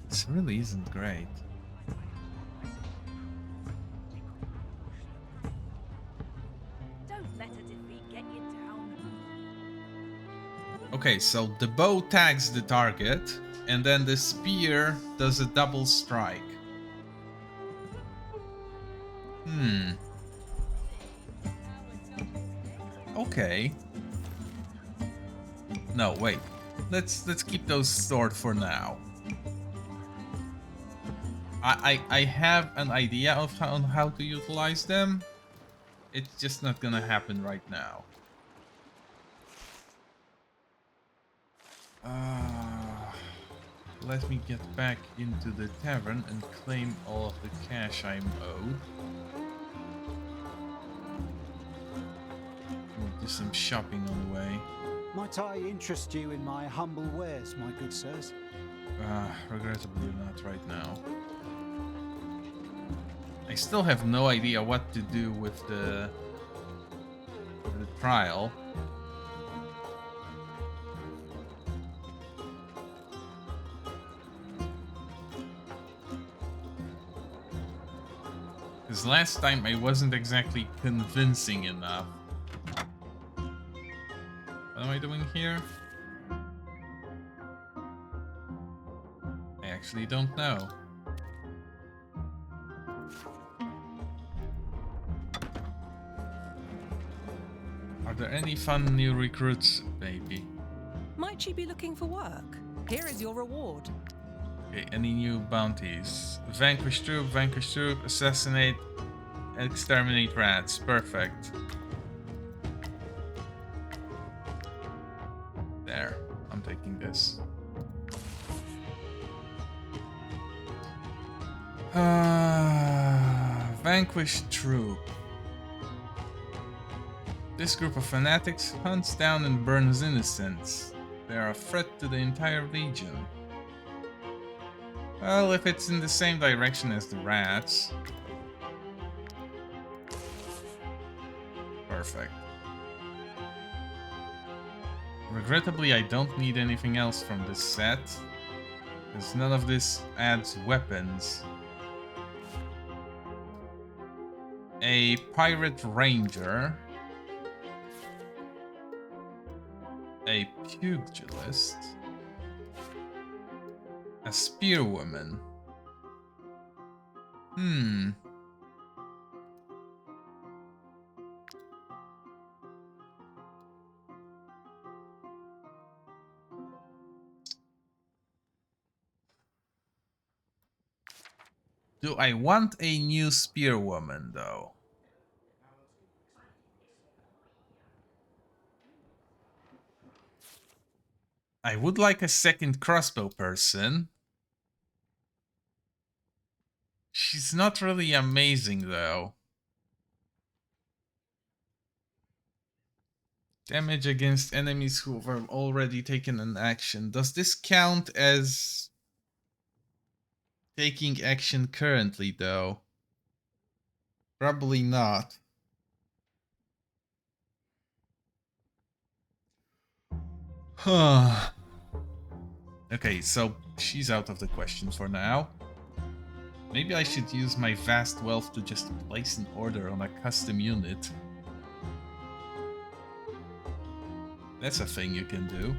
This really isn't great. Don't let a defeat get you down. Okay, so the bow tags the target, and then the spear does a double strike. Okay. No, wait. Let's keep those stored for now. I have an idea of on how to utilize them. It's just not gonna happen right now. Let me get back into the tavern and claim all of the cash I'm owed. We'll do some shopping on the way. Might I interest you in my humble wares, my good sirs? Regrettably not right now. I still have no idea what to do with the trial. Because last time I wasn't exactly convincing enough. What am I doing here? I actually don't know. Are there any fun new recruits, baby? Might you be looking for work? Here is your reward. Okay, any new bounties? Vanquish troop, assassinate, exterminate rats. Perfect. There, I'm taking this. Vanquish troop. This group of fanatics hunts down and burns innocents. They are a threat to the entire region. Well, if it's in the same direction as the rats. Perfect. Regrettably, I don't need anything else from this set, because none of this adds weapons. A pirate ranger. A pugilist. A spearwoman. Do I want a new spearwoman, though? I would like a second crossbow person. She's not really amazing, though. Damage against enemies who have already taken an action. Does this count as taking action currently, though? Probably not. Okay, so she's out of the question for now. Maybe I should use my vast wealth to just place an order on a custom unit. That's a thing you can do.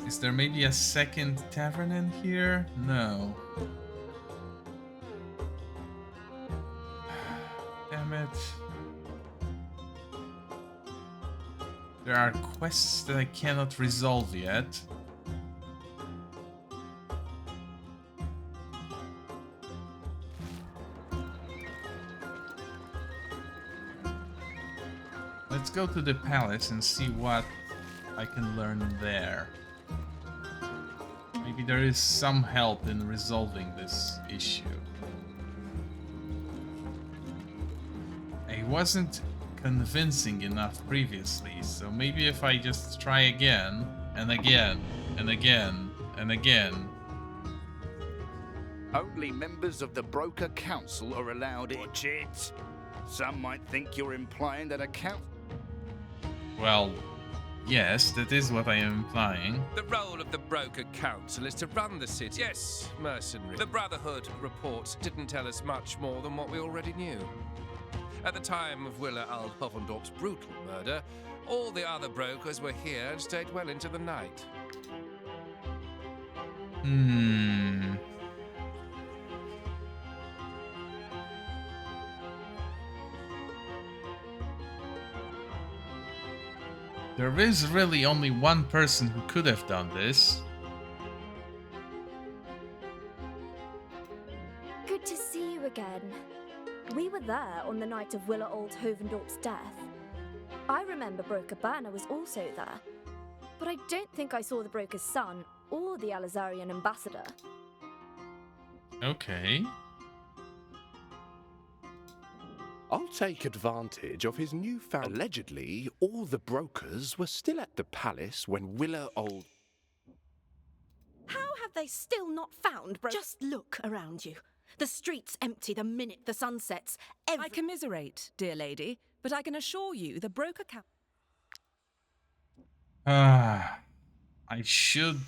Is there maybe a second tavern in here? No. Damn it. There are quests that I cannot resolve yet. Let's go to the palace and see what I can learn there. Maybe there is some help in resolving this issue. wasn't convincing enough previously, so maybe if I just try again, and again, and again, and again. Only members of the Broker Council are allowed in. Watch it! Some might think you're implying that a council... Well, yes, that is what I am implying. The role of the Broker Council is to run the city. Yes, mercenary. The Brotherhood reports didn't tell us much more than what we already knew. At the time of Willa Al Hovendorp's brutal murder, all the other brokers were here and stayed well into the night. There is really only one person who could have done this. Good to see you again. We were there on the night of Willa Old Hovendorp's death. I remember Broker Berner was also there, but I don't think I saw the broker's son or the Alizarian ambassador. Okay. I'll take advantage of his newfound... Allegedly, all the brokers were still at the palace when Willa Old... How have they still not found Just look around you. The streets empty the minute the sun sets. I commiserate, dear lady, but I can assure you the broker count... I should...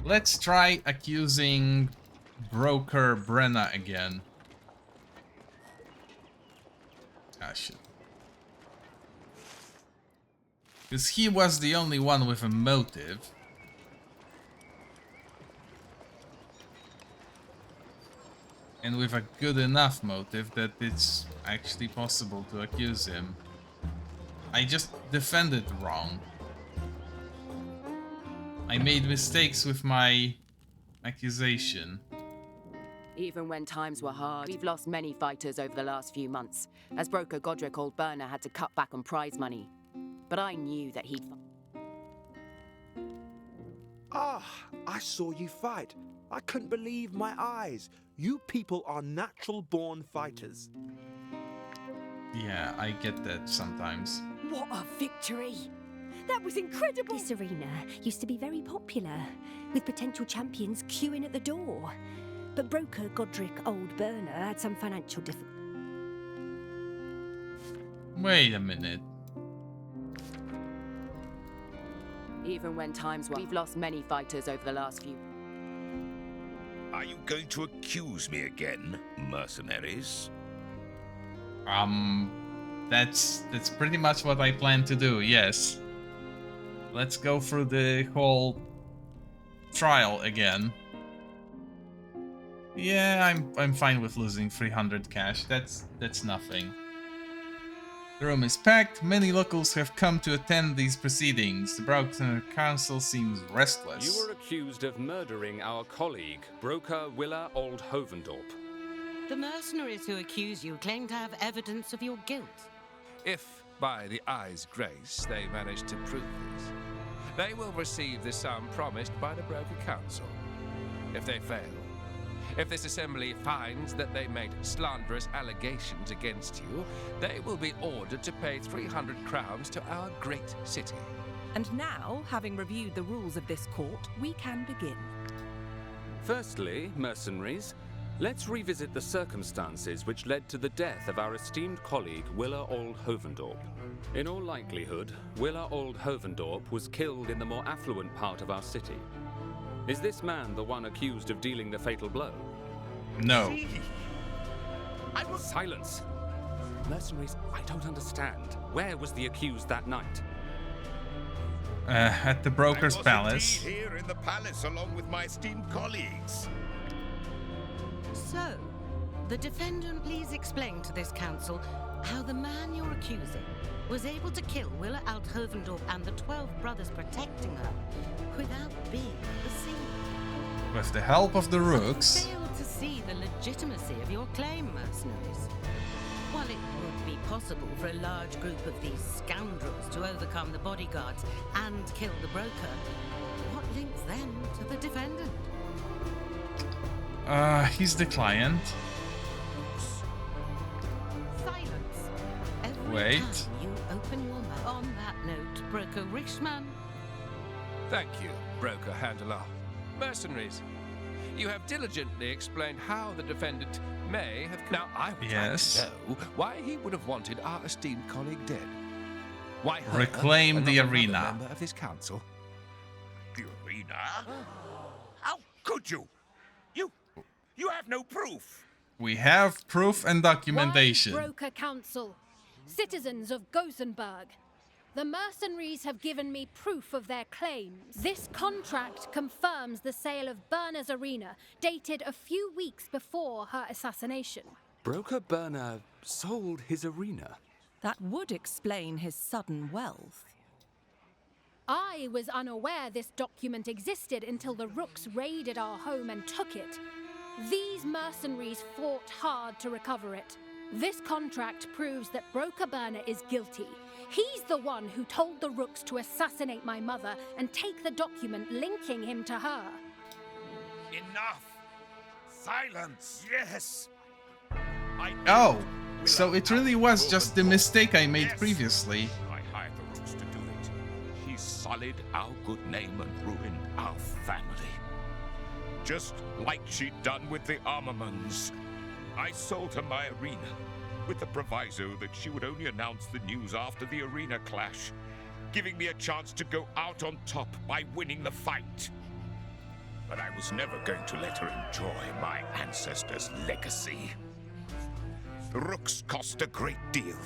Let's try accusing Broker Brenna again. Ah, shit. Because he was the only one with a motive. And with a good enough motive that it's actually possible to accuse him. I just defended wrong. I made mistakes with my accusation. Even when times were hard, we've lost many fighters over the last few months, as Broker Godric Old Berner had to cut back on prize money. But I knew that he'd... Ah, I saw you fight. I couldn't believe my eyes. You people are natural-born fighters. Yeah, I get that sometimes. What a victory! That was incredible! This arena used to be very popular, with potential champions queuing at the door. But Broker Godric Old Berner had some financial difficulties. Wait a minute. Even when times were... We've lost many fighters over the last few... Are you going to accuse me again, mercenaries? That's pretty much what I plan to do, yes. Let's go through the whole trial again. Yeah, I'm fine with losing 300 cash. That's nothing. The room is packed. Many locals have come to attend these proceedings. The Broker Council seems restless. You were accused of murdering our colleague, Broker Willa Old Hovendorp. The mercenaries who accuse you claim to have evidence of your guilt. If, by the Eye's grace, they manage to prove this, they will receive the sum promised by the Broker Council. If they fail, if this assembly finds that they made slanderous allegations against you, they will be ordered to pay 300 crowns to our great city. And now, having reviewed the rules of this court, we can begin. Firstly, mercenaries, let's revisit the circumstances which led to the death of our esteemed colleague, Willa Old Hovendorp. In all likelihood, Willa Old Hovendorp was killed in the more affluent part of our city. Is this man the one accused of dealing the fatal blow? No. Silence! Mercenaries, I don't understand. Where was the accused that night? At the Broker's Palace. Here in the palace along with my esteemed colleagues. So, the defendant please explain to this council how the man you're accusing was able to kill Willa Alt Hovendorp and the 12 brothers protecting her without being at the scene. With the help of the rooks. I fail to see the legitimacy of your claim, mercenaries. While it would be possible for a large group of these scoundrels to overcome the bodyguards and kill the broker, what links them to the defendant? He's the client. Silence. Every Wait. time you open your mouth. On that note, Broker Richman. Thank you, Broker Handler. Mercenaries, you have diligently explained how the defendant may have... Now, I would like to know why he would have wanted our esteemed colleague dead. Why her, Reclaim and the not another arena. member of this council? The arena? How could you? You have no proof. We have proof and documentation. Broker Council, citizens of Gothenburg, the mercenaries have given me proof of their claims. This contract confirms the sale of Berna's arena, dated a few weeks before her assassination. Broker Berna sold his arena. That would explain his sudden wealth. I was unaware this document existed until the Rooks raided our home and took it. These mercenaries fought hard to recover it. This contract proves that Broker Berna is guilty. He's the one who told the Rooks to assassinate my mother and take the document linking him to her. Enough. Silence. Yes. Oh, so it really was just the mistake I made previously. I hired the Rooks to do it. He sullied our good name and ruined our family. Just like she'd done with the Armaments. I sold her my arena, with the proviso that she would only announce the news after the arena clash, giving me a chance to go out on top by winning the fight. But I was never going to let her enjoy my ancestors' legacy. The Rooks cost a great deal,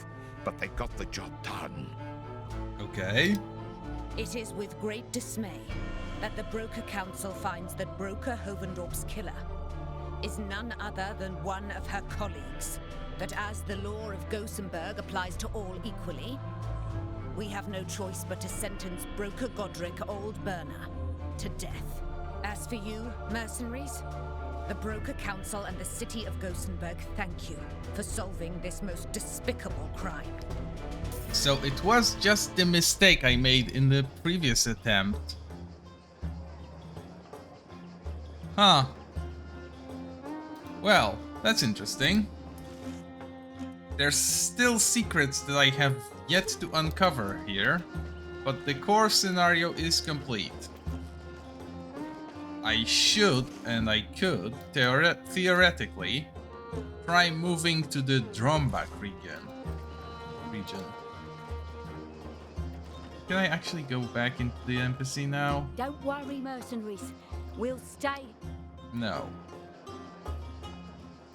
but they got the job done. Okay. It is with great dismay that the Broker Council finds that Broker Hovendorp's killer is none other than one of her colleagues. That as the law of Gothenburg applies to all equally, we have no choice but to sentence Broker Godric Old Berna to death. As for you, mercenaries, the Broker Council and the city of Gothenburg thank you for solving this most despicable crime. So it was just the mistake I made in the previous attempt. Huh. Well, that's interesting. There's still secrets that I have yet to uncover here, but the core scenario is complete. I should, and I could, theoretically, try moving to the Drombach region. Can I actually go back into the embassy now? Don't worry, mercenaries. We'll stay. No.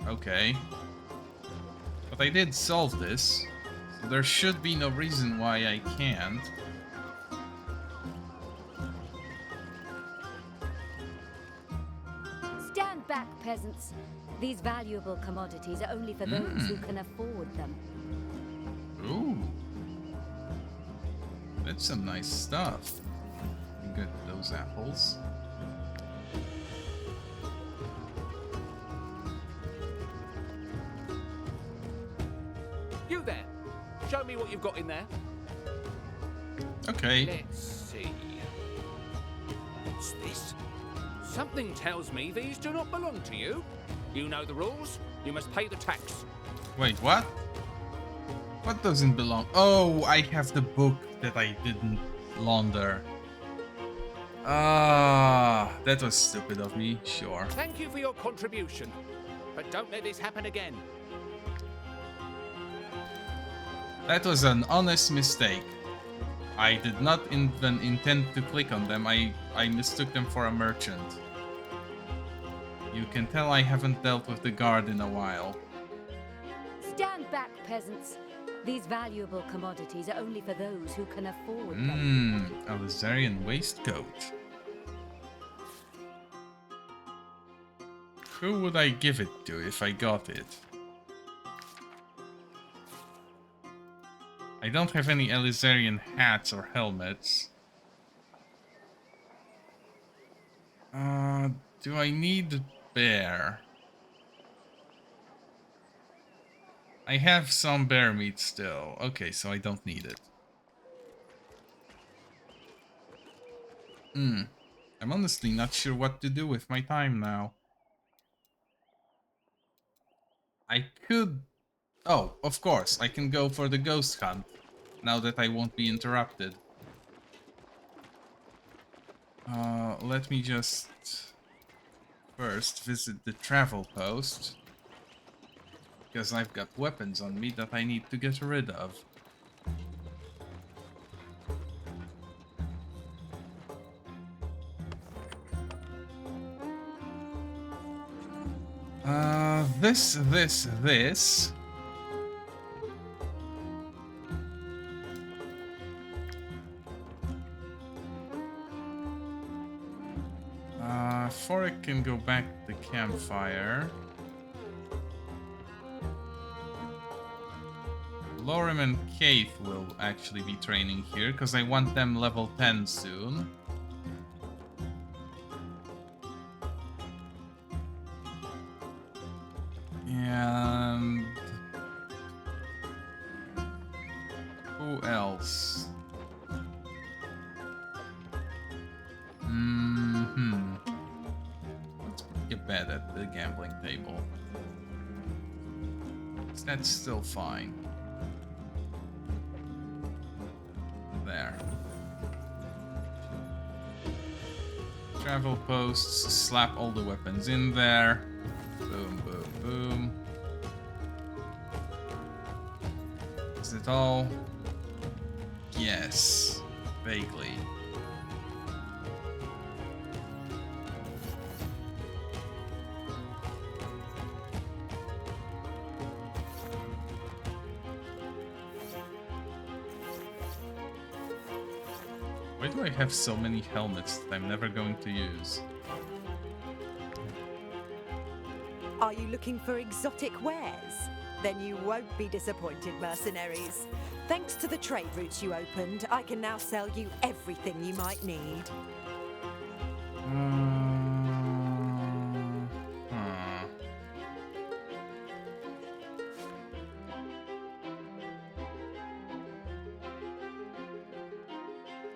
Okay. But I did solve this, so there should be no reason why I can't. Stand back, peasants. These valuable commodities are only for those who can afford them. Ooh. That's some nice stuff. Get those apples. You there. Show me what you've got in there. Okay. Let's see. What's this? Something tells me these do not belong to you. You know the rules. You must pay the tax. Wait, what? What doesn't belong? Oh, I have the book that I didn't launder. Ah, that was stupid of me, sure. Thank you for your contribution, but don't let this happen again. That was an honest mistake. I did not even intend to click on them. I mistook them for a merchant. You can tell I haven't dealt with the guard in a while. Stand back, peasants. These valuable commodities are only for those who can afford them. A Lizarian waistcoat. Who would I give it to if I got it? I don't have any Elizarian hats or helmets. Do I need bear? I have some bear meat still. Okay, so I don't need it. I'm honestly not sure what to do with my time now. I could Oh, of course, I can go for the ghost hunt, now that I won't be interrupted. Let me just first visit the travel post, because I've got weapons on me that I need to get rid of. This. Forik can go back to the campfire. Lorem and Keith will actually be training here, because I want them level 10 soon. And who else? Let's get bed at the gambling table. That's still fine. There. Travel posts, slap all the weapons in there. Boom, boom, boom. Is it all? Yes. Vaguely. Why do I have so many helmets that I'm never going to use? Are you looking for exotic wares? Then you won't be disappointed, mercenaries. Thanks to the trade routes you opened, I can now sell you everything you might need.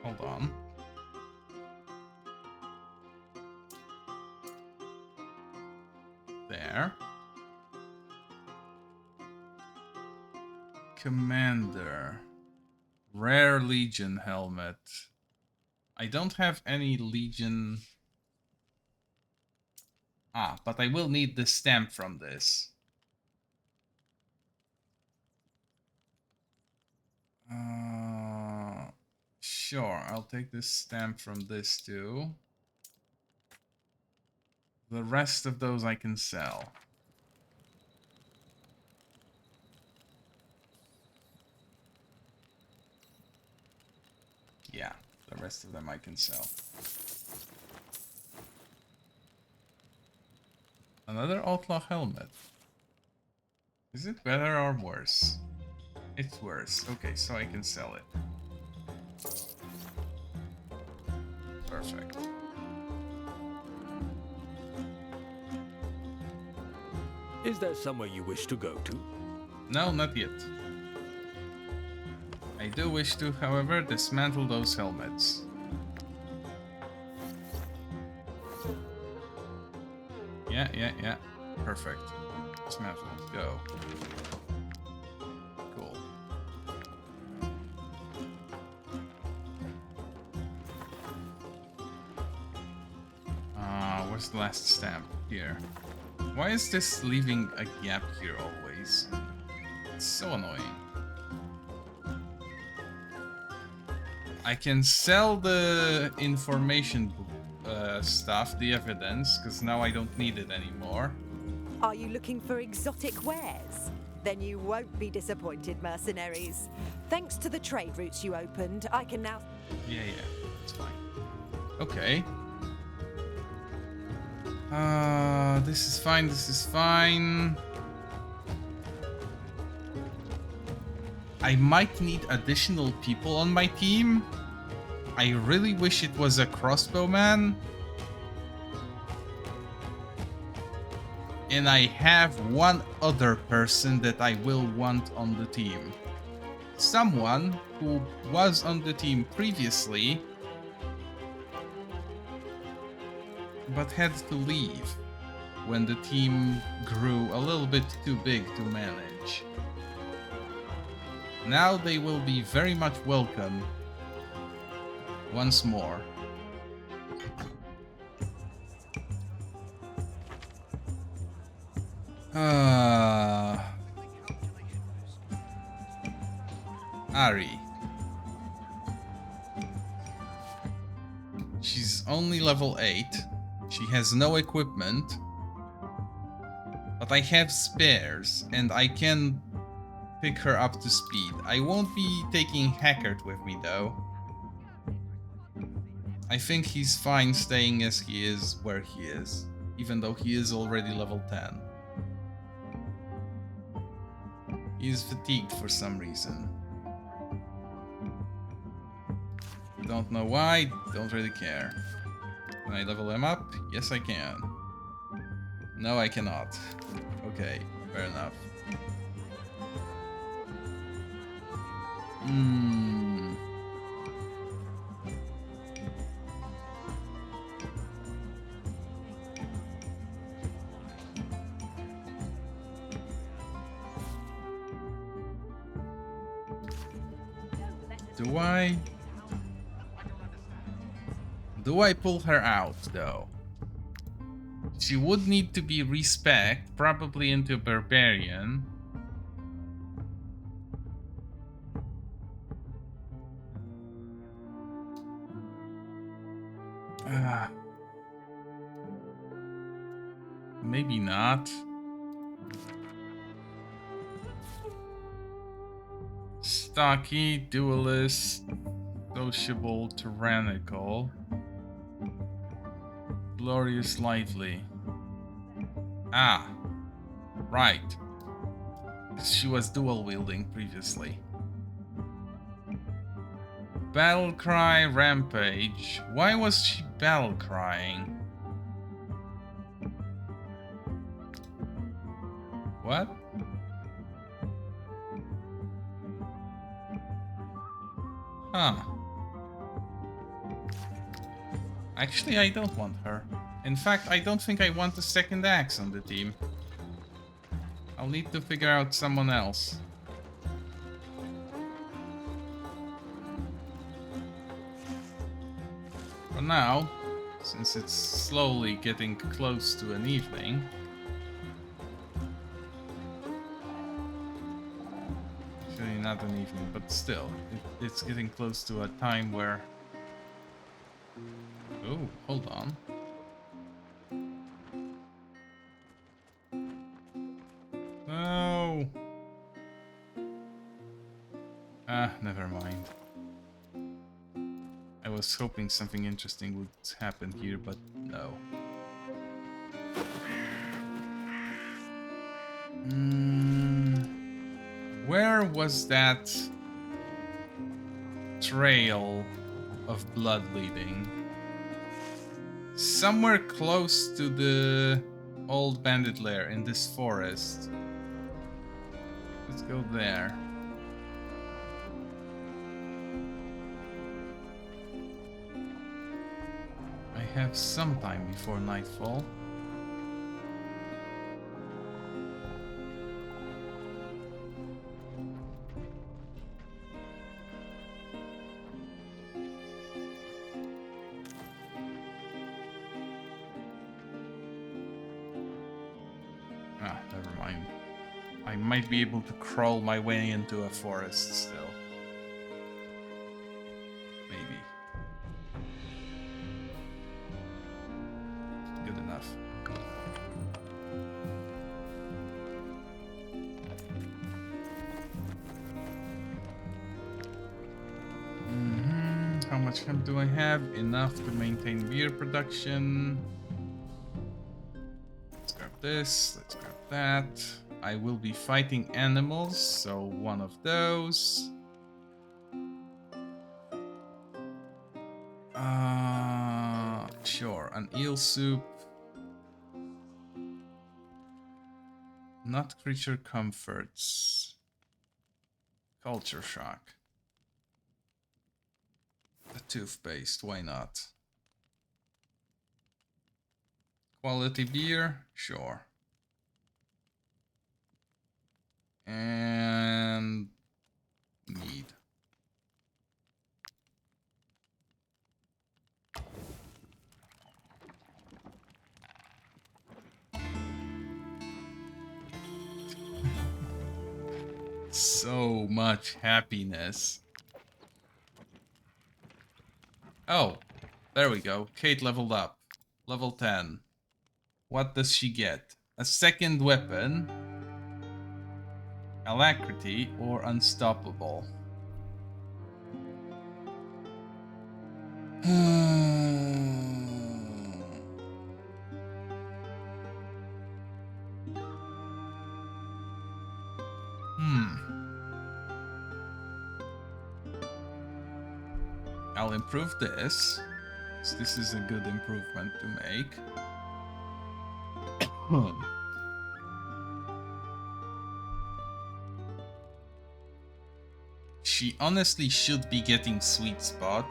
Hold on. There. Commander. Rare Legion helmet. I don't have any Legion... but I will need the stamp from this. Sure, I'll take this stamp from this too. The rest of those I can sell. Yeah, the rest of them I can sell. Another outlaw helmet. Is it better or worse? It's worse. Okay, so I can sell it. Perfect. Is there somewhere you wish to go to? No, not yet. I do wish to, however, dismantle those helmets. Yeah. Perfect. Dismantle. Go. Cool. Where's the last stamp? Here. Why is this leaving a gap here always? It's so annoying. I can sell the information stuff, the evidence, because now I don't need it anymore. Are you looking for exotic wares? Then you won't be disappointed, mercenaries. Thanks to the trade routes you opened, I can now... Yeah, it's fine. Okay. This is fine. I might need additional people on my team. I really wish it was a crossbowman. And I have one other person that I will want on the team. Someone who was on the team previously, but had to leave when the team grew a little bit too big to manage. Now they will be very much welcome once more. Ari. She's only level 8. She has no equipment. But I have spares, and I can pick her up to speed. I won't be taking Hackert with me, though. I think he's fine staying as he is where he is, even though he is already level 10. He is fatigued for some reason. Don't know why, don't really care. Can I level him up? Yes, I can. No, I cannot. Okay, fair enough. Do I pull her out, though? She would need to be respec, probably into Barbarian. Maybe not. Stocky, duelist, sociable, tyrannical. Glorious, lively. Ah, right. She was dual wielding previously. Battle cry, rampage. Why was she battle crying? What? Huh. Actually, I don't want her. In fact, I don't think I want a second axe on the team. I'll need to figure out someone else. For now, since it's slowly getting close to an evening, actually not an evening, but still, it's getting close to a time where... Oh, hold on. No! Ah, never mind. I was hoping something interesting would happen here, but no. Where was that trail of blood leading? Somewhere close to the old bandit lair in this forest. Let's go there. I have some time before nightfall. Ah, never mind. I might be able to crawl my way into a forest still. Maybe. Good enough. How much hemp do I have? Enough to maintain beer production. Let's grab this, let's grab that. I will be fighting animals, so one of those. Sure, an eel soup. Not creature comforts. Culture shock. The toothpaste, why not? Quality beer, sure. And So much happiness. Oh, there we go. Kate leveled up. Level 10. What does she get? A second weapon, alacrity, or unstoppable? I'll improve this. So this is a good improvement to make. She honestly should be getting Sweet Spot.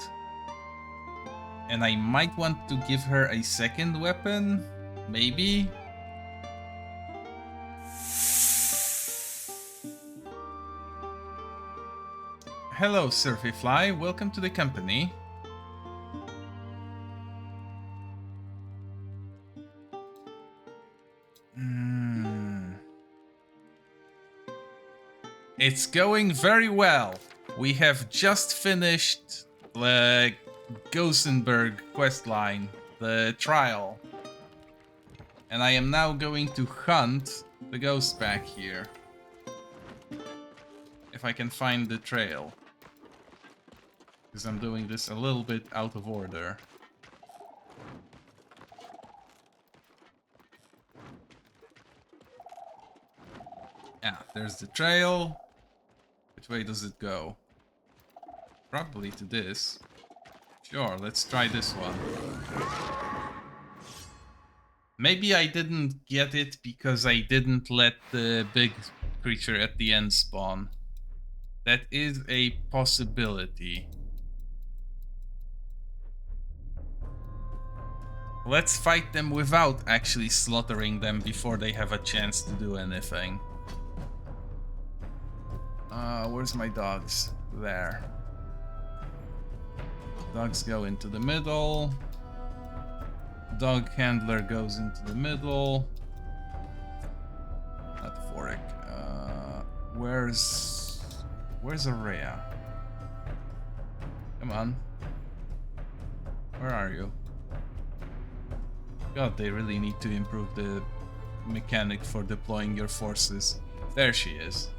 And I might want to give her a second weapon? Maybe? Hello, Surfyfly. Welcome to the company. It's going very well. We have just finished the Gossenberg questline, the trial. And I am now going to hunt the ghost back here. If I can find the trail. Because I'm doing this a little bit out of order. Ah, there's the trail. Which way does it go? Probably to this. Sure, let's try this one. Maybe I didn't get it because I didn't let the big creature at the end spawn. That is a possibility. Let's fight them without actually slaughtering them before they have a chance to do anything. Where's my dogs? There. Dogs go into the middle. Dog handler goes into the middle. Not Forik. Where's Araya? Come on. Where are you? God, they really need to improve the mechanic for deploying your forces. There she is.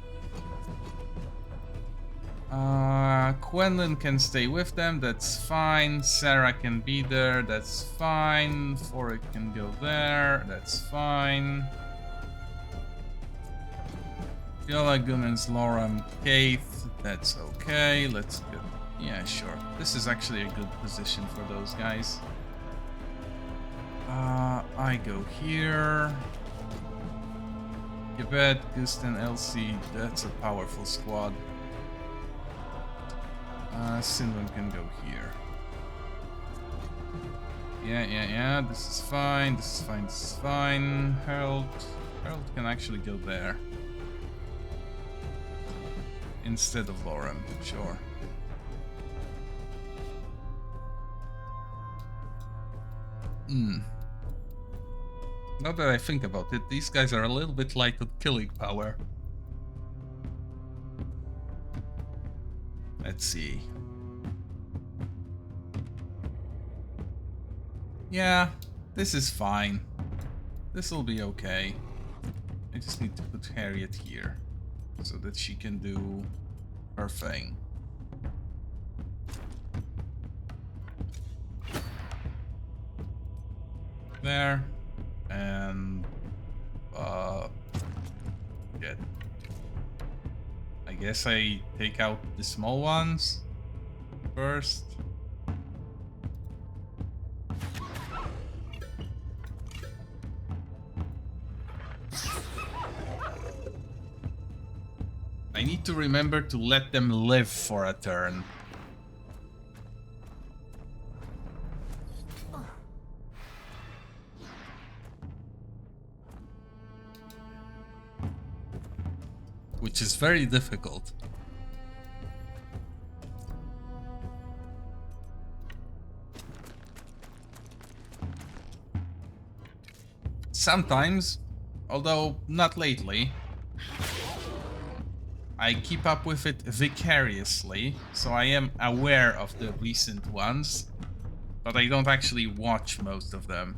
Quenlin can stay with them, that's fine. Sarah can be there, that's fine. Forik can go there, that's fine. Viola, Gunnens, Loram, Keith, that's okay. Let's go. Yeah, sure. This is actually a good position for those guys. I go here. Yvette, Gusten, Elsie, that's a powerful squad. Sinwin can go here. Yeah, this is fine, this is fine, this is fine. Harold can actually go there. Instead of Loram, sure. Now that I think about it, these guys are a little bit light on killing power. Let's see. Yeah, this is fine. This will be okay. I just need to put Harriet here so that she can do her thing. There. And yeah. I guess I take out the small ones first. I need to remember to let them live for a turn. Which is very difficult. Sometimes, although not lately. I keep up with it vicariously, so I am aware of the recent ones, but I don't actually watch most of them.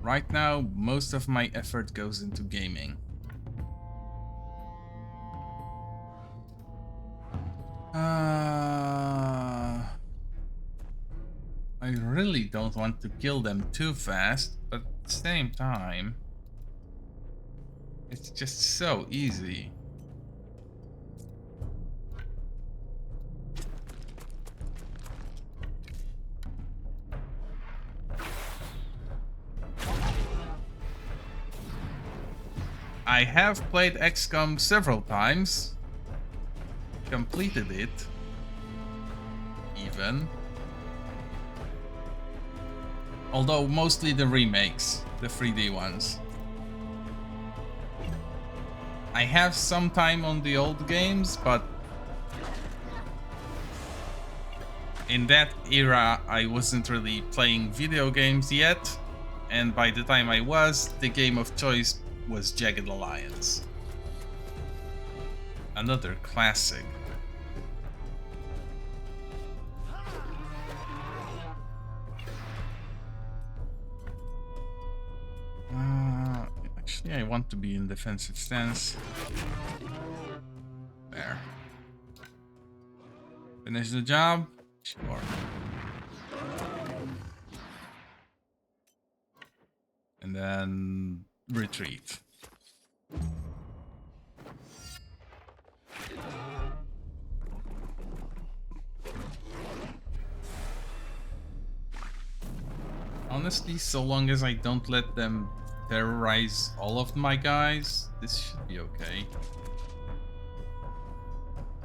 Right now, most of my effort goes into gaming. I really don't want to kill them too fast, but at the same time, it's just so easy. I have played XCOM several times, completed it, even. Although mostly the remakes, the 3D ones. I have some time on the old games, but in that era I wasn't really playing video games yet, and by the time I was, the game of choice was Jagged Alliance. Another classic. Actually, I want to be in defensive stance. There. Finish the job? Sure. And then retreat. Honestly, so long as I don't let them terrorize all of my guys, this should be okay.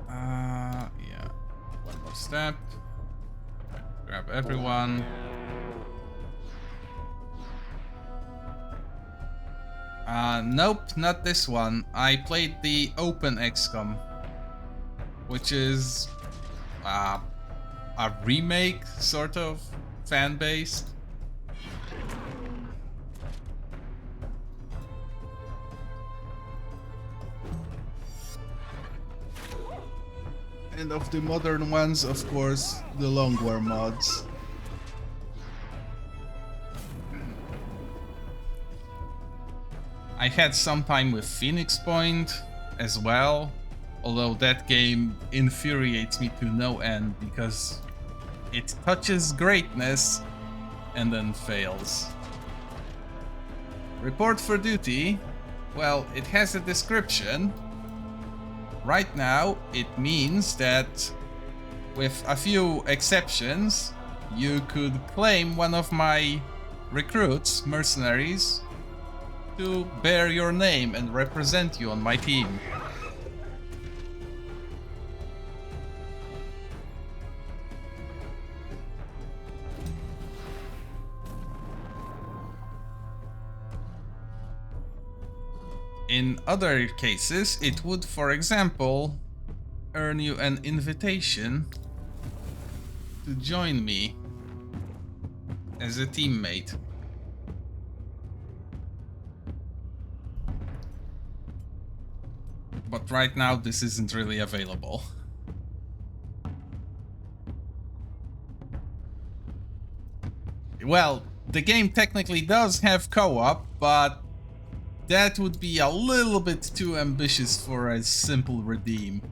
Yeah. One more step. Grab everyone. Nope, not this one. I played the Open XCOM, which is a remake, sort of, fan-based. And of the modern ones, of course, the Long War mods. I had some time with Phoenix Point as well, although that game infuriates me to no end because it touches greatness and then fails. Report for duty. Well, it has a description. Right now, it means that, with a few exceptions, you could claim one of my recruits, mercenaries, to bear your name and represent you on my team. In other cases, it would, for example, earn you an invitation to join me as a teammate. But right now, this isn't really available. Well, the game technically does have co-op, but that would be a little bit too ambitious for a simple redeem.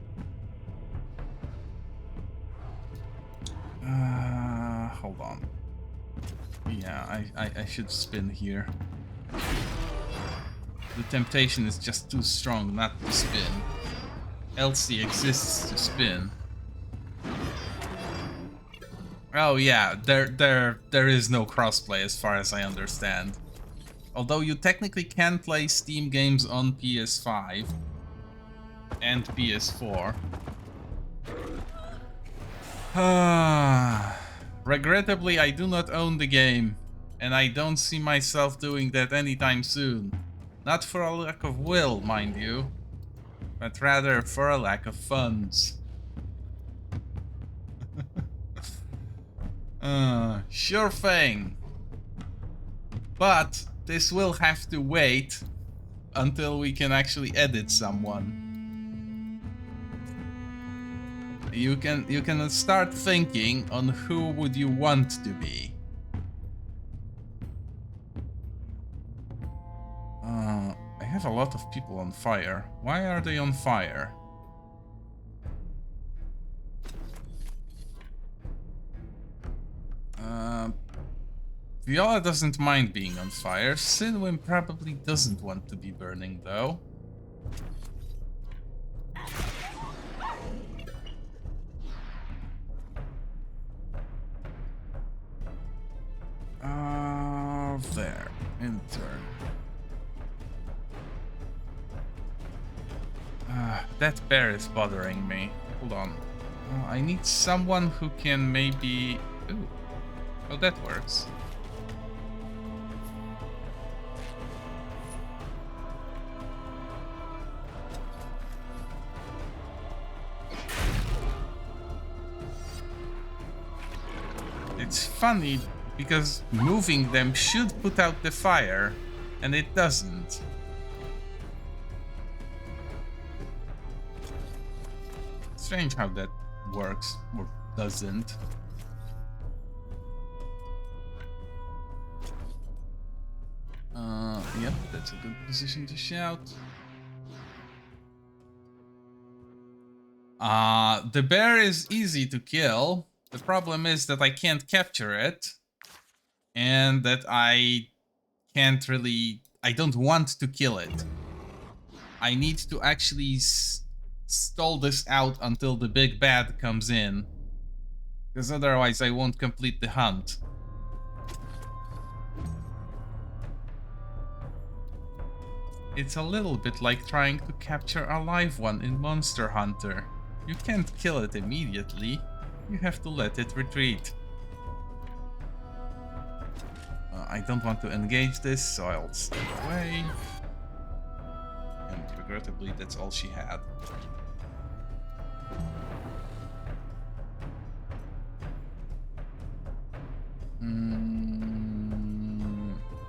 Hold on. Yeah, I should spin here. The temptation is just too strong not to spin. Elsie exists to spin. Oh yeah, there is no crossplay as far as I understand. Although you technically can play Steam games on PS5 and PS4. Regrettably, I do not own the game, and I don't see myself doing that anytime soon. Not for a lack of will, mind you, but rather for a lack of funds. Sure thing. But this will have to wait until we can actually edit someone. You can start thinking on who would you want to be. I have a lot of people on fire. Why are they on fire? Viola doesn't mind being on fire. Sinwin probably doesn't want to be burning though. There. Intern. That bear is bothering me. Hold on. I need someone who can maybe... Ooh. Oh, that works. It's funny because moving them should put out the fire, and it doesn't. Strange how that works, or doesn't. Yep, that's a good position to shout. The bear is easy to kill. The problem is that I can't capture it. And that I can't really... I don't want to kill it. I need to actually stall this out until the big bad comes in. Because otherwise I won't complete the hunt. It's a little bit like trying to capture a live one in Monster Hunter. You can't kill it immediately. You have to let it retreat. I don't want to engage this, so I'll stay away. And regrettably, that's all she had.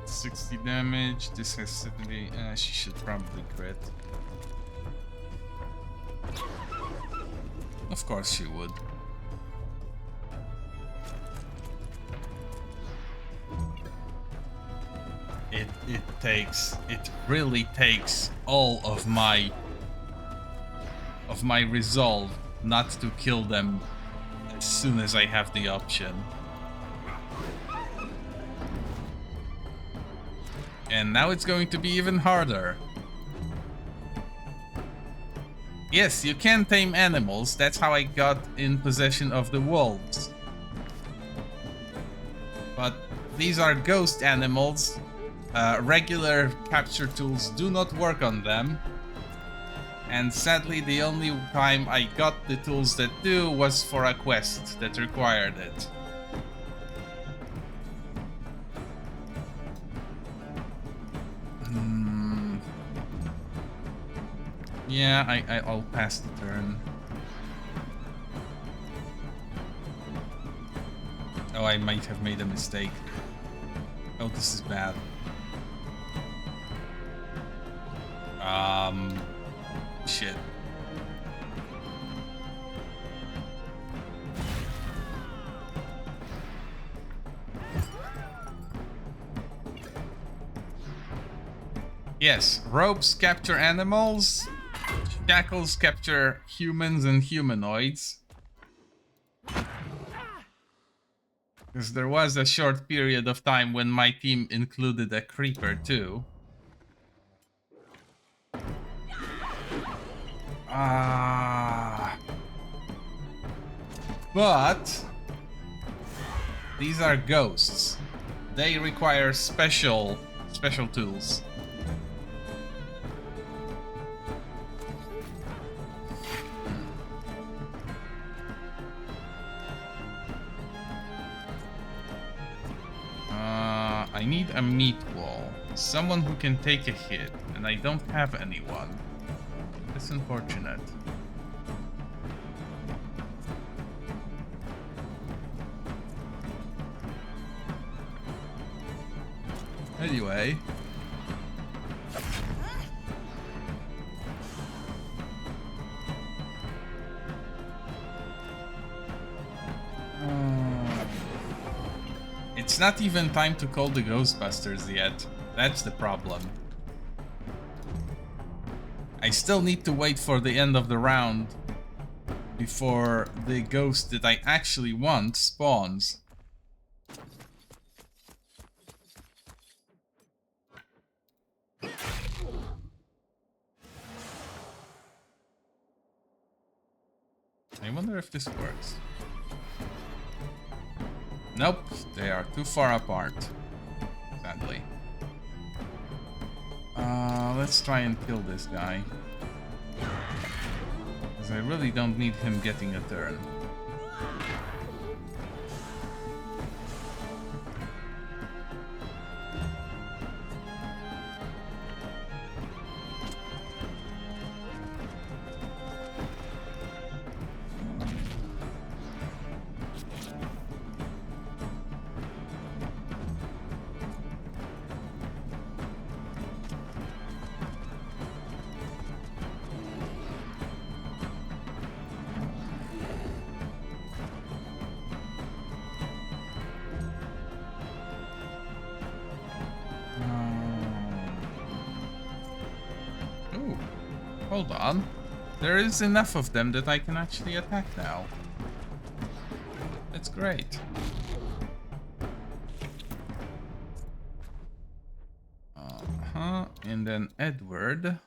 60 damage. This has 70. She should probably crit. Of course she would. It really takes all of my resolve not to kill them as soon as I have the option. And now it's going to be even harder. Yes, you can tame animals. That's how I got in possession of the wolves. But these are ghost animals. Regular capture tools do not work on them. And sadly, the only time I got the tools that do was for a quest that required it. Yeah, I'll pass the turn. Oh, I might have made a mistake. Oh, this is bad. Shit. Yes, ropes capture animals, shackles capture humans and humanoids. Because there was a short period of time when my team included a creeper too. But these are ghosts. They require special tools. I need a meat wall. Someone who can take a hit, and I don't have anyone. That's unfortunate. Anyway. It's not even time to call the Ghostbusters yet. That's the problem. I still need to wait for the end of the round before the ghost that I actually want spawns. I wonder if this works. Nope, they are too far apart, sadly. Let's try and kill this guy. Because I really don't need him getting a turn. Hold on. There is enough of them that I can actually attack now. That's great. And then Edward.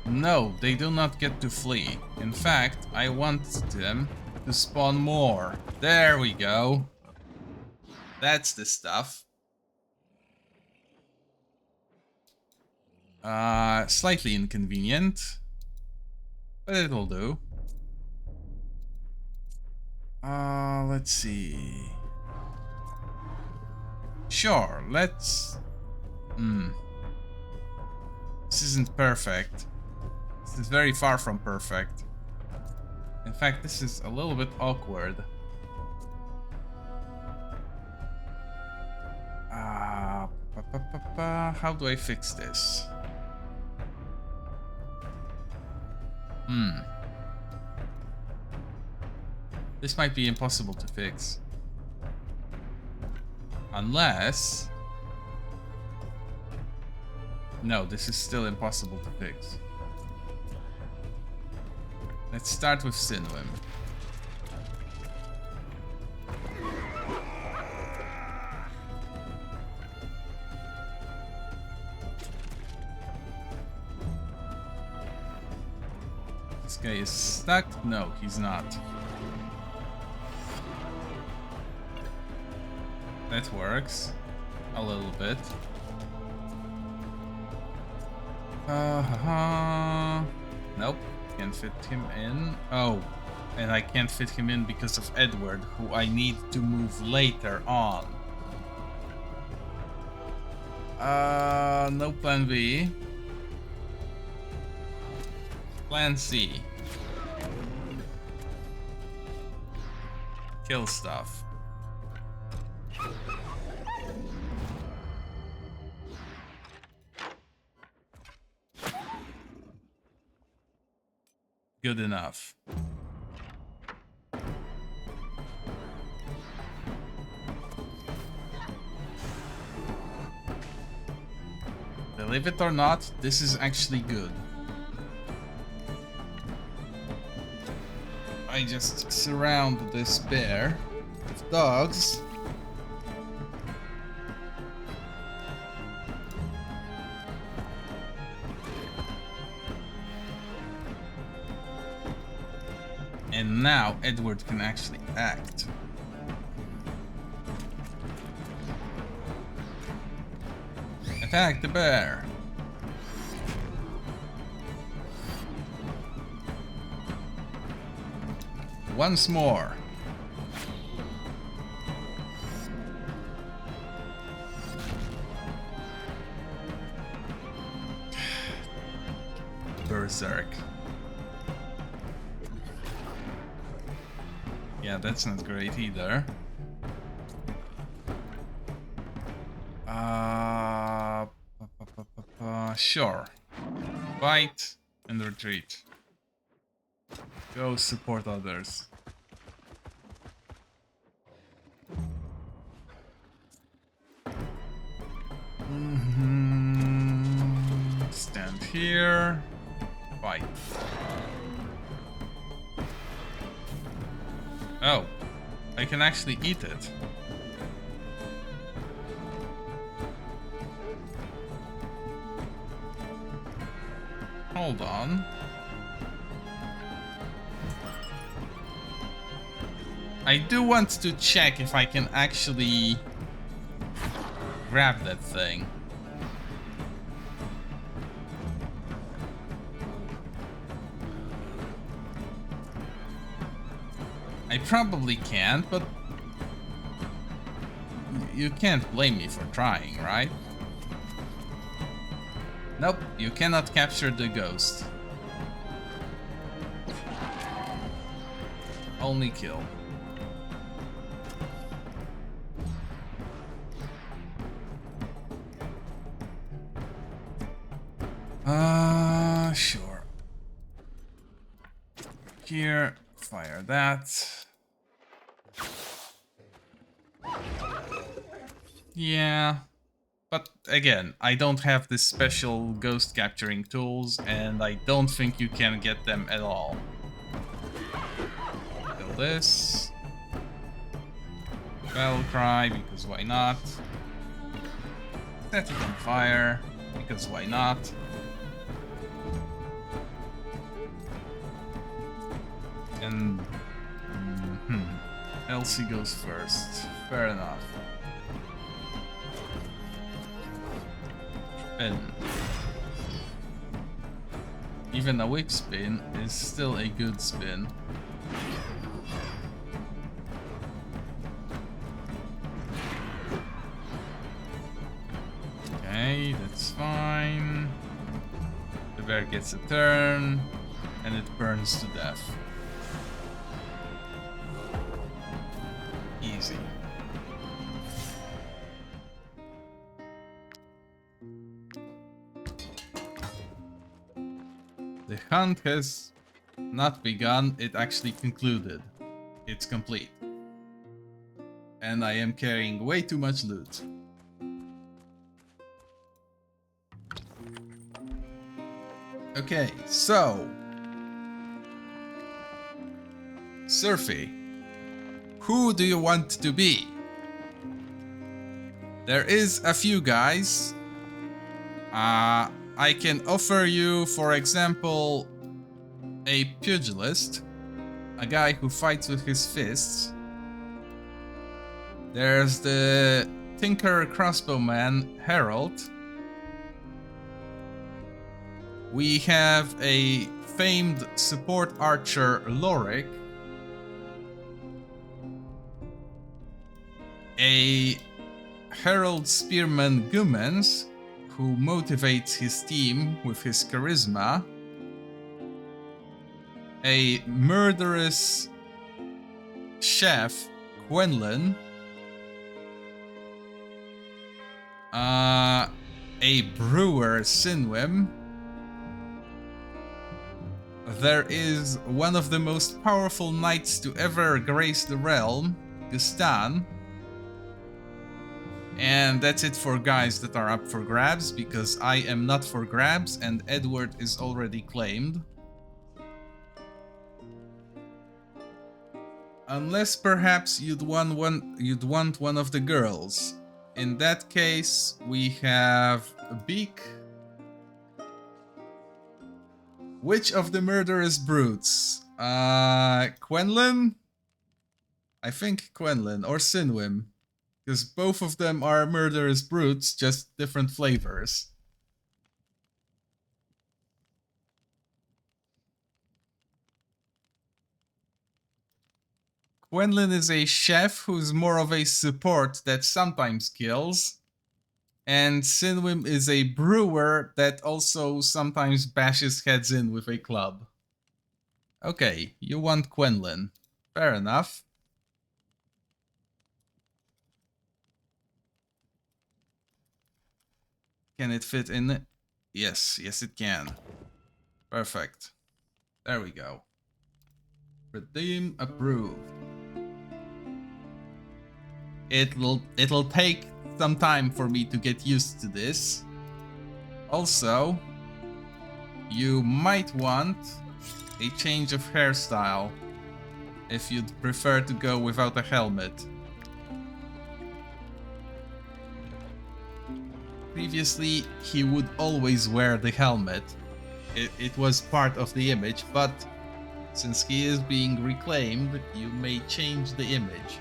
No, they do not get to flee. In fact, I want them to spawn more. There we go. That's the stuff. Slightly inconvenient, but it'll do. Let's see. Sure, let's... This isn't perfect. This is very far from perfect. In fact, this is a little bit awkward. How do I fix this? This might be impossible to fix. Unless... No, this is still impossible to fix. Let's start with Sinwim. This guy is stuck? No, he's not. That works. A little bit. Nope. Can't fit him in. Oh, and I can't fit him in because of Edward, who I need to move later on. No plan B. Plan C. Kill stuff. Good enough. Believe it or not, this is actually good. I just surround this bear with dogs. And now Edward can actually act. Attack the bear. Once more. berserk. Yeah, that's not great either. Sure. Fight and retreat. Go support others. Stand here. Fight. Oh, I can actually eat it. Hold on. I do want to check if I can actually grab that thing. I probably can't, but you can't blame me for trying, right? Nope, you cannot capture the ghost. Only kill. Sure. Here, fire that. Yeah. But again, I don't have this special ghost capturing tools, and I don't think you can get them at all. Kill this. Battle cry, because why not? Set it on fire, because why not? And Elsie goes first. Fair enough. Spin. Even a weak spin is still a good spin. Okay, that's fine. The bear gets a turn, and it burns to death. Easy. The hunt has not begun, it actually concluded. It's complete. And I am carrying way too much loot. Okay, so... Surfy, who do you want to be? There is a few guys. I can offer you, for example, a pugilist. A guy who fights with his fists. There's the Tinker Crossbowman, Harold. We have a famed support archer, Lorik. A Herald Spearman, Gummens, who motivates his team with his charisma. A murderous chef, Quenlin. A brewer, Sinwim. There is one of the most powerful knights to ever grace the realm, Gustan. And that's it for guys that are up for grabs, because I am not for grabs and Edward is already claimed. Unless perhaps you'd want one of the girls. In that case, we have Beak. Which of the murderous brutes? Quenlin? I think Quenlin or Sinwim. Because both of them are murderous brutes, just different flavors. Quenlin is a chef who's more of a support that sometimes kills. And Sinwim is a brewer that also sometimes bashes heads in with a club. Okay, you want Quenlin. Fair enough. Can it fit in it? Yes, yes it can. Perfect. There we go. Redeem approved. It'll take some time for me to get used to this. Also, you might want a change of hairstyle if you'd prefer to go without a helmet. Previously, he would always wear the helmet. It was part of the image, but since he is being reclaimed, you may change the image.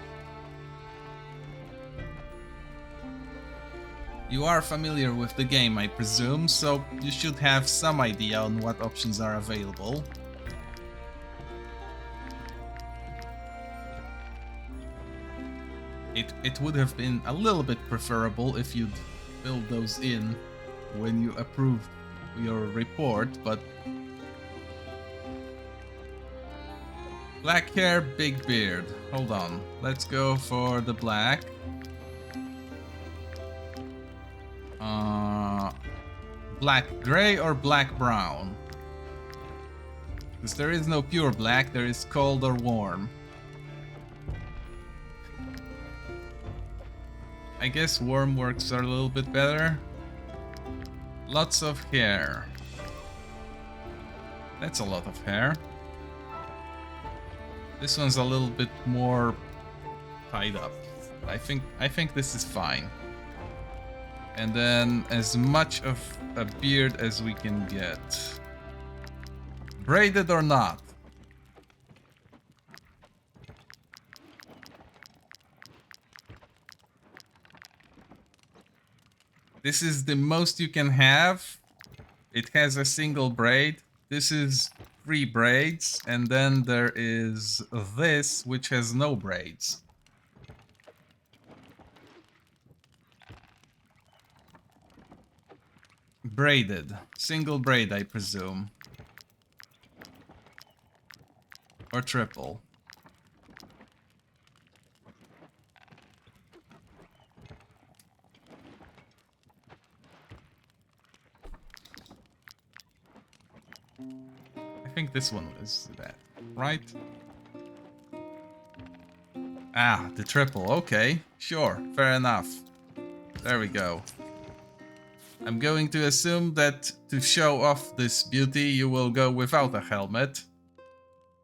You are familiar with the game, I presume, so you should have some idea on what options are available. It would have been a little bit preferable if you'd filled those in when you approved your report, but... Black hair, big beard. Hold on, let's go for the black. Black gray or black brown? Because there is no pure black, there is cold or warm. I guess warm works are a little bit better. Lots of hair. That's a lot of hair. This one's a little bit more tied up. I think this is fine. And then as much of a beard as we can get. Braided or not? This is the most you can have. It has a single braid. This is 3 braids. And then there is this, which has no braids. Braided. Single braid, I presume. Or triple. I think this one is that, right? Ah, the triple. Okay, sure, fair enough. There we go. I'm going to assume that to show off this beauty, you will go without a helmet.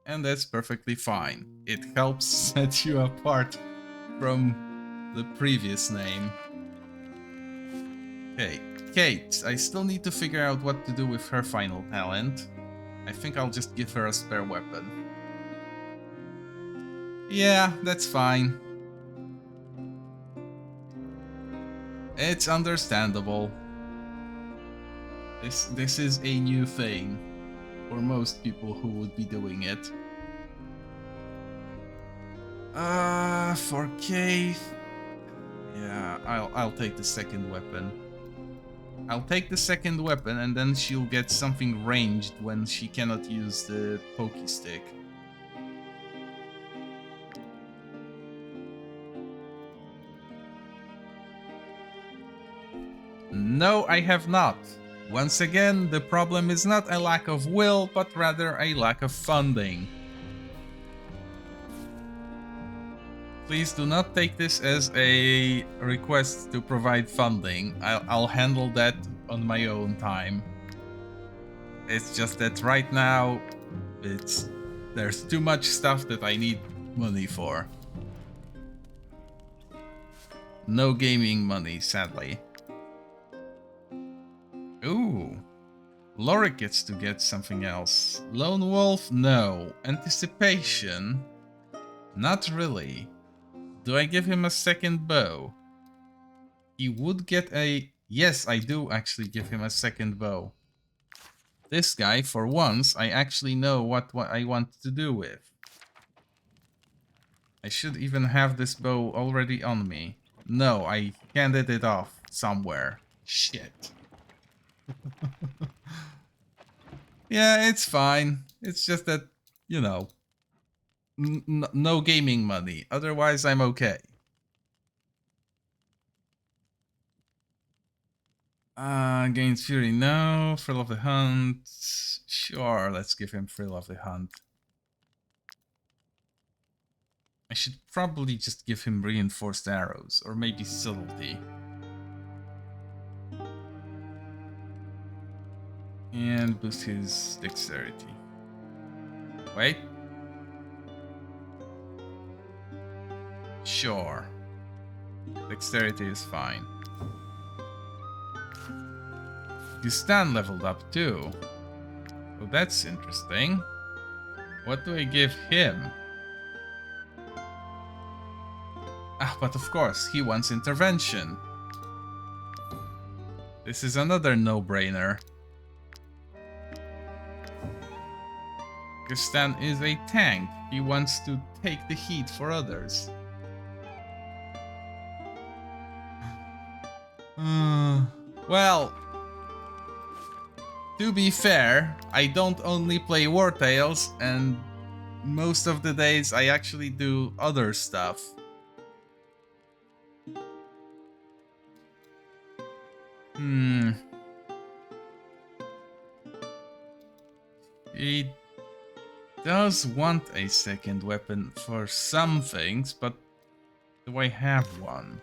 And that's perfectly fine. It helps set you apart from the previous name. Okay, Kate. I still need to figure out what to do with her final talent. I think I'll just give her a spare weapon. Yeah, that's fine. It's understandable. This is a new thing for most people who would be doing it. For Kate, yeah, I'll take the second weapon. I'll take the second weapon, and then she'll get something ranged when she cannot use the pokey stick. No, I have not. Once again, the problem is not a lack of will, but rather a lack of funding. Please do not take this as a request to provide funding. I'll handle that on my own time. It's just that right now, there's too much stuff that I need money for. No gaming money, sadly. Ooh. Lorik gets to get something else. Lone Wolf? No. Anticipation? Not really. Do I give him a second bow? He would get a... Yes, I do actually give him a second bow. This guy, for once, I actually know what I want to do with. I should even have this bow already on me. No, I handed it off. somewhere. Shit. Yeah, it's fine. It's just that, you know, no gaming money. Otherwise, I'm okay. Gains Fury, no. Thrill of the Hunt. Sure, let's give him Thrill of the Hunt. I should probably just give him Reinforced Arrows, or maybe Subtlety. And boost his Dexterity. Wait. Sure. Dexterity is fine. Stan leveled up too. Oh, that's interesting. What do I give him? Ah, but of course, he wants intervention. This is another no-brainer. Stan is a tank. He wants to take the heat for others. Well, to be fair, I don't only play Wartales, and most of the days I actually do other stuff. He does want a second weapon for some things, but do I have one?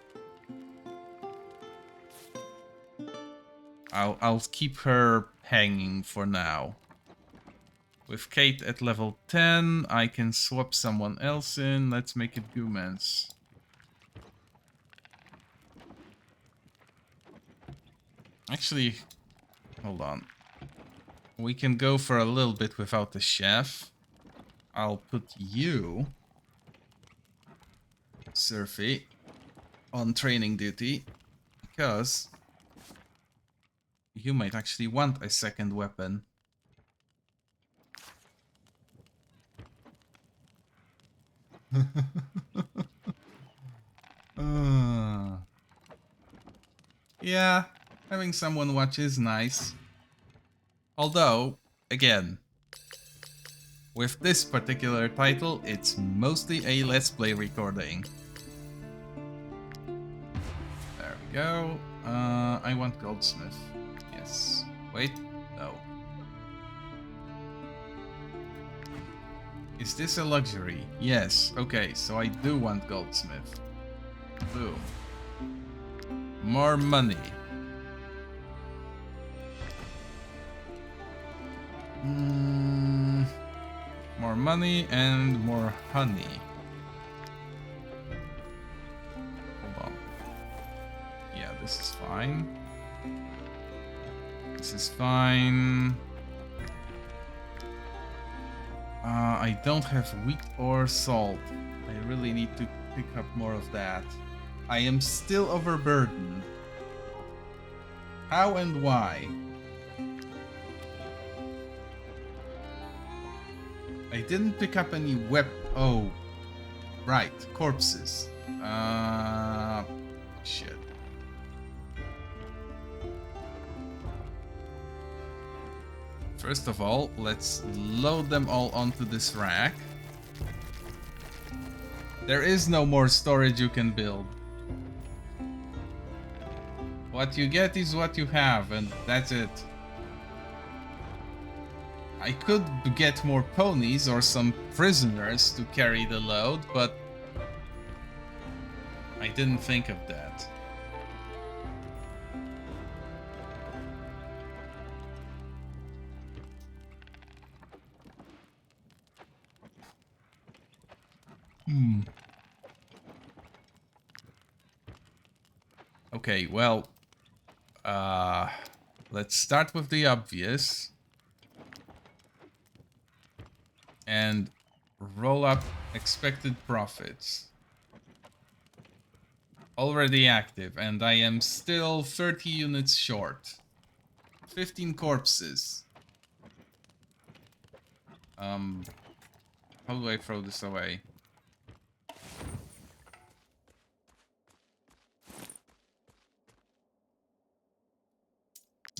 I'll keep her hanging for now. With Kate at level 10, I can swap someone else in. Let's make it Goomans. Actually, hold on. We can go for a little bit without the chef. I'll put you, Surfy, on training duty, because you might actually want a second weapon. Yeah, having someone watch is nice. Although, again, with this particular title, it's mostly a Let's Play recording. There we go. I want Goldsmith. Yes. Wait. No. Is this a luxury? Yes. Okay, so I do want Goldsmith. Boom. More money. More money and more honey. Hold on. Yeah, this is fine. This is fine. I don't have wheat or salt. I really need to pick up more of that. I am still overburdened. How and why? I didn't pick up any Oh, right, corpses. Shit. First of all, let's load them all onto this rack. There is no more storage you can build. What you get is what you have, and that's it. I could get more ponies or some prisoners to carry the load, but I didn't think of that. Okay, well, let's start with the obvious. And roll up expected profits. Already active, and I am still 30 units short. 15 corpses. How do I throw this away?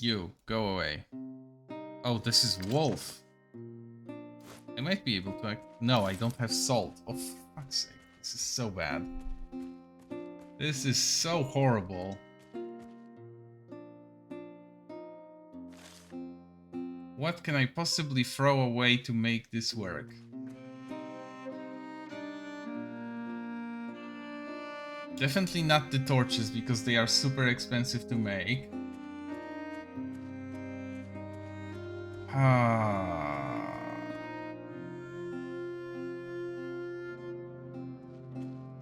You, go away. Oh, this is wolf. I might be able to... No, I don't have salt. Oh, for fuck's sake. This is so bad. This is so horrible. What can I possibly throw away to make this work? Definitely not the torches, because they are super expensive to make.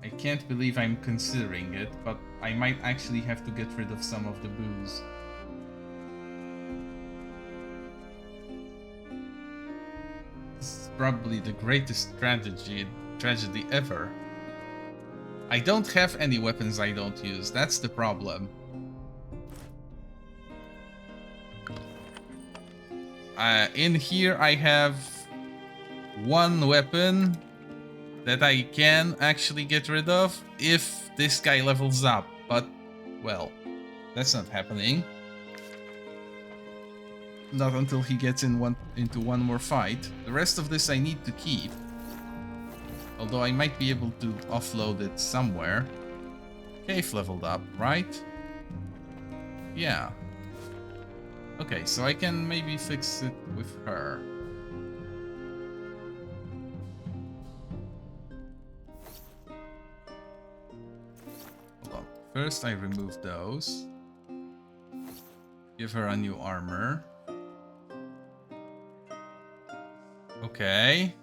I can't believe I'm considering it, but I might actually have to get rid of some of the booze. This is probably the greatest tragedy ever. I don't have any weapons I don't use, that's the problem. In here I have one weapon that I can actually get rid of if this guy levels up, but, well, that's not happening. Not until he gets into one more fight. The rest of this I need to keep. Although I might be able to offload it somewhere. Cave leveled up, right? Yeah. Okay, so I can maybe fix it with her. Hold on. First I remove those. Give her a new armor. Okay.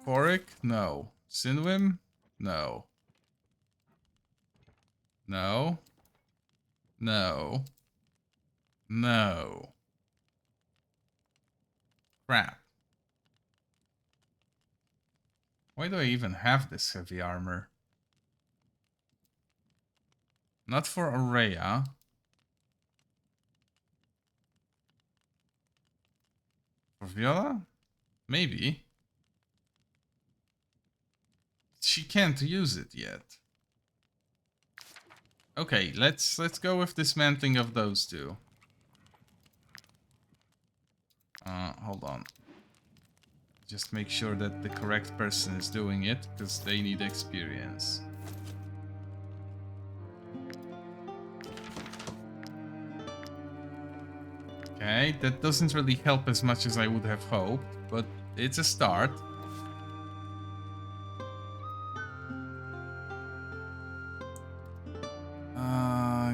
Porrick? No. Sinwim? No. No. No. No. Crap. Why do I even have this heavy armor? Not for Aurea. For Viola? Maybe. She can't use it yet. Okay, let's go with dismantling of those two. Hold on. Just make sure that the correct person is doing it, because they need experience. Okay, that doesn't really help as much as I would have hoped, but it's a start.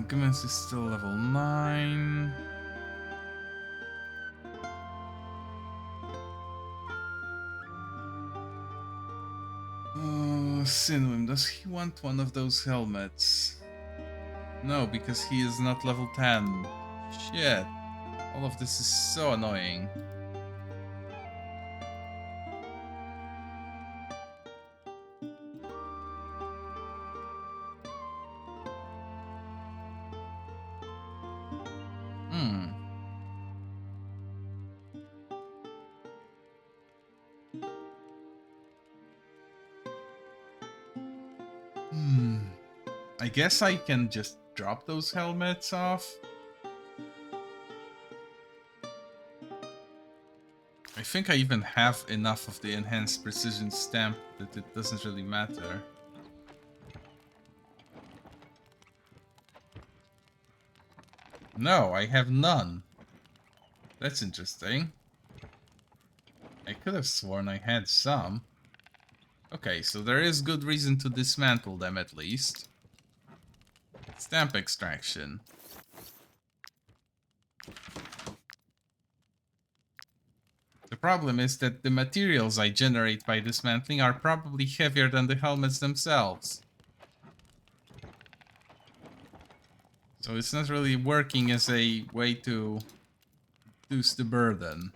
Gimmons is still level 9. Sinwim, does he want one of those helmets? No, because he is not level 10. Shit. All of this is so annoying. I guess I can just drop those helmets off. I think I even have enough of the enhanced precision stamp that it doesn't really matter. No, I have none. That's interesting. I could have sworn I had some. Okay, so there is good reason to dismantle them at least. Stamp extraction. The problem is that the materials I generate by dismantling are probably heavier than the helmets themselves. So it's not really working as a way to reduce the burden.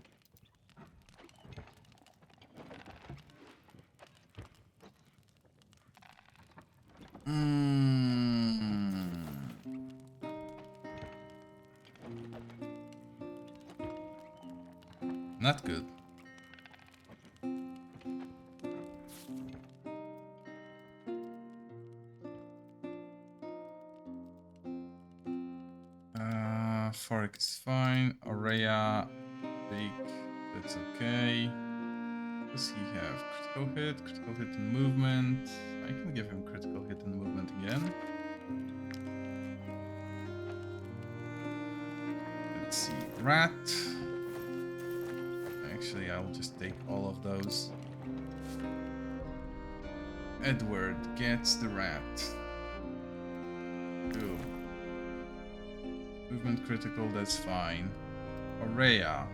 Not good. Fork is fine. Aurea, big, that's okay. Does he have critical hit and movement? I can give him critical hit and movement again. Let's see, rat. Actually, I'll just take all of those. Edward gets the rat. Cool. Movement critical, that's fine. Aurea.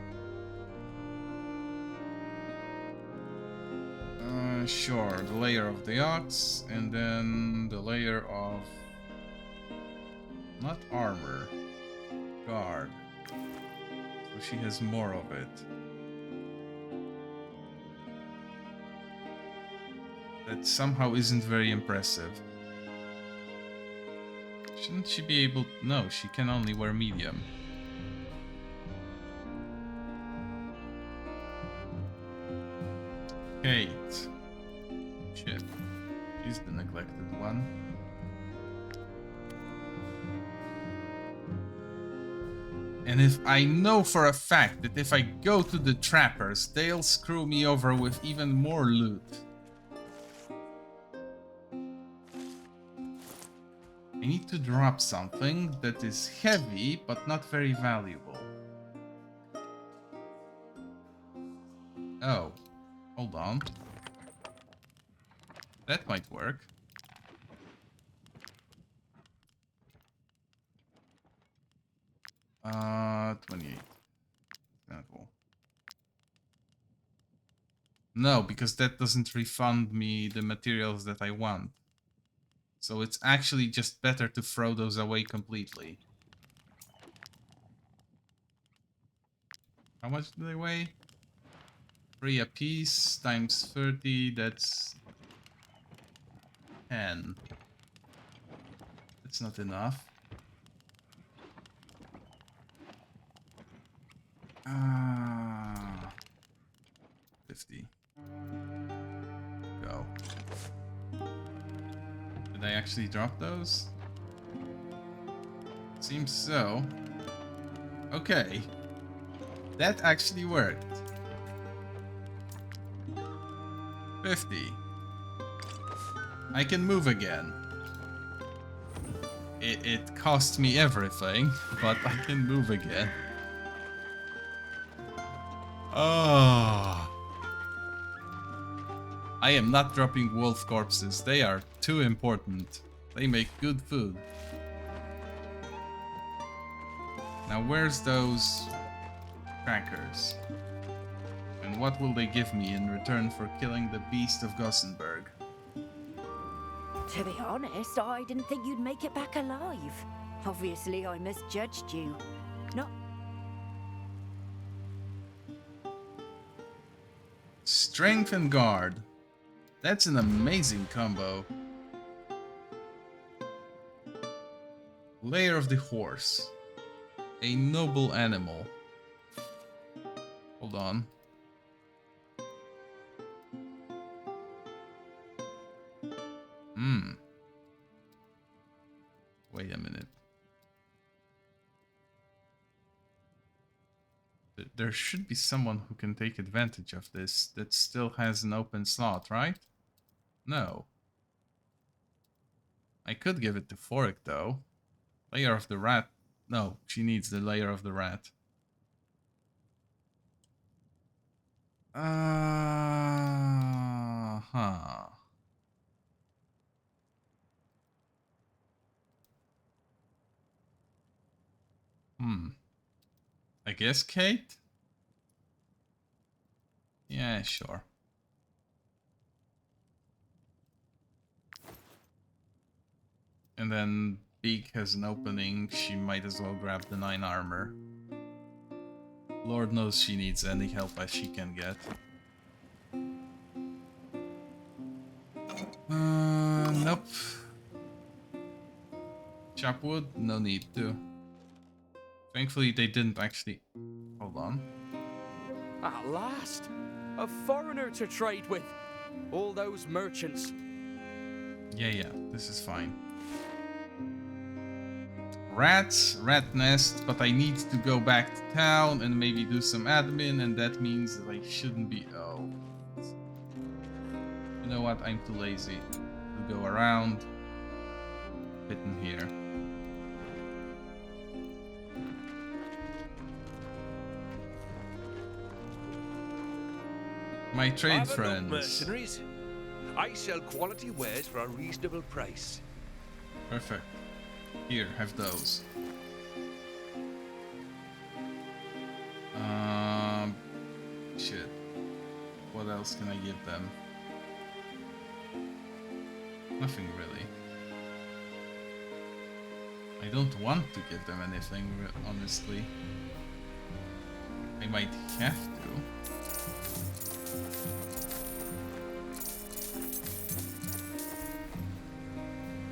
Sure, the layer of the ox, and then the layer of... not armor. Guard. So she has more of it. That somehow isn't very impressive. Shouldn't she be able... No, she can only wear medium. Kate. Shit. She's the neglected one. And if I know for a fact that if I go to the trappers, they'll screw me over with even more loot. I need to drop something that is heavy, but not very valuable. Oh, hold on. That might work. Uh, 28. Cool. No, because that doesn't refund me the materials that I want. So it's actually just better to throw those away completely. How much do they weigh? 3 a piece times 30, that's 10. That's not enough. 50. Go. Did I actually drop those? Seems so. Okay. That actually worked. 50. I can move again. It cost me everything, but I can move again. Oh. I am not dropping wolf corpses. They are too important. They make good food. Now where's those crackers? And what will they give me in return for killing the beast of Gossenburg? To be honest, I didn't think you'd make it back alive. Obviously, I misjudged you. Not... Strength and guard. That's an amazing combo. Layer of the horse. A noble animal. Hold on. Wait a minute. There should be someone who can take advantage of this that still has an open slot, right? No. I could give it to Fork, though. Layer of the rat. No, she needs the layer of the rat. I guess Kate? Yeah, sure. And then Beak has an opening, she might as well grab the 9 armor. Lord knows she needs any help as she can get. Nope. Chop wood? No need to. Thankfully they didn't actually... Hold on. At last! A foreigner to trade with! All those merchants. Yeah, this is fine. rats, rat nest, but I need to go back to town and maybe do some admin, and that means that I shouldn't be... Oh. You know what? I'm too lazy to go around. Fit in here. My trade Have a look, friends. mercenaries. I sell quality wares for a reasonable price. Perfect. Here, have those. Shit. What else can I give them? Nothing really. I don't want to give them anything, honestly. I might have to.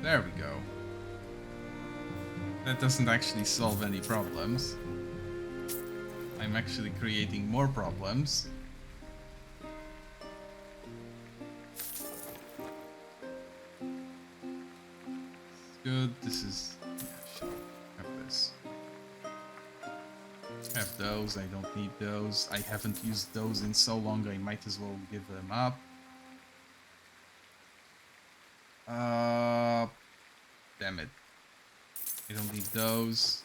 There we go. That doesn't actually solve any problems. I'm actually creating more problems. Good, this is... Yeah, sure. Have this. Have those, I don't need those. I haven't used those in so long, I might as well give them up. Damn it. I don't need those.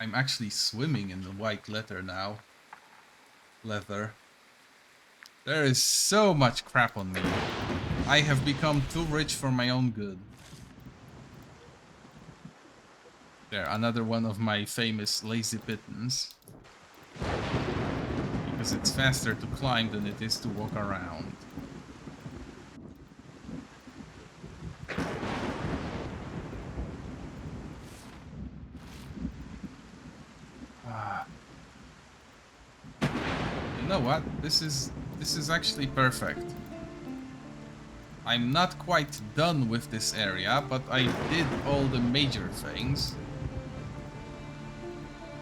I'm actually swimming in the white leather now. Leather. There is so much crap on me. I have become too rich for my own good. There, another one of my famous lazy pittons. Because it's faster to climb than it is to walk around. You know what? This is actually perfect. I'm not quite done with this area, but I did all the major things.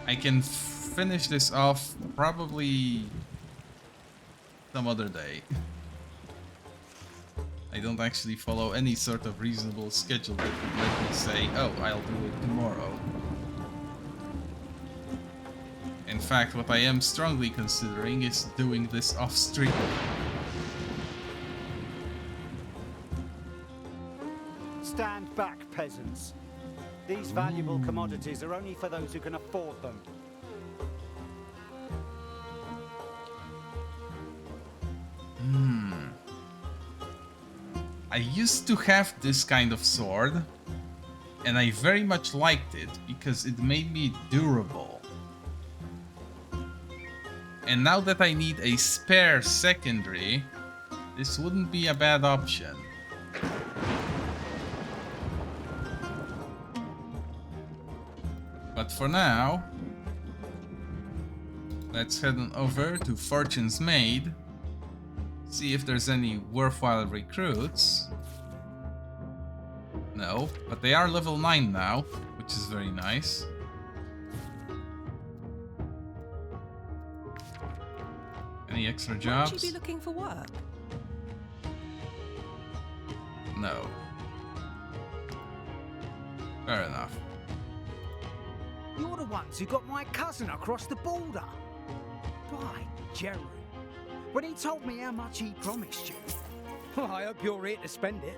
I can finish this off probably some other day. I don't actually follow any sort of reasonable schedule that would let me say, oh, I'll do it tomorrow. In fact, what I am strongly considering is doing this off-stream. Stand back, peasants. These valuable commodities are only for those who can afford them. I used to have this kind of sword, and I very much liked it because it made me durable. And now that I need a spare secondary, this wouldn't be a bad option. But for now, let's head on over to Fortune's Maid. See if there's any worthwhile recruits. No, but they are level 9 now, which is very nice. Any extra jobs? Would you be looking for work? No. Fair enough. You're the ones who got my cousin across the border. By Jerry. When he told me how much he promised you, well, I hope you're here to spend it.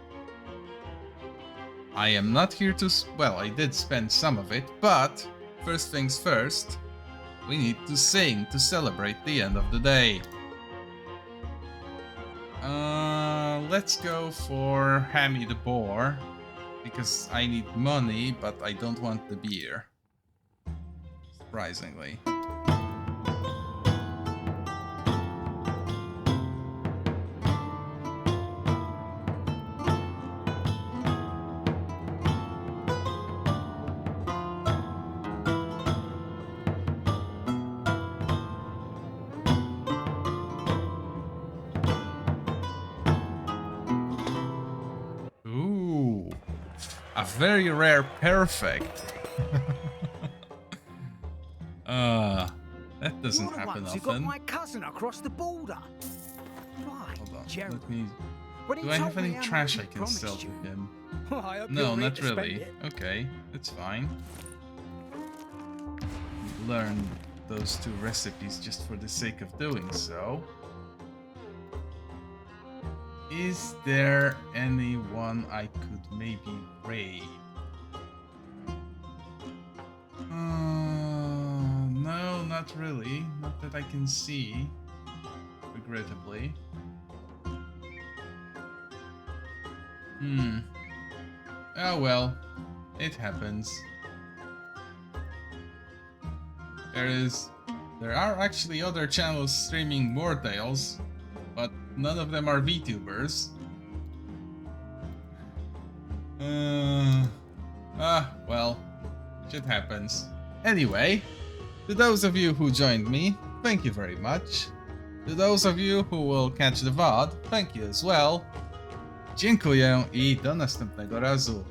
I am not here to... Well, I did spend some of it, but first things first, we need to sing to celebrate the end of the day. Let's go for Hammy the Boar, because I need money, but I don't want the beer. Surprisingly. Ooh, a very rare perfect. That doesn't happen often. You got my cousin across the border. Right, Hold on, Jerry. let me... When he Do I told have any me how trash much I he can sell promised to you, him? I hope No, you're ready not to spend really. it. Okay, it's fine. Learn those 2 recipes just for the sake of doing so. Is there anyone I could maybe raid? No, not really. Not that I can see, regrettably. Oh well, it happens. There are actually other channels streaming Wartales, but none of them are vTubers. Well, shit happens. Anyway, to those of you who joined me, thank you very much. To those of you who will catch the VOD, thank you as well. Dziękuję i do następnego razu.